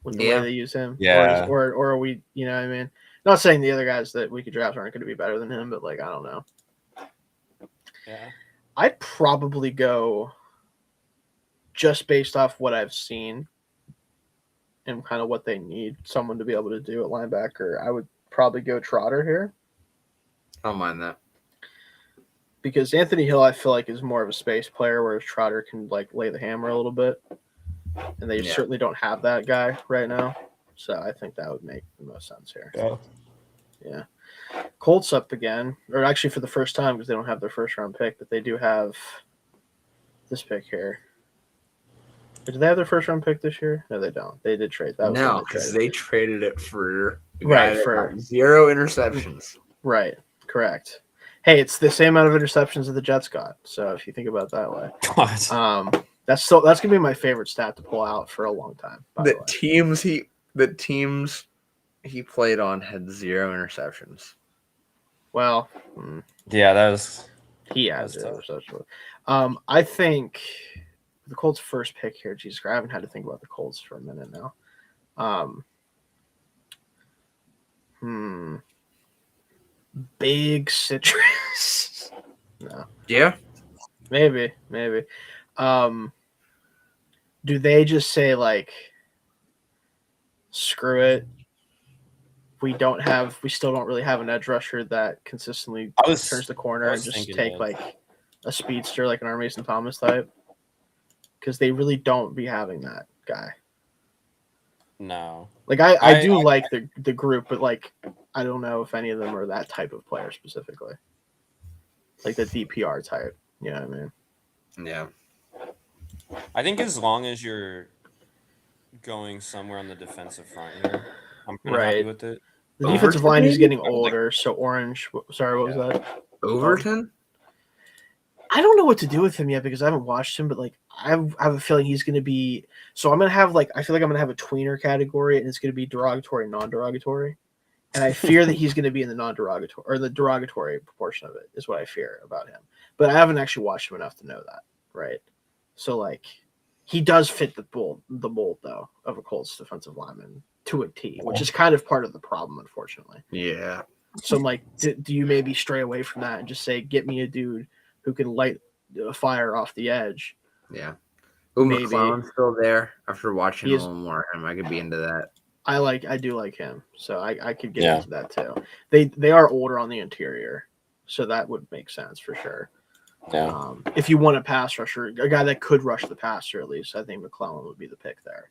with the way they use him? Yeah. Or are we? You know what I mean? Not saying the other guys that we could draft aren't going to be better than him, but like I don't know. Yeah. I'd probably go just based off what I've seen and kind of what they need someone to be able to do at linebacker. I would probably go Trotter here. I don't mind that. Because Anthony Hill, I feel like, is more of a space player, whereas Trotter can like lay the hammer a little bit. And they certainly don't have that guy right now. So I think that would make the most sense here. Yeah. Colts up again, or actually for the first time because they don't have their first round pick, but they do have this pick here. Did they have their first round pick this year? No, they don't. They did trade. That was no, because they traded it for for 0 interceptions. Right, correct. Hey, it's the same amount of interceptions that the Jets got. So if you think about it that way, that's gonna be my favorite stat to pull out for a long time. The teams he played on had 0 interceptions. Well, yeah, that was he has interceptions. I think the Colts' first pick here. Jesus, I haven't had to think about the Colts for a minute now. Big citrus. No. Yeah. Maybe. Do they just say like, screw it? We still don't really have an edge rusher that consistently turns the corner and just take like a speedster like an R. Mason Thomas type. Because they really don't be having that guy. No. Like I do like the group, but like I don't know if any of them are that type of player specifically. Like the DPR type. You know what I mean? Yeah. I think as long as you're going somewhere on the defensive front here, I'm pretty happy with it. The defensive line is getting older, so Orange. Sorry, what was that? Overton? I don't know what to do with him yet because I haven't watched him, but like I have a feeling he's going to be. So I'm going to have I feel like I'm going to have a tweener category, and it's going to be derogatory, non-derogatory, and I fear that he's going to be in the non-derogatory or the derogatory proportion of it is what I fear about him. But I haven't actually watched him enough to know that, right? So like, he does fit the mold though of a Colts defensive lineman to a T, which is kind of part of the problem, unfortunately. Yeah. So I'm like, do you maybe stray away from that and just say, get me a dude who can light a fire off the edge? Yeah. McClellan's still there. After watching a little more of him, I could be into that. I do like him, so I could get into that too. They are older on the interior, so that would make sense for sure. Yeah. If you want a pass rusher, a guy that could rush the passer at least, I think McClellan would be the pick there.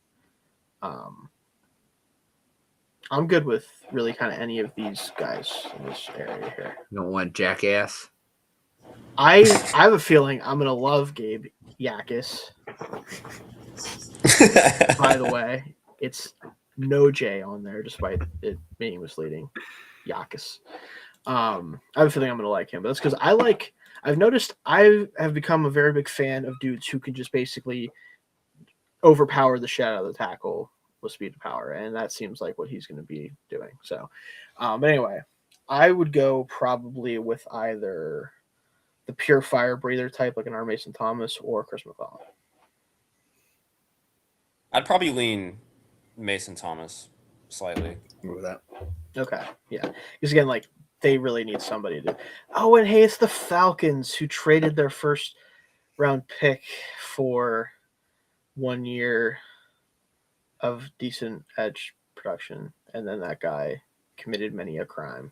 I'm good with really kind of any of these guys in this area here. You don't want Jackass? I have a feeling I'm gonna love Gabe Yakis. By the way, it's no J on there, despite it being misleading. Yakis. I have a feeling I'm gonna like him, but that's because I've noticed I have become a very big fan of dudes who can just basically overpower the shit out of the tackle with speed to power, and that seems like what he's going to be doing. So, but anyway, I would go probably with either the pure fire breather type, like an R. Mason Thomas, or Chris McClellan. I'd probably lean Mason Thomas slightly. With that. Okay, yeah, because again, like they really need somebody to. Oh, and hey, it's the Falcons who traded their first round pick for 1 year of decent edge production, and then that guy committed many a crime.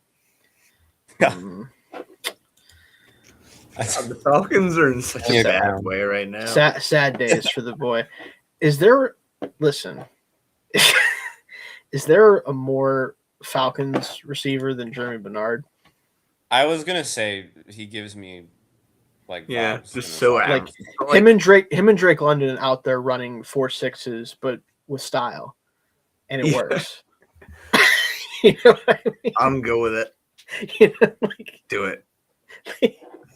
The Falcons are in such a bad way right now. Sad days for the boy. Is there a more Falcons receiver than Jeremy Bernard. I was gonna say he gives me like Yeah, vibes just in the so Falcons. like him and Drake London out there running 4.6s, but with style, and it works. You know what I mean? I'm good with it. You know, like, Do it.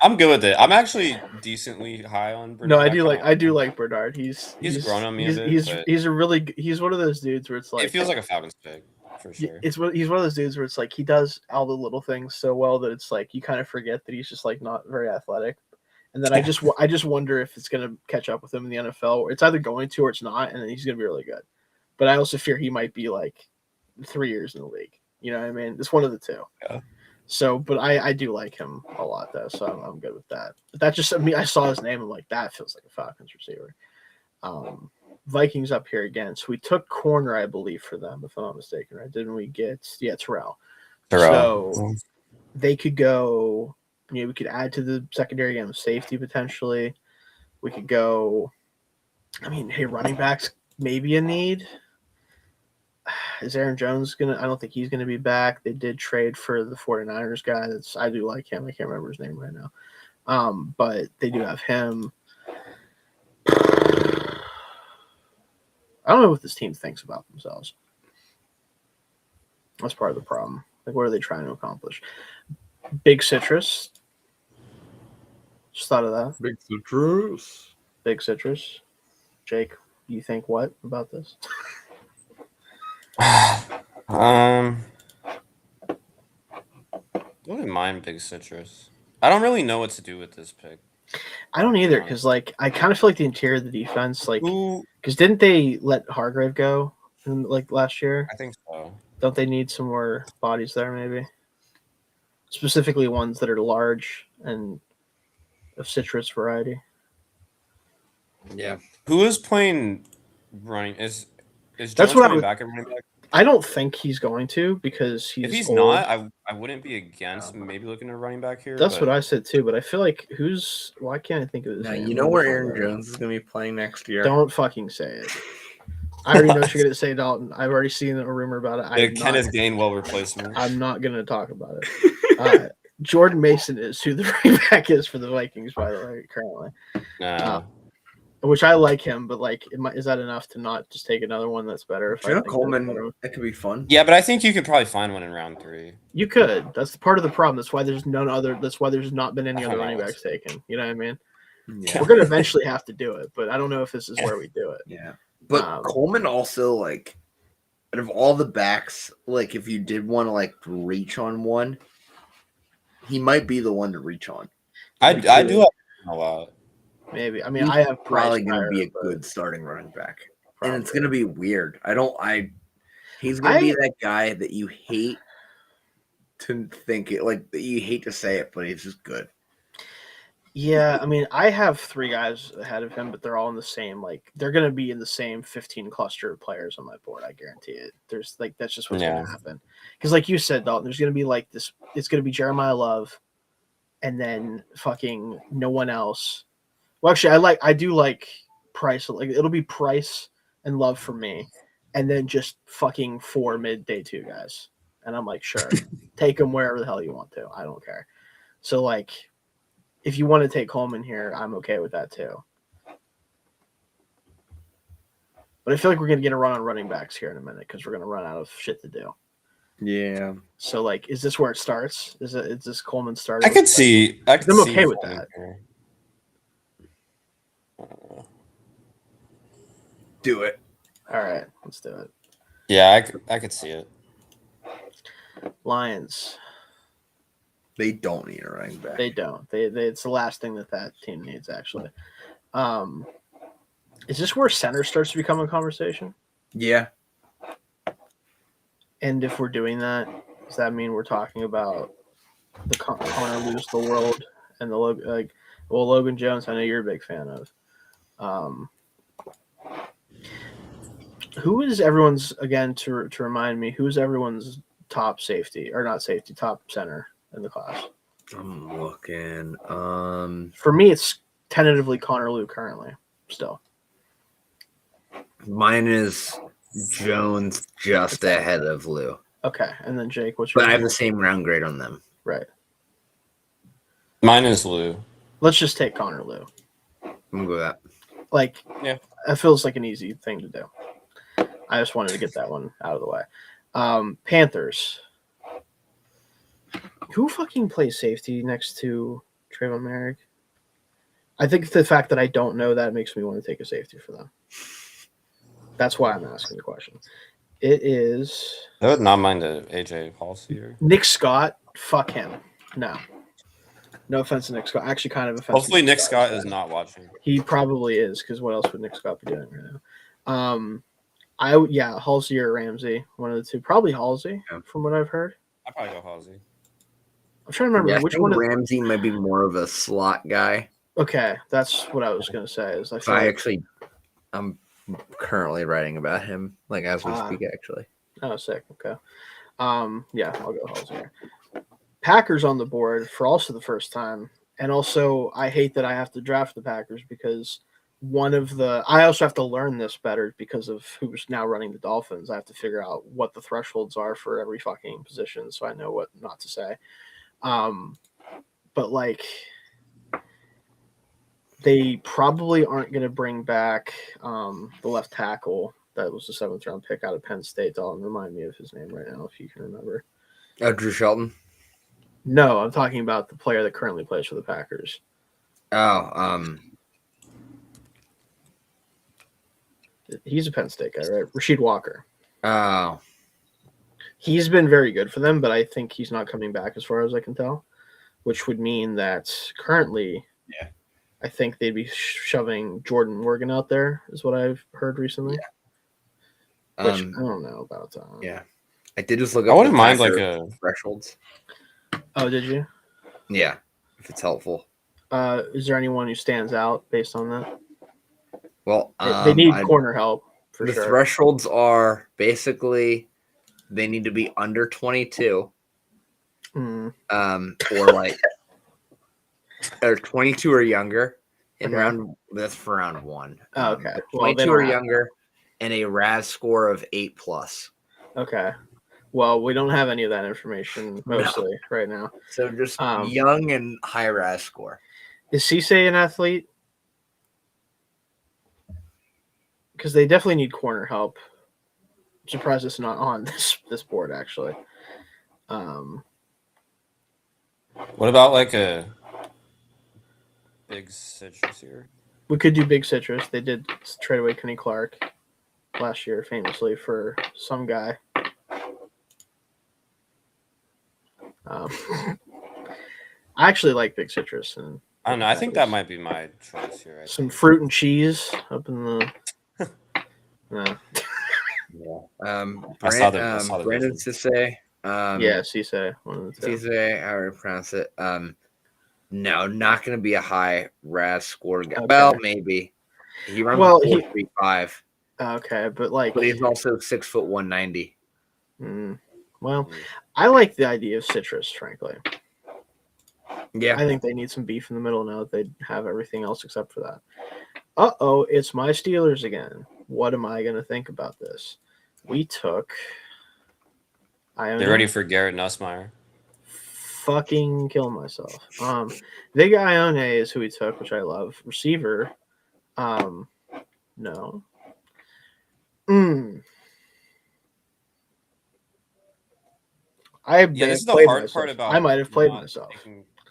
I'm good with it. I'm actually decently high on Bernard. no, I do like Bernard. He's grown on me a bit, but he's one of those dudes where it's like it feels like a Falcons pick for sure. he's one of those dudes where it's like he does all the little things so well that it's like you kind of forget that he's just like not very athletic. And then I just wonder if it's gonna catch up with him in the NFL. It's either going to or it's not, and then he's gonna be really good. But I also fear he might be like 3 years in the league. You know what I mean? It's one of the two. Yeah. So, but I do like him a lot though, so I'm good with that. But that just, I mean, I saw his name, I'm like, that feels like a Falcons receiver. Vikings up here again. So we took corner, I believe, for them, if I'm not mistaken, right? Didn't we get Terrell? So they could go, you know, we could add to the secondary game of safety potentially. We could go, I mean, hey, running backs maybe a need. Is Aaron Jones gonna? I don't think he's gonna be back. They did trade for the 49ers guy. I do like him. I can't remember his name right now. But they do have him. I don't know what this team thinks about themselves. That's part of the problem. Like, what are they trying to accomplish? Big Citrus. Just thought of that. Big Citrus. Big Citrus. Jake, you think what about this? Wouldn't mind Big Citrus. I don't really know what to do with this pick. I don't either, because like I kind of feel like the interior of the defense, like, because didn't they let Hargrave go in like last year? I think so. Don't they need some more bodies there, maybe? Specifically ones that are large and of citrus variety. Yeah. Who is playing running? Is That's Jones what coming back at running back? I don't think he's going to, because If he's old. not, I wouldn't be against maybe looking at running back here. That's what I said too, but I feel like why can't I think of his Now, name? you know where Aaron Jones is going to be playing next year? Don't fucking say it. I already know what you're going to say, Dalton. I've already seen a rumor about it. Kenneth Gainwell replacement. I'm not going to talk about it. Jordan Mason is who the running back is for the Vikings, by the way, currently. No. Which I like him, but like, is that enough to not just take another one that's better? If Coleman, that could be fun. Yeah, but I think you could probably find one in round 3. You could. That's part of the problem. That's why there's none other. That's why there's not been any other running backs taken. You know what I mean? Yeah. We're gonna eventually have to do it, but I don't know if this is where we do it. Yeah, but Coleman also, like, out of all the backs, like if you did want to like reach on one, he might be the one to reach on. I do like him a lot. Maybe. I mean, He's I have probably going to be a good starting running back, and it's going to be weird. He's going to be that guy that you hate to think it, like that you hate to say it, but he's just good. Yeah, I mean, I have 3 guys ahead of him, but they're all in the same, like, they're going to be in the same 15 cluster of players on my board. I guarantee it. There's like, that's just what's going to happen. Because like you said, Dalton, there's going to be like this, it's going to be Jeremiah Love and then fucking no one else. Well, actually, I do like Price. Like, it'll be Price and Love for me, and then just fucking 4 mid-day 2 guys. And I'm like, sure, take them wherever the hell you want to. I don't care. So, like, if you want to take Coleman here, I'm okay with that too. But I feel like we're going to get a run on running backs here in a minute because we're going to run out of shit to do. Yeah. So, like, is this where it starts? Is this Coleman starting? I could see. I'm okay with that. Do it. All right, let's do it. Yeah, I could see it. Lions. They don't need a running back. They don't. It's the last thing that team needs, actually. Is this where center starts to become a conversation? Yeah. And if we're doing that, does that mean we're talking about the Connor Lewis the world and the Logan Jones? I know you're a big fan of. Who is everyone's, again, to remind me, who's everyone's top safety, or not safety, top center in the class? I'm looking. For me, it's tentatively Connor Lew currently, still. Mine is Jones just ahead of Lew. Okay, and then Jake, what's your But I have the same round grade on them. right? Mine is Lou. Let's just take Connor Lou. I'm gonna go with that. Like, Yeah. it feels like an easy thing to do. I just wanted to get that one out of the way. Panthers. Who fucking plays safety next to Trayvon Merrick? I think the fact that I don't know that makes me want to take a safety for them. That's why I'm asking the question. It is I would not mind a AJ Halsey. Nick Scott. Fuck him. No. No offense to Nick Scott. Actually, kind of offensive. Hopefully, Nick Scott is not watching. He probably is, because what else would Nick Scott be doing right now? Halsey or Ramsey, one of the two. Probably Halsey, from what I've heard. I'd probably go Halsey. I'm trying to remember which one. Ramsey might be more of a slot guy. Okay, that's what I was gonna say. Is I'm currently writing about him, like as we speak, actually. Oh, sick. Okay. I'll go Halsey here. Packers on the board for also the first time, and also I hate that I have to draft the Packers because I also have to learn this better because of who's now running the Dolphins. I have to figure out what the thresholds are for every fucking position, so I know what not to say. But like, they probably aren't going to bring back the left tackle that was the 7th round pick out of Penn State. Dalton, remind me of his name right now if you can remember. Drew Shelton. No, I'm talking about the player that currently plays for the Packers. He's a Penn State guy, right? Rasheed Walker. Oh. He's been very good for them, but I think he's not coming back as far as I can tell, which would mean that currently, I think they'd be shoving Jordan Morgan out there, is what I've heard recently. Yeah. Which I don't know about. Yeah. I did just look up. I wouldn't mind like a thresholds. Oh, did you? Yeah, if it's helpful. Is there anyone who stands out based on that? Well, they need corner help for the sure. The thresholds are basically they need to be under 22. Or like or 22 or younger in round. That's for round 1. Oh, okay. 22 or younger, and a RAS score of 8+. Okay. Well, we don't have any of that information mostly right now. So just young and high RAS score. Is Cisse an athlete? Because they definitely need corner help. I'm surprised it's not on this board, actually. What about like a big citrus here? We could do big citrus. They did trade away Kenny Clark last year, famously, for some guy. I actually like big citrus, and I don't know. I think that might be my choice here. Some fruit and cheese up in the. Yeah. I saw the Brandon Cisse. Cisse. Cisse, how do I pronounce it? No, not going to be a high RAS score guy. Okay. Well, maybe. He runs 4.35. Okay, but he's also 6'1", 190. Well, I like the idea of citrus, frankly. Yeah, I think they need some beef in the middle now that they have everything else except for that. It's my Steelers again. What am I going to think about this? We took. They're ready for Garrett Nussmeier. Fucking kill myself. Big Ione is who we took, which I love. Receiver. No. This is the hard part about. I might have played myself.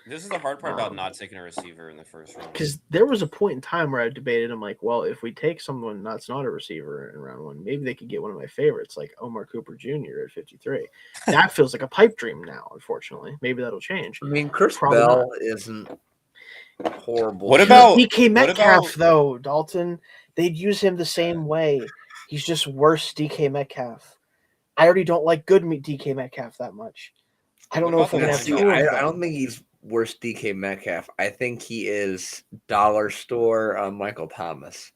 This is the hard part about not taking a receiver in the first round. Because there was a point in time where I debated, I'm like, well, if we take someone that's not a receiver in round 1, maybe they could get one of my favorites, like Omar Cooper Jr. at 53. That feels like a pipe dream now, unfortunately. Maybe that'll change. I mean, Chris Bell isn't horrible. What about DK Metcalf, though, Dalton? They'd use him the same way. He's just worse DK Metcalf. I already don't like good DK Metcalf that much. I don't know if I'm going to have to. I don't think he's worse DK Metcalf. I think he is dollar store Michael Thomas.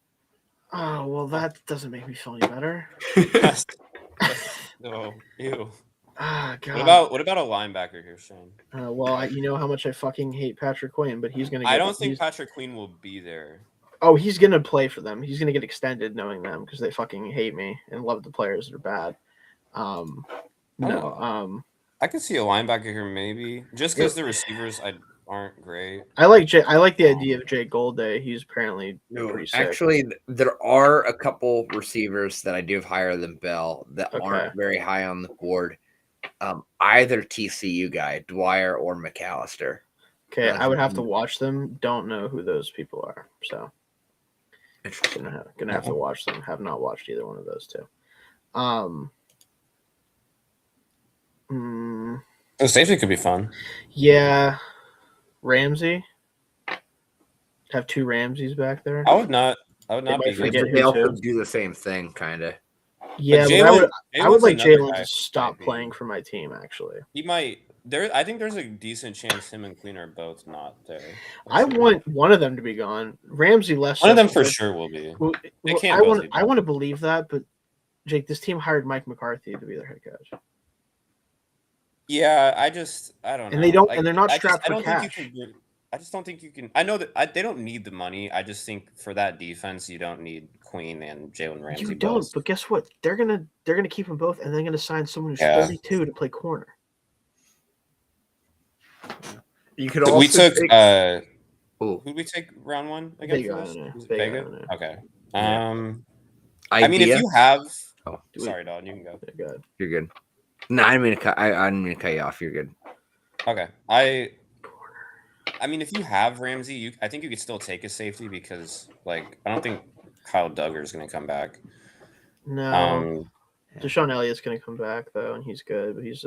Oh, well, that doesn't make me feel any better. No, ew. Ah, God. What about a linebacker here, Shane? Well, you know how much I fucking hate Patrick Queen, but he's going to. I don't think Patrick Queen will be there. Oh, he's going to play for them. He's going to get extended knowing them because they fucking hate me and love the players that are bad. No. I could see a linebacker here maybe, just because the receivers aren't great. I like the idea of Jay Golday. He's apparently pretty sick. Actually, there are a couple receivers that I do have higher than Bell that aren't very high on the board. Either TCU guy, Dwyer or McAllister. Okay, I would have to watch them. Don't know who those people are, so gonna have to watch them. Have not watched either one of those two. The safety could be fun. Yeah, Ramsey. Have two Ramseys back there. I would not be. They also do the same thing, kind of. Yeah, I would like Jalen to stop playing for my team. Actually, he might. I think there's a decent chance him and Queen are both not there. I want one of them to be gone. Ramsey left. One of them for sure will be. I want to believe that, but Jake, this team hired Mike McCarthy to be their head coach. Yeah, I don't know. And they don't, and they're not strapped for cash. I just don't think you can. I know that they don't need the money. I just think for that defense, you don't need Queen and Jalen Ramsey. You don't, but guess what? They're gonna keep them both, and they're gonna sign someone who's 32 to play corner. You could also. We took. Who did we take round one again? Vega. Okay. I mean, if you have. Oh, sorry, Don. You can go. You're good. No, I didn't mean to cut you off. You're good. Okay. I mean, if you have Ramsey, I think you could still take a safety because, I don't think Kyle Duggar is going to come back. No. Deshaun Elliott's going to come back though, and he's good. But he's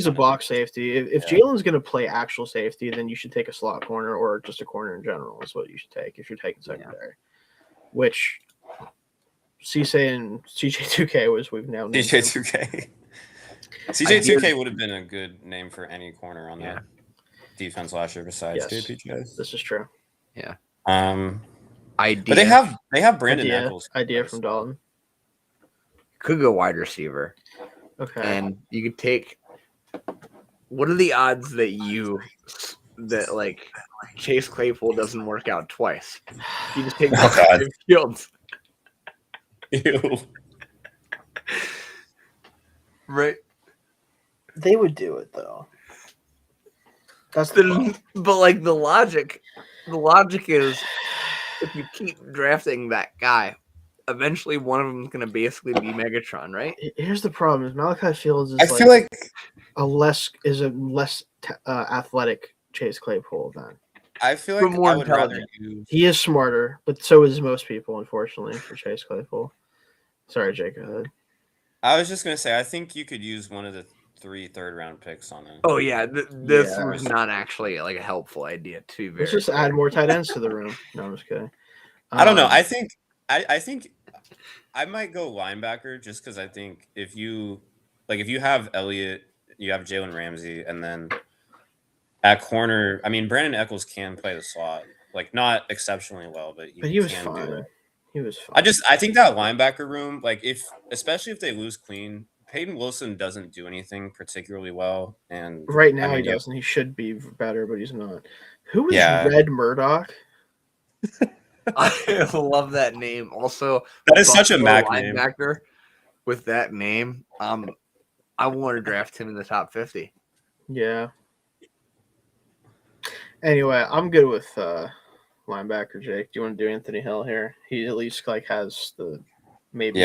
a box safety. If Jalen's going to play actual safety, then you should take a slot corner or just a corner in general. Is what you should take if you're taking secondary. Which Cisse and CJ2K was we've now named CJ2K. CJ2K would have been a good name for any corner on that defense last year besides JPJ. This is true. Yeah. But they have Brandon Eccles. Idea from Dalton. Could go wide receiver. Okay. And you could take. What are the odds that Chase Claypool doesn't work out twice? You just take Fields. Ew. Right. They would do it though. That's but the logic is if you keep drafting that guy, eventually one of them is going to basically be Megatron, right? Here's the problem: is Malachi Fields is feel like a less athletic Chase Claypool than. I feel like more intelligent. He is smarter, but so is most people, unfortunately, for Chase Claypool. Sorry, Jake. Go ahead. I was just going to say, I think you could use one of the 3 third-round picks on it. Oh, yeah. This was not actually a helpful idea, too. Let's just add more tight ends to the room. No, I'm just kidding. I don't know. I think I might go linebacker just because I think if you have Elliott, you have Jalen Ramsey, and then at corner, I mean, Brandon Eccles can play the slot. Not exceptionally well, but he was fine. He was fine. I think that linebacker room, especially if they lose Queen, Peyton Wilson doesn't do anything particularly well. And right now he doesn't. He should be better, but he's not. Who is Red Murdoch? I love that name. Also, that is such a Mac linebacker name. With that name. I want to draft him in the top 50. Yeah. Anyway, I'm good with linebacker, Jake. Do you want to do Anthony Hill here? He at least has the maybe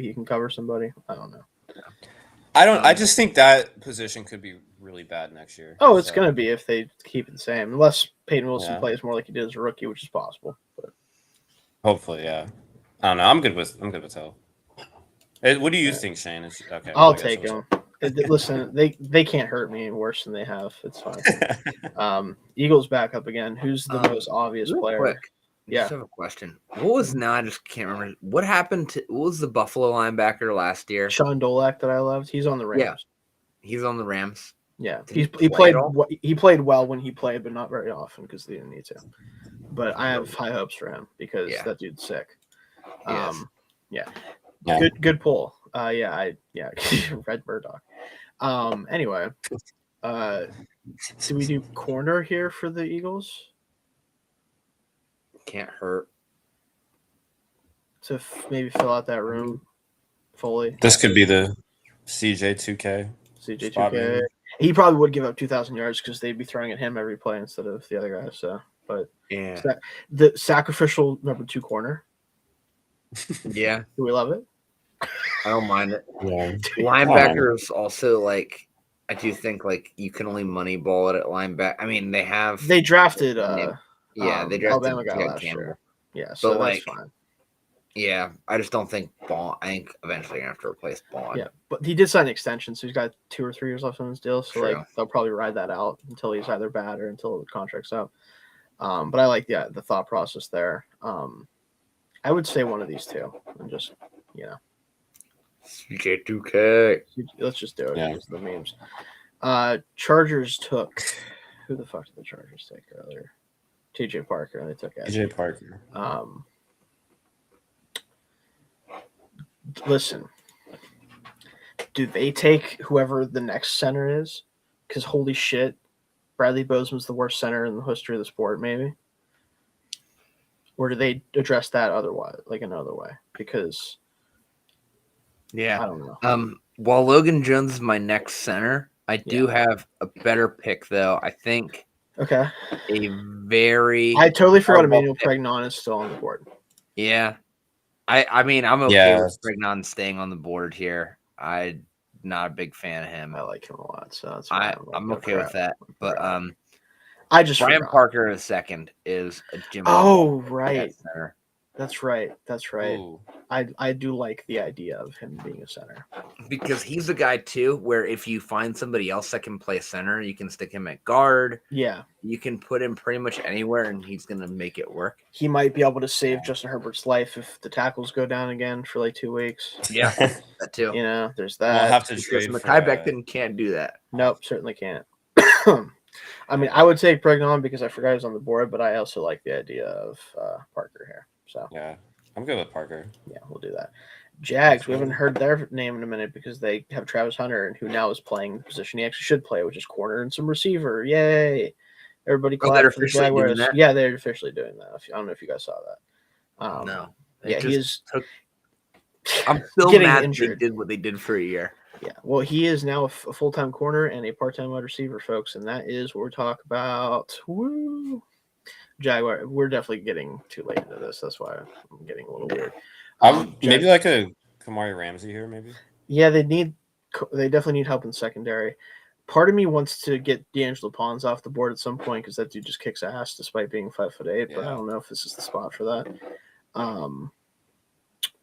he can cover somebody. I don't know. I just think that position could be really bad next year. Oh, it's gonna be if they keep it the same, unless Peyton Wilson plays more like he did as a rookie, which is possible. But hopefully, yeah. I don't know. I'm good with Hill. What do you think, Shane? Okay. I'll take him. Listen, they can't hurt me worse than they have. It's fine. Eagles back up again. Who's the most obvious player? Quick. Yeah. I just have a question. What was I just can't remember. What happened to what was the Buffalo linebacker last year? Sean Dolak that I loved. He's on the Rams. Yeah. He's on the Rams. Yeah. He played well when he played, but not very often because they didn't need to. But I have high hopes for him because that dude's sick. Good pull. Red Murdoch. Anyway, do we do corner here for the Eagles? Can't hurt. To maybe fill out that room fully. This could be the CJ2K. CJ2K. Maybe. He probably would give up 2,000 yards because they'd be throwing at him every play instead of the other guy. So, but Yeah. The sacrificial number 2 corner. Yeah. Do we love it? I don't mind it. Yeah. Linebackers also like. I do think like you can only moneyball it at linebacker. I mean, they drafted. They drafted Alabama guy Jed last Campbell. year. Yeah, so but that's like, fine. Yeah, I just don't think Bond. I think eventually gonna have to replace Bond. Yeah, but he did sign an extension, so he's got 2 or 3 years left on his deal. So True. like they'll probably ride that out until he's either bad or until the contract's up. But I like the thought process there. I would say one of these two, and just CJ2K. let's just do it. Yeah. Use the memes. Chargers took who the fuck did the Chargers take earlier? TJ Parker, and they took Edge. TJ Parker. Listen, do they take whoever the next center is? Because holy shit, Bradley Bozeman's the worst center in the history of the sport, maybe. Or do they address that otherwise, like another way? Because Yeah, I don't know. While Logan Jones is my next center, I do have a better pick though. I think. Okay. I totally forgot Emmanuel Pregnon is still on the board. Yeah. I mean, I'm okay with Pregnon staying on the board here. I'm not a big fan of him. I like him a lot, so that's I'm okay with that. But I just Brian forgot. Parker II is a Jimmy. Oh, right. Center. That's right. Ooh. I do like the idea of him being a center. Because he's the guy, too, where if you find somebody else that can play center, you can stick him at guard. Yeah. You can put him pretty much anywhere, and he's going to make it work. He might be able to save Justin Herbert's life if the tackles go down again for like 2 weeks. Yeah, that too. There's that. We'll have to Because trade Mekhi Becton can't do that. Nope, certainly can't. I mean, I would take Pregnon because I forgot he was on the board, but I also like the idea of Parker here. So yeah, I'm good with Parker. Yeah, we'll do that. Jags, we haven't heard their name in a minute because they have Travis Hunter, who now is playing the position he actually should play, which is corner and some receiver. Yay! Everybody clap for the Jaguars. Yeah, they're officially doing that. I don't know if you guys saw that. No. Yeah, he is. I'm still mad injured. They did what they did for a year. Yeah, well, he is now a full-time corner and a part-time wide receiver, folks, and that is what we're talking about. Woo! Jaguar, we're definitely getting too late into this. That's why I'm getting a little weird. Maybe like a Kamari Ramsey here, maybe. Yeah, they definitely need help in secondary. Part of me wants to get D'Angelo Pons off the board at some point because that dude just kicks ass despite being 5'8", but I don't know if this is the spot for that.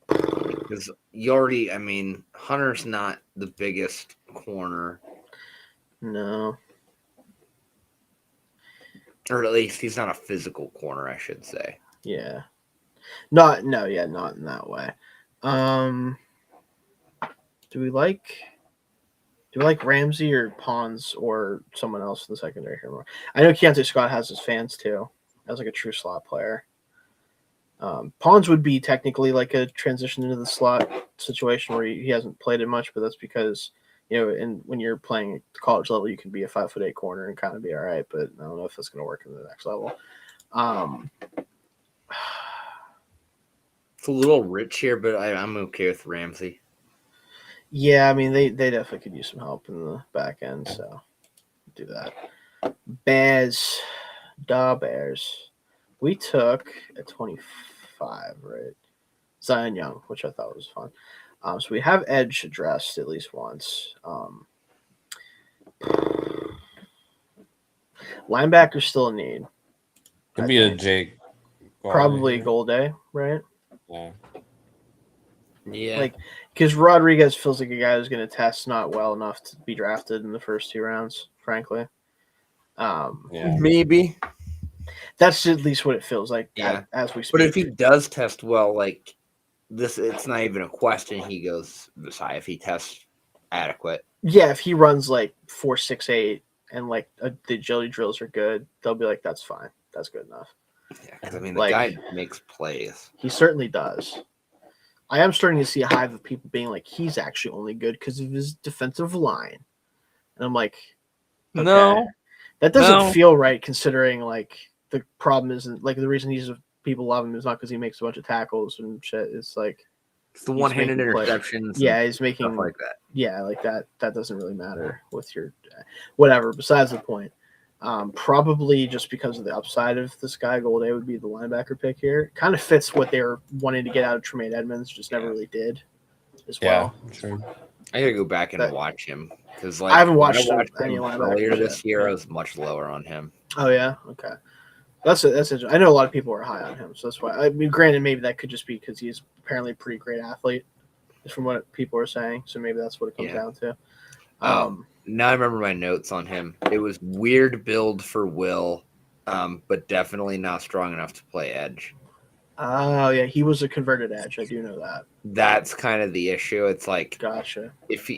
Because Hunter's not the biggest corner. No. Or at least he's not a physical corner, I should say. Yeah. Not in that way. Do we like Ramsey or Pons or someone else in the secondary here more? I know Keontae Scott has his fans too. As like a true slot player. Pons would be technically like a transition into the slot situation where he hasn't played it much, but that's because and when you're playing at the college level, you can be a 5'8" corner and kind of be all right. But I don't know if that's going to work in the next level. It's a little rich here, but I'm okay with Ramsey. Yeah, I mean they definitely could use some help in the back end, so do that. Bears. We took at 25, right? Zion Young, which I thought was fun. So we have edge addressed at least once. Linebacker still a need. Could be a Jake. Probably Golday, right? Yeah. Yeah. Like, because Rodriguez feels like a guy who's going to test not well enough to be drafted in the first 2 rounds, frankly. Maybe. That's at least what it feels like as we speak. But if he does test well, like this, it's not even a question. He goes this high if he tests adequate. Yeah, if he runs like 4.68 and like the agility drills are good, they'll be like, that's fine. That's good enough. Yeah, because the guy makes plays. He certainly does. I am starting to see a hive of people being like, he's actually only good because of his defensive line. And I'm like, okay. No. That doesn't feel right considering like the problem isn't like the reason people love him is not because he makes a bunch of tackles and shit. It's like It's the one-handed making plays. interceptions. Yeah, he's making stuff like that. Yeah, like that. That doesn't really matter with your whatever. Besides the point, probably just because of the upside of this guy, Golday would be the linebacker pick here. Kind of fits what they were wanting to get out of Tremaine Edmonds, just never really did as well. True. I gotta go back and That- watch him because I haven't when watched any him linebackers earlier this yet. year. Yeah. I was much lower on him. Oh yeah, okay. That's interesting. I know a lot of people are high on him, so that's why. I mean, granted, maybe that could just be because he's apparently a pretty great athlete, from what people are saying. So maybe that's what it comes down to. Now I remember my notes on him. It was weird build for Will, but definitely not strong enough to play edge. Oh yeah, he was a converted edge. I do know that. That's kind of the issue. It's like Gotcha. if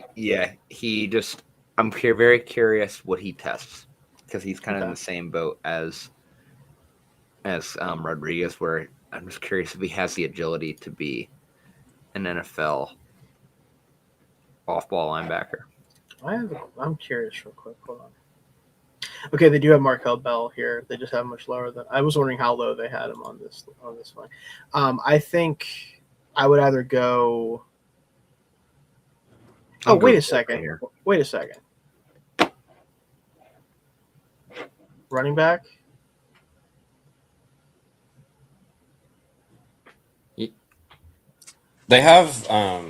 he just. I'm very curious what he tests because he's kind of in the same boat as Rodriguez, where I'm just curious if he has the agility to be an NFL off-ball linebacker. I'm curious real quick. Hold on. Okay, they do have Markel Bell here. They just have him much lower than I was wondering how low they had him on this one. I think I would either go. Oh, wait a second. Wait a second. Running back. They have I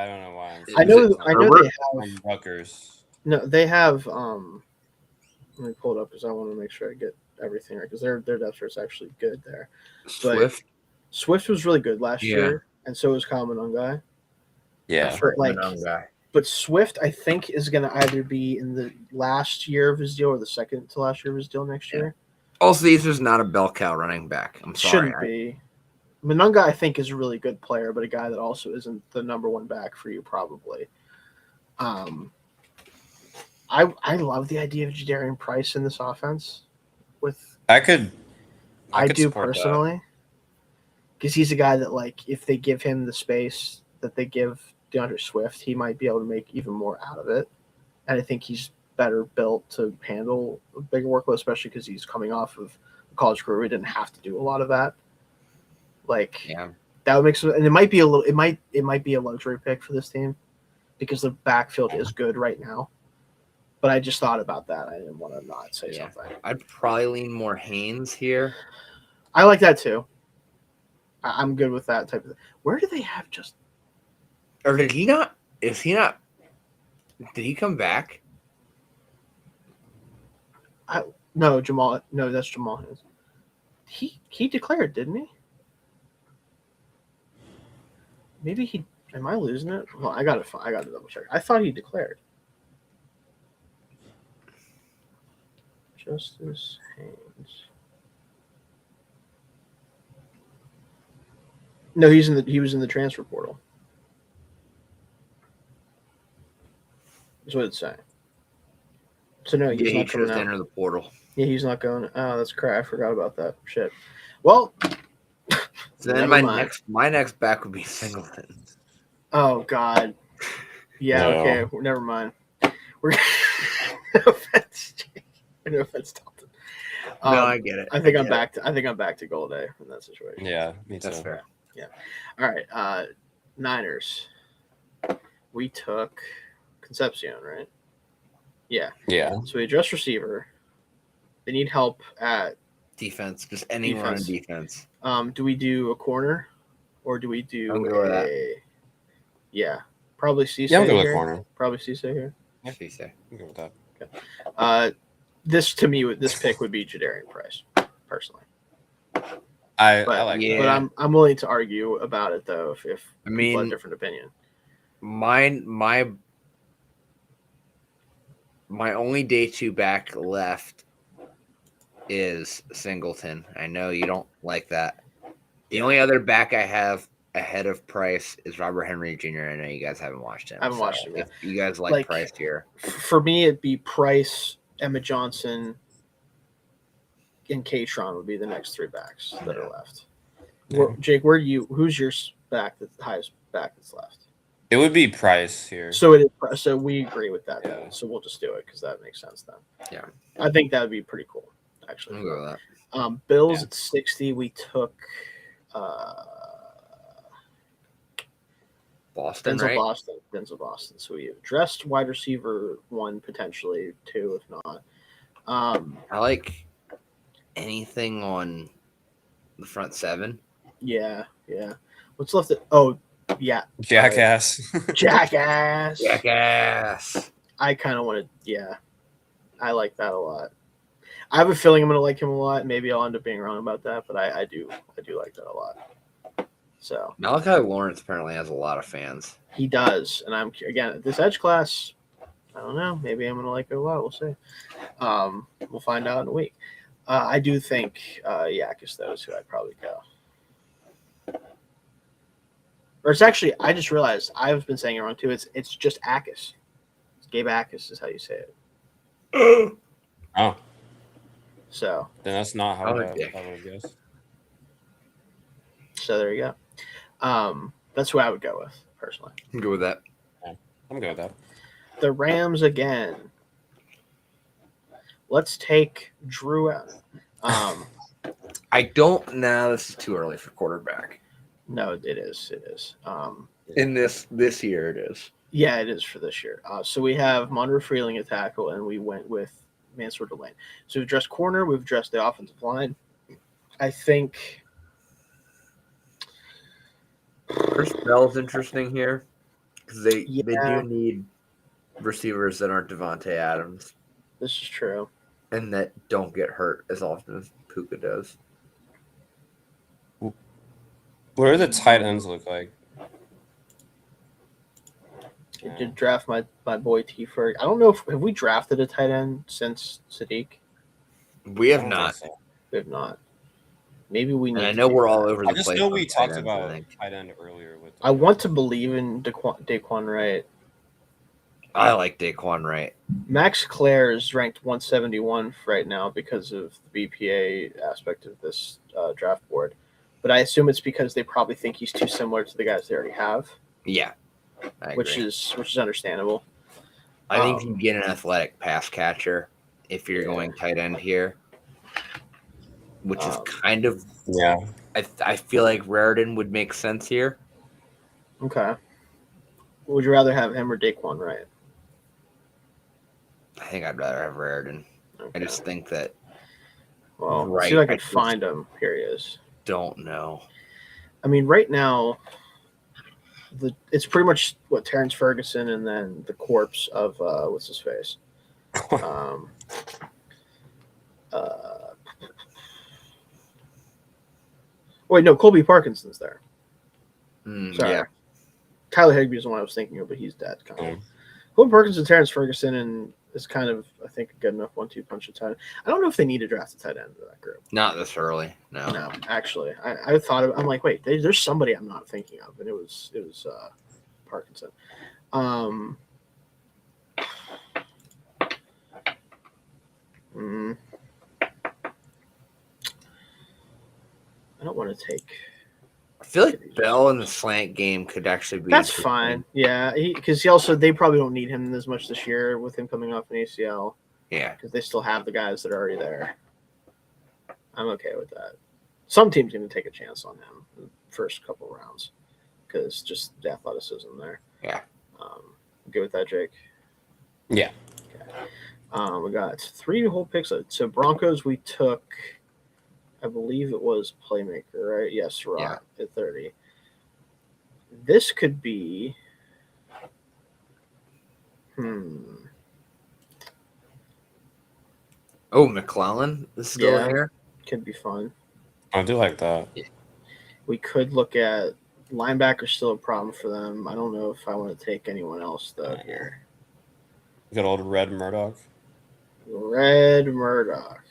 don't know why. I know they have Rutgers. No, they have let me pull it up because I want to make sure I get everything right because their depth chart is actually good there. Swift. Swift was really good last year, and so was Kyle Monungai. Yeah. But Swift, I think, is going to either be in the last year of his deal or the second to last year of his deal next year. Also, these is not a bell cow running back. I'm sorry. Shouldn't be. Monungai, I think, is a really good player, but a guy that also isn't the number one back for you, probably. I love the idea of Jadarian Price in this offense. I do personally, because he's a guy that, like, if they give him the space that they give DeAndre Swift, he might be able to make even more out of it. And I think he's better built to handle a bigger workload, especially because he's coming off of a college career. He didn't have to do a lot of that. That would make sense. And it might be it might be a luxury pick for this team because the backfield is good right now. But I just thought about that. I didn't want to not say something. I'd probably lean more Haynes here. I like that too. I'm good with that type of thing. Where do they have just? Or did he not? Is he not? Did he come back? No, Jamal. No, that's Jamal Haynes. He declared, didn't he? Maybe he. Am I losing it? Well, I gotta double check. I thought he declared. Justice Haynes. No, he was in the transfer portal. That's what it's saying. So no, he's not coming out. Enter the portal. Yeah, he's not going. Oh, that's correct. I forgot about that. Shit. Well, so then my next back would be Singleton. Oh God. Yeah. No. Okay. Never mind. We're no offense, Jake. No offense, Dalton. No, I get it. I think I'm back to Golday in that situation. Yeah, me too. That's fair. Yeah. All right. Niners. We took Concepcion, right? Yeah. Yeah. So we address receiver. They need help at defense. Just anyone on defense. Do we do a corner, or do we do a? Yeah, probably Cisse. Yeah, I'll go with a corner. Probably Cisse here. Yeah, Cisse. I'll go with that. Okay. This pick would be Jadarian Price, personally. I like that. But I'm willing to argue about it though if people have a different opinion. My only day two back left is Singleton. I know you don't like that. The only other back I have ahead of Price is Robert Henry Jr. I know you guys haven't watched him. I haven't watched him yet. You guys like Price here. For me, it'd be Price, Emmett Johnson, and K-Tron would be the next three backs that are left. Yeah. Jake, who's your back that's the highest back that's left? It would be Price here. So it is. So we agree with that. Yeah. So we'll just do it because that makes sense then. Yeah. I think that would be pretty cool, actually. I'll go with that. Bills at 60. We took Boston, Denzel right? Boston. Denzel Boston. So we addressed wide receiver 1, potentially 2, if not. I like anything on the front 7. Yeah. What's left? Oh, yeah. Jackass. Jackass. Jackass. I kind of want to. Yeah, I like that a lot. I have a feeling I'm going to like him a lot. Maybe I'll end up being wrong about that, but I do like that a lot. So Malachi Lawrence apparently has a lot of fans. he does, and I'm again this edge class. I don't know. Maybe I'm going to like it a lot. We'll see. We'll find out in a week. I do think Yakis though is who I'd probably go. Or it's actually I just realized I've been saying it wrong too. It's just Akis. It's Gabe Akis is how you say it. Oh, So then that's not how Oh, I would dick. guess. So there you go. That's who I would go with personally. I'm good with that. I'm good with that. The Rams again. Let's take Drew out. I don't know. This is too early for quarterback. No, it is. It is. In this year, it is. Yeah, it is for this year. So we have Monroe Freeling at tackle, and we went with Mansour Delane. So we've addressed corner. We've addressed the offensive line. I think Chris Bell's interesting here because they Yeah. do need receivers that aren't Devontae Adams this is true. and that don't get hurt as often as Puka does. What do the tight ends look like? I did draft my boy T Ferg. I don't know if have we drafted a tight end since Sadiq. We I have don't not. think so. We have not. Maybe we need. And I to know do we're that. all over the I just place. know on we tight talked ends, about I think. tight end earlier with. I want to believe in Daquan Wright. I like Daquan Wright. Max Clare is ranked 171 right now because of the BPA aspect of this draft board. But I assume it's because they probably think he's too similar to the guys they already have, Yeah, I which agree. is understandable. I think you get an athletic pass catcher if you're Yeah. going tight end here, which is Um, kind of. Yeah. I feel like Raritan would make sense here. Okay. Would you rather have him or Daquan Wright? I think I'd rather have Raritan. Okay. I just think that. Well, let's Wright, see if I can I just find him. Here he is. don't know. I mean, right now, it's pretty much what Terrence Ferguson and then the corpse of what's his face. Wait, no, Colby Parkinson's there. Sorry. Yeah. Tyler Higbee is the one I was thinking of, but he's dead. Kind of. Colby Parkinson, Terrence Ferguson, and is kind of, I think, a good enough 1-2 punch at tight end. I don't know if they need to draft a tight end to that group. Not this early. No. No, actually, I thought of. I'm like, wait, there's somebody I'm not thinking of, and it was Parkinson. I don't want to take. I feel like Bell in the slant game could actually be. That's fine. Yeah, because they probably don't need him as much this year with him coming off an ACL. Yeah, because they still have the guys that are already there. I'm okay with that. Some teams even take a chance on him in the first couple of rounds because just the athleticism there. Yeah. Good with that, Jake? Yeah. Okay. We got 3 whole picks. So Broncos, we took, I believe it was playmaker, right? Yes, right at 30. This could be. Oh, McClellan is still here. Could be fun. I do like that. We could look at linebacker. Still a problem for them. I don't know if I want to take anyone else though here. Good old Red Murdoch. Red Murdoch.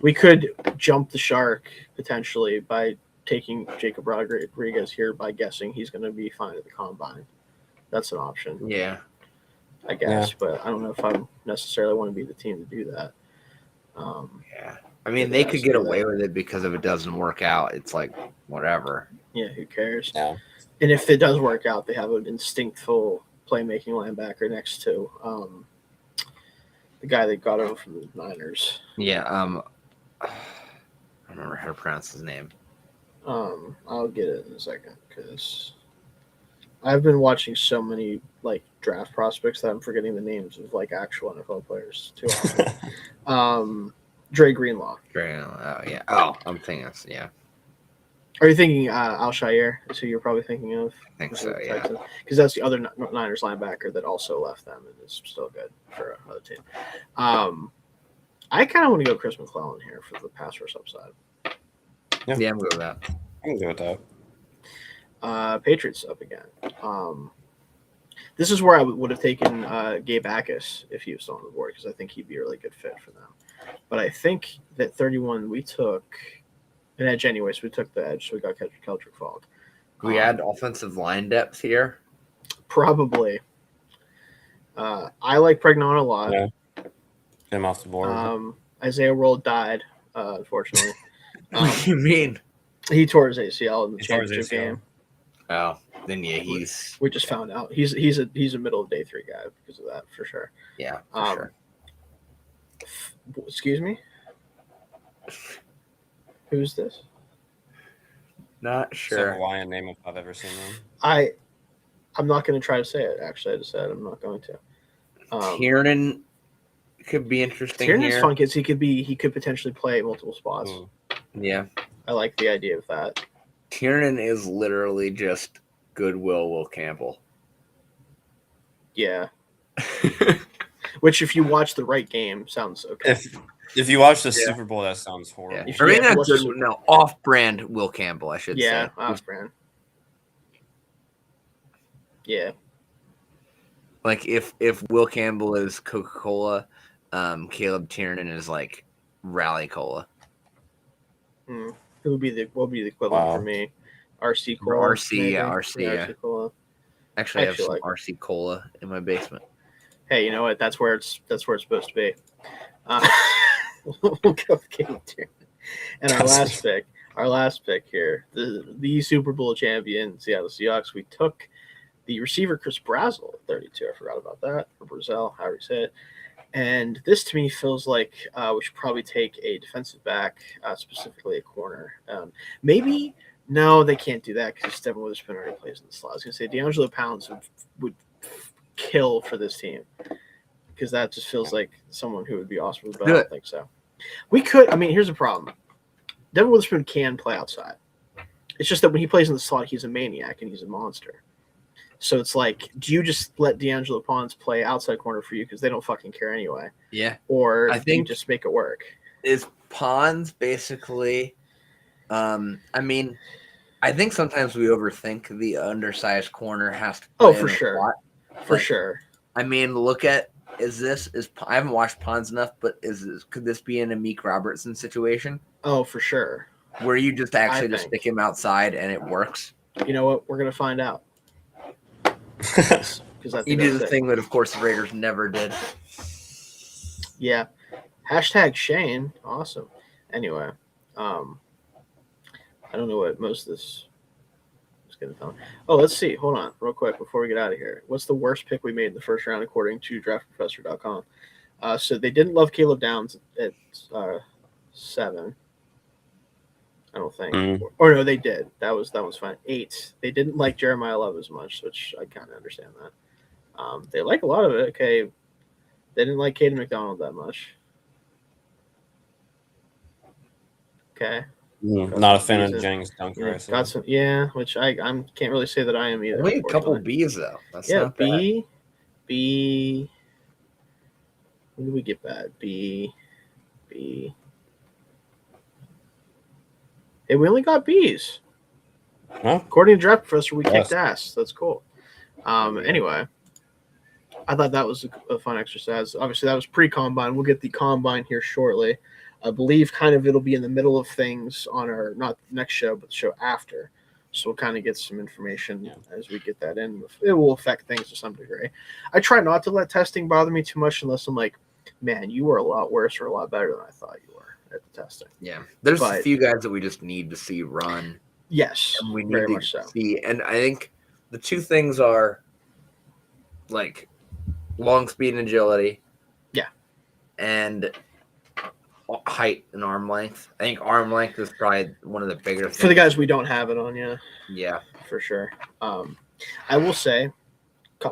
We could jump the shark potentially by taking Jacob Rodriguez here by guessing he's going to be fine at the combine. That's an option. Yeah. I guess, but I don't know if I necessarily want to be the team to do that. Yeah. I mean, they could get away with it because if it doesn't work out, it's like, whatever. Yeah, who cares? Yeah. And if it does work out, they have an instinctful playmaking linebacker next to the guy they got over from the Niners. Yeah. I don't remember how to pronounce his name. I'll get it in a second because I've been watching so many like draft prospects that I'm forgetting the names of like actual NFL players too often. Dre Greenlaw. Oh yeah. Oh, I'm thinking. Yeah, Are you thinking Al-Shaair is who you're probably thinking of? I think so. Yeah. Because that's the other Niners linebacker that also left them and is still good for another team. I kind of want to go Chris McClellan here for the pass rush upside. Yeah, I'm good with that. I'm good with that. Patriots up again. This is where I would have taken Gabe Akis if he was still on the board because I think he'd be a really good fit for them. But I think that 31 we took an edge anyways. We took the edge, so we got Keldrick Falk. We had offensive line depth here. Probably. I like Pregnon a lot. Yeah. Him off the board. Isaiah Roll died, unfortunately. What do you mean? He tore his ACL in the championship game. Oh, then yeah, he's. We just found out he's a middle of day 3 guy because of that for sure. Yeah, for sure. Excuse me. Who's this? Not It's a sure. Hawaiian name if I've ever seen one. I'm not going to try to say it. Actually, I just said I'm not going to. Tiernan could be interesting. Tiernan's here. fun because he could potentially play multiple spots. Yeah, I like the idea of that. Tiernan is literally just Goodwill Will Campbell. Yeah. Which, if you watch the right game, sounds okay. If you watch the Super Bowl, that sounds horrible. Yeah. I mean, not good. No, off-brand Will Campbell, I should say. Yeah, off-brand. Yeah. Like if Will Campbell is Coca-Cola, Caleb Tiernan is like Rally Cola. It would be the equivalent for me. RC Cola. RC Cola. Actually, I have some RC Cola in my basement. Hey, you know what? That's where it's supposed to be. We'll go with Caleb Tiernan. And our last pick here, the Super Bowl champion Seattle Seahawks. We took the receiver Chris Brazzell at 32. I forgot about that. Or Brazzell, however you say it. And this to me feels like we should probably take a defensive back, specifically a corner. Maybe no, they can't do that because Devin Witherspoon already plays in the slot. I was going to say D'Angelo Pounds would kill for this team because that just feels like someone who would be awesome. But I don't think so. We could. I mean, here's the problem. Devin Witherspoon can play outside. It's just that when he plays in the slot, he's a maniac and he's a monster. So it's like, do you just let D'Angelo Pounds play outside corner for you because they don't fucking care anyway? Yeah. Or do you just make it work? Is Pons basically I mean, I think sometimes we overthink the undersized corner has to play for sure. Slot. For sure. I mean, look at I haven't watched Pons enough, but could this be an Amik Robertson situation? Oh, for sure. Where you just actually just stick him outside and it works? You know what? We're gonna find out. You do the thing that, of course, the Raiders never did. Yeah. # Shane. Awesome. Anyway, I don't know what most of this is going to tell me. Oh, let's see. Hold on real quick before we get out of here. What's the worst pick we made in the first round according to draftprofessor.com? So they didn't love Caleb Downs at 7. I don't think. Or no, they did. That was fine. 8. They didn't like Jeremiah Love as much, which I kind of understand that. They like a lot of it. Okay. They didn't like Caden McDonald that much. Okay. Not a fan of Jennings Dunker. Got some, which I can't really say that I am either. Only a couple B's though. That's not B. bad. B. When did we get bad? B. Hey, we only got B's. Huh? According to Draft Professor, we kicked ass. That's cool. Anyway, I thought that was a fun exercise. Obviously, that was pre-combine. We'll get the combine here shortly. I believe kind of it'll be in the middle of things on our, not the next show, but the show after. So we'll kind of get some information as we get that in. It will affect things to some degree. I try not to let testing bother me too much unless I'm like, man, you were a lot worse or a lot better than I thought you were at the testing. Yeah. There's a few guys that we just need to see run. Yes. And we need to see. And I think the two things are like long speed and agility. Yeah. And height and arm length. I think arm length is probably one of the bigger things. For the guys we don't have it on, yeah. Yeah. For sure. I will say,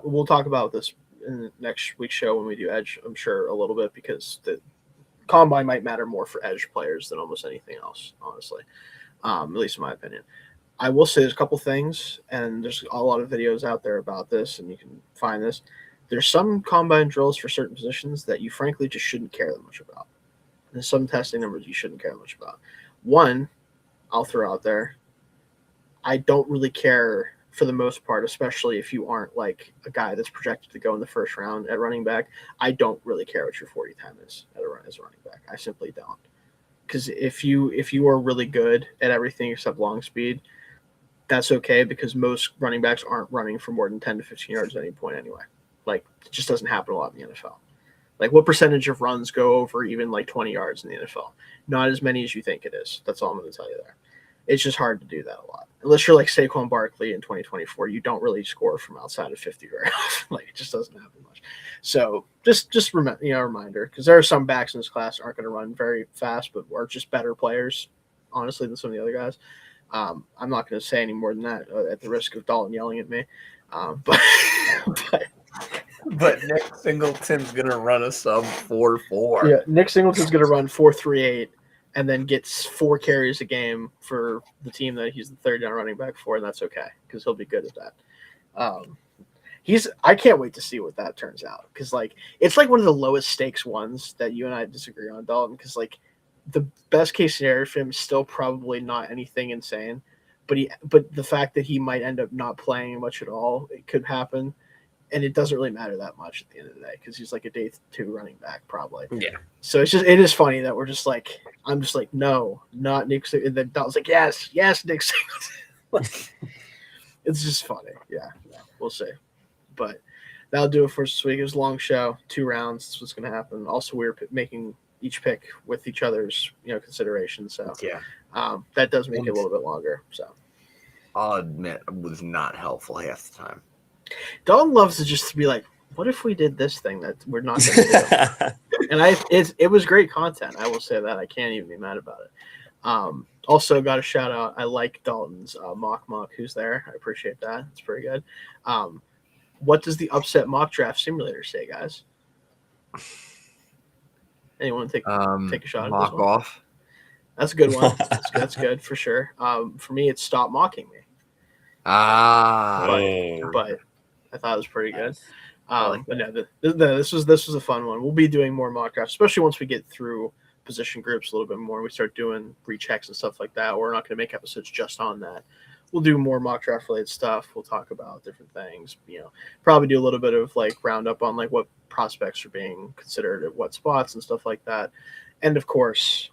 we'll talk about this in the next week's show when we do edge, I'm sure, a little bit, because the combine might matter more for edge players than almost anything else, honestly, at least in my opinion. I will say there's a couple things, and there's a lot of videos out there about this, and you can find this. There's some combine drills for certain positions that you frankly just shouldn't care that much about. There's some testing numbers you shouldn't care much about. One, I'll throw out there, I don't really care for the most part, especially if you aren't like a guy that's projected to go in the first round at running back. I don't really care what your 40 time is as a running back. I simply don't. Because if you are really good at everything except long speed, that's okay, because most running backs aren't running for more than 10 to 15 yards at any point anyway. Like, it just doesn't happen a lot in the NFL. Like, what percentage of runs go over even like 20 yards in the NFL? Not as many as you think it is. That's all I'm going to tell you there. It's just hard to do that a lot. Unless you're like Saquon Barkley in 2024, you don't really score from outside of 50 very often. Like, it just doesn't happen much. So just remember, reminder, because there are some backs in this class that aren't going to run very fast, but are just better players, honestly, than some of the other guys. I'm not going to say any more than that at the risk of Dalton yelling at me. But Nick Singleton's going to run a sub 4.4. Yeah, Nick Singleton's going to run 4.38 and then gets 4 carries a game for the team that he's the third down running back for, and that's okay because he'll be good at that. I can't wait to see what that turns out, because like it's like one of the lowest stakes ones that you and I disagree on, Dalton, because like the best case scenario for him is still probably not anything insane, but the fact that he might end up not playing much at all, it could happen. And it doesn't really matter that much at the end of the day, because he's like a day 2 running back probably. Yeah. So it is funny that I'm just like, no, not Nick Singleton. And then Dalton's like, yes, Nick Singleton. It's just funny. Yeah, we'll see. But that'll do it for us this week. It was a long show, 2 rounds. That's what's going to happen. Also, we're making each pick with each other's consideration. So yeah, that does make it a little bit longer. So I'll admit it was not helpful half the time. Dalton loves to just be like, what if we did this thing that we're not going to do? And it was great content. I will say that. I can't even be mad about it. Also, got a shout out. I like Dalton's mock who's there. I appreciate that. It's pretty good. What does the upset mock draft simulator say, guys? Anyone take a shot at mock this one? off? That's a good one. That's good for sure. For me, it's stop mocking me. But I thought it was pretty good. But no, this was a fun one. We'll be doing more mock drafts, especially once we get through position groups a little bit more. We start doing rechecks and stuff like that. We're not going to make episodes just on that. We'll do more mock draft related stuff. We'll talk about different things. Probably do a little bit of like roundup on like what prospects are being considered at what spots and stuff like that. And of course,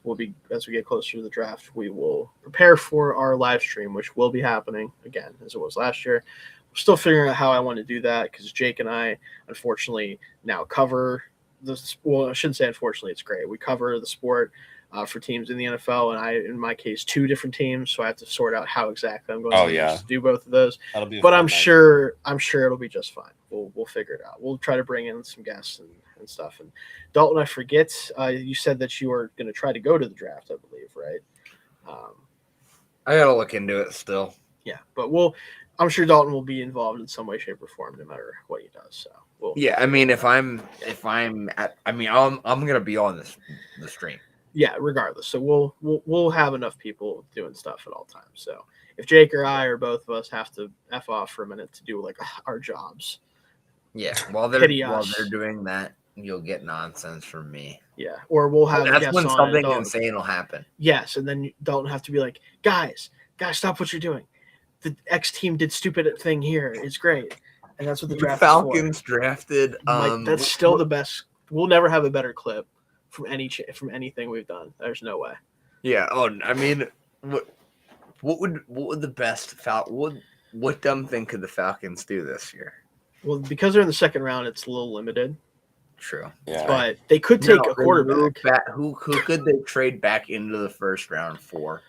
as we get closer to the draft, we will prepare for our live stream, which will be happening again as it was last year. We're still figuring out how I want to do that, because Jake and I, unfortunately, now cover this. Well, I shouldn't say unfortunately, it's great. We cover the sport for teams in the NFL, and in my case, 2 different teams. So I have to sort out how exactly I'm going to do both of those. But I'm sure it'll be just fine. We'll figure it out. We'll try to bring in some guests and stuff. And Dalton, I forget, you said that you were going to try to go to the draft, I believe, right? I gotta look into it still. Yeah, but I'm sure Dalton will be involved in some way, shape, or form, no matter what he does. So I mean, I'm gonna be on the stream. Yeah, regardless. So we'll have enough people doing stuff at all times. So if Jake or I or both of us have to F off for a minute to do like our jobs. Yeah, while they're doing that, you'll get nonsense from me. Yeah, or we'll have. That's when something insane will happen. Yes, and then Dalton have to be like, guys, stop what you're doing. The X team did stupid thing here. It's great, and that's what the draft. Falcons is for. Drafted. That's still the best. We'll never have a better clip from anything we've done. There's no way. Yeah. Oh, I mean, what would the best what dumb thing could the Falcons do this year? Well, because they're in the second round, it's a little limited. True. Yeah. But they could take a quarterback. Who could they trade back into the first round for?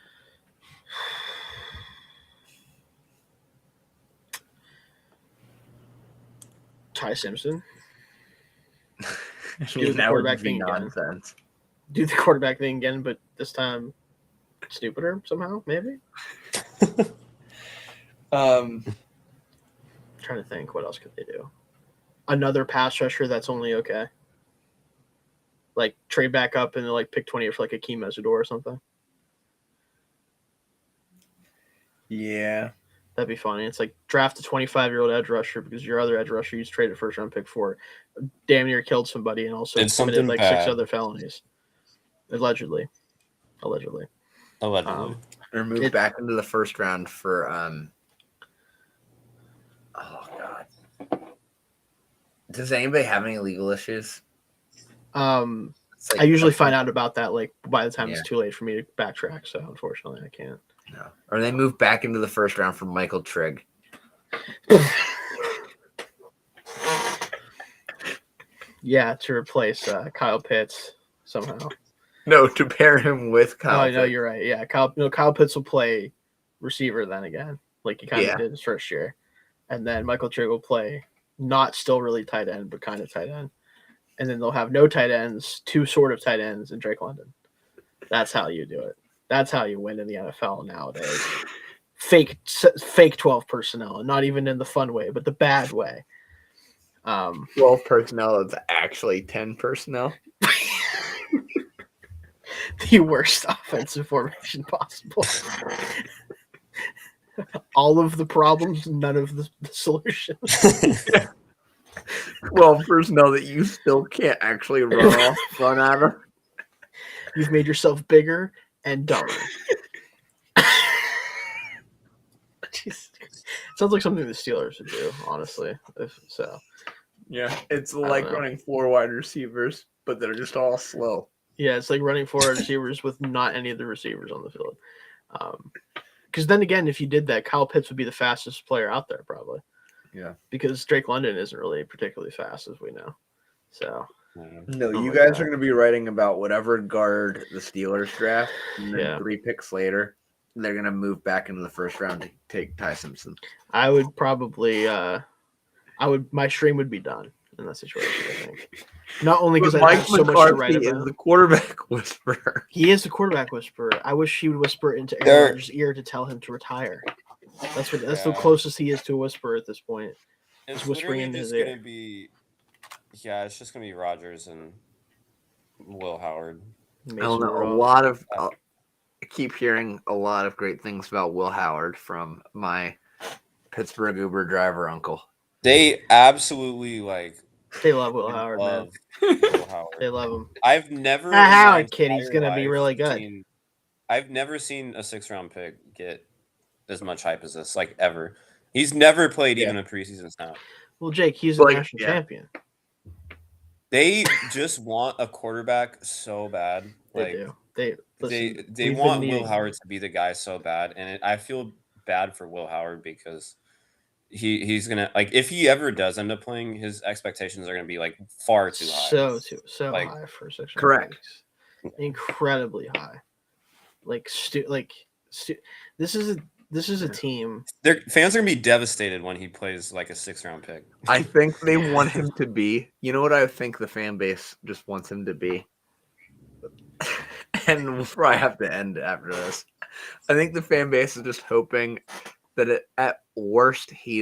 Ty Simpson. Do the quarterback thing nonsense. Do the quarterback thing again, but this time stupider somehow, maybe. trying to think, what else could they do? Another pass rusher that's only okay. Like trade back up and like pick 28 for like Akeem Mesidor or something. Yeah. That'd be funny. It's like draft a 25-year-old edge rusher because your other edge rusher you traded first round pick for damn near killed somebody and also It's committed something like bad. 6 other felonies. Allegedly. Allegedly. Or move back into the first round for oh god. Does anybody have any legal issues? It's like I usually find out about that like by the time Yeah. it's too late for me to backtrack, so unfortunately I can't. No. Or they move back into the first round for Michael Trigg. Yeah, to replace Kyle Pitts somehow. No, to pair him with Kyle. Oh, no, you're right. Yeah, Kyle Pitts will play receiver then again, like he kind of did his first year, and then Michael Trigg will play not still really tight end, but kind of tight end, and then they'll have no tight ends, 2 sort of tight ends, and Drake London. That's how you do it. That's how you win in the NFL nowadays. Fake 12 personnel, and not even in the fun way, but the bad way. 12 personnel is actually 10 personnel. The worst offensive formation possible. All of the problems, none of the solutions. 12 personnel that you still can't actually run out of. You've made yourself bigger and dumber. Sounds like something the Steelers would do, honestly. If so. Yeah, it's like running 4 wide receivers, but they're just all slow. Yeah, it's like running 4 receivers with not any of the receivers on the field. Because then again, if you did that, Kyle Pitts would be the fastest player out there, probably. Yeah. Because Drake London isn't really particularly fast, as we know. So. No, you guys are going to be writing about whatever guard the Steelers draft, and then 3 picks later, they're going to move back into the first round to take Ty Simpson. I would probably, my stream would be done in that situation, I think. Not only because I have so much to write about. Is the quarterback whisperer. He is the quarterback whisperer. I wish he would whisper into Aaron Rodgers' ear to tell him to retire. That's the closest he is to a whisper at this point. It's whispering literally into just his ear. gonna be, it's just gonna be Rodgers and Will Howard. I don't know. I keep hearing a lot of great things about Will Howard from my Pittsburgh Uber driver uncle. They absolutely They love Will Howard, man. Will Howard. They love him. I've never. Howard kid, he's gonna be really good. I've never seen a 6th-round pick get as much hype as this, ever. He's never played even a preseason snap. Well, Jake, he's a national champion. They just want a quarterback so bad. They do. They want Will Howard to be the guy so bad, and I feel bad for Will Howard because he's gonna if he ever does end up playing, his expectations are gonna be far too high. So high for 6 round correct. Picks. Incredibly high. This is a team. Their fans are gonna be devastated when he plays a 6th-round pick. I think they want him to be. You know what I think the fan base just wants him to be? And we'll probably have to end after this. I think the fan base is just hoping that at worst he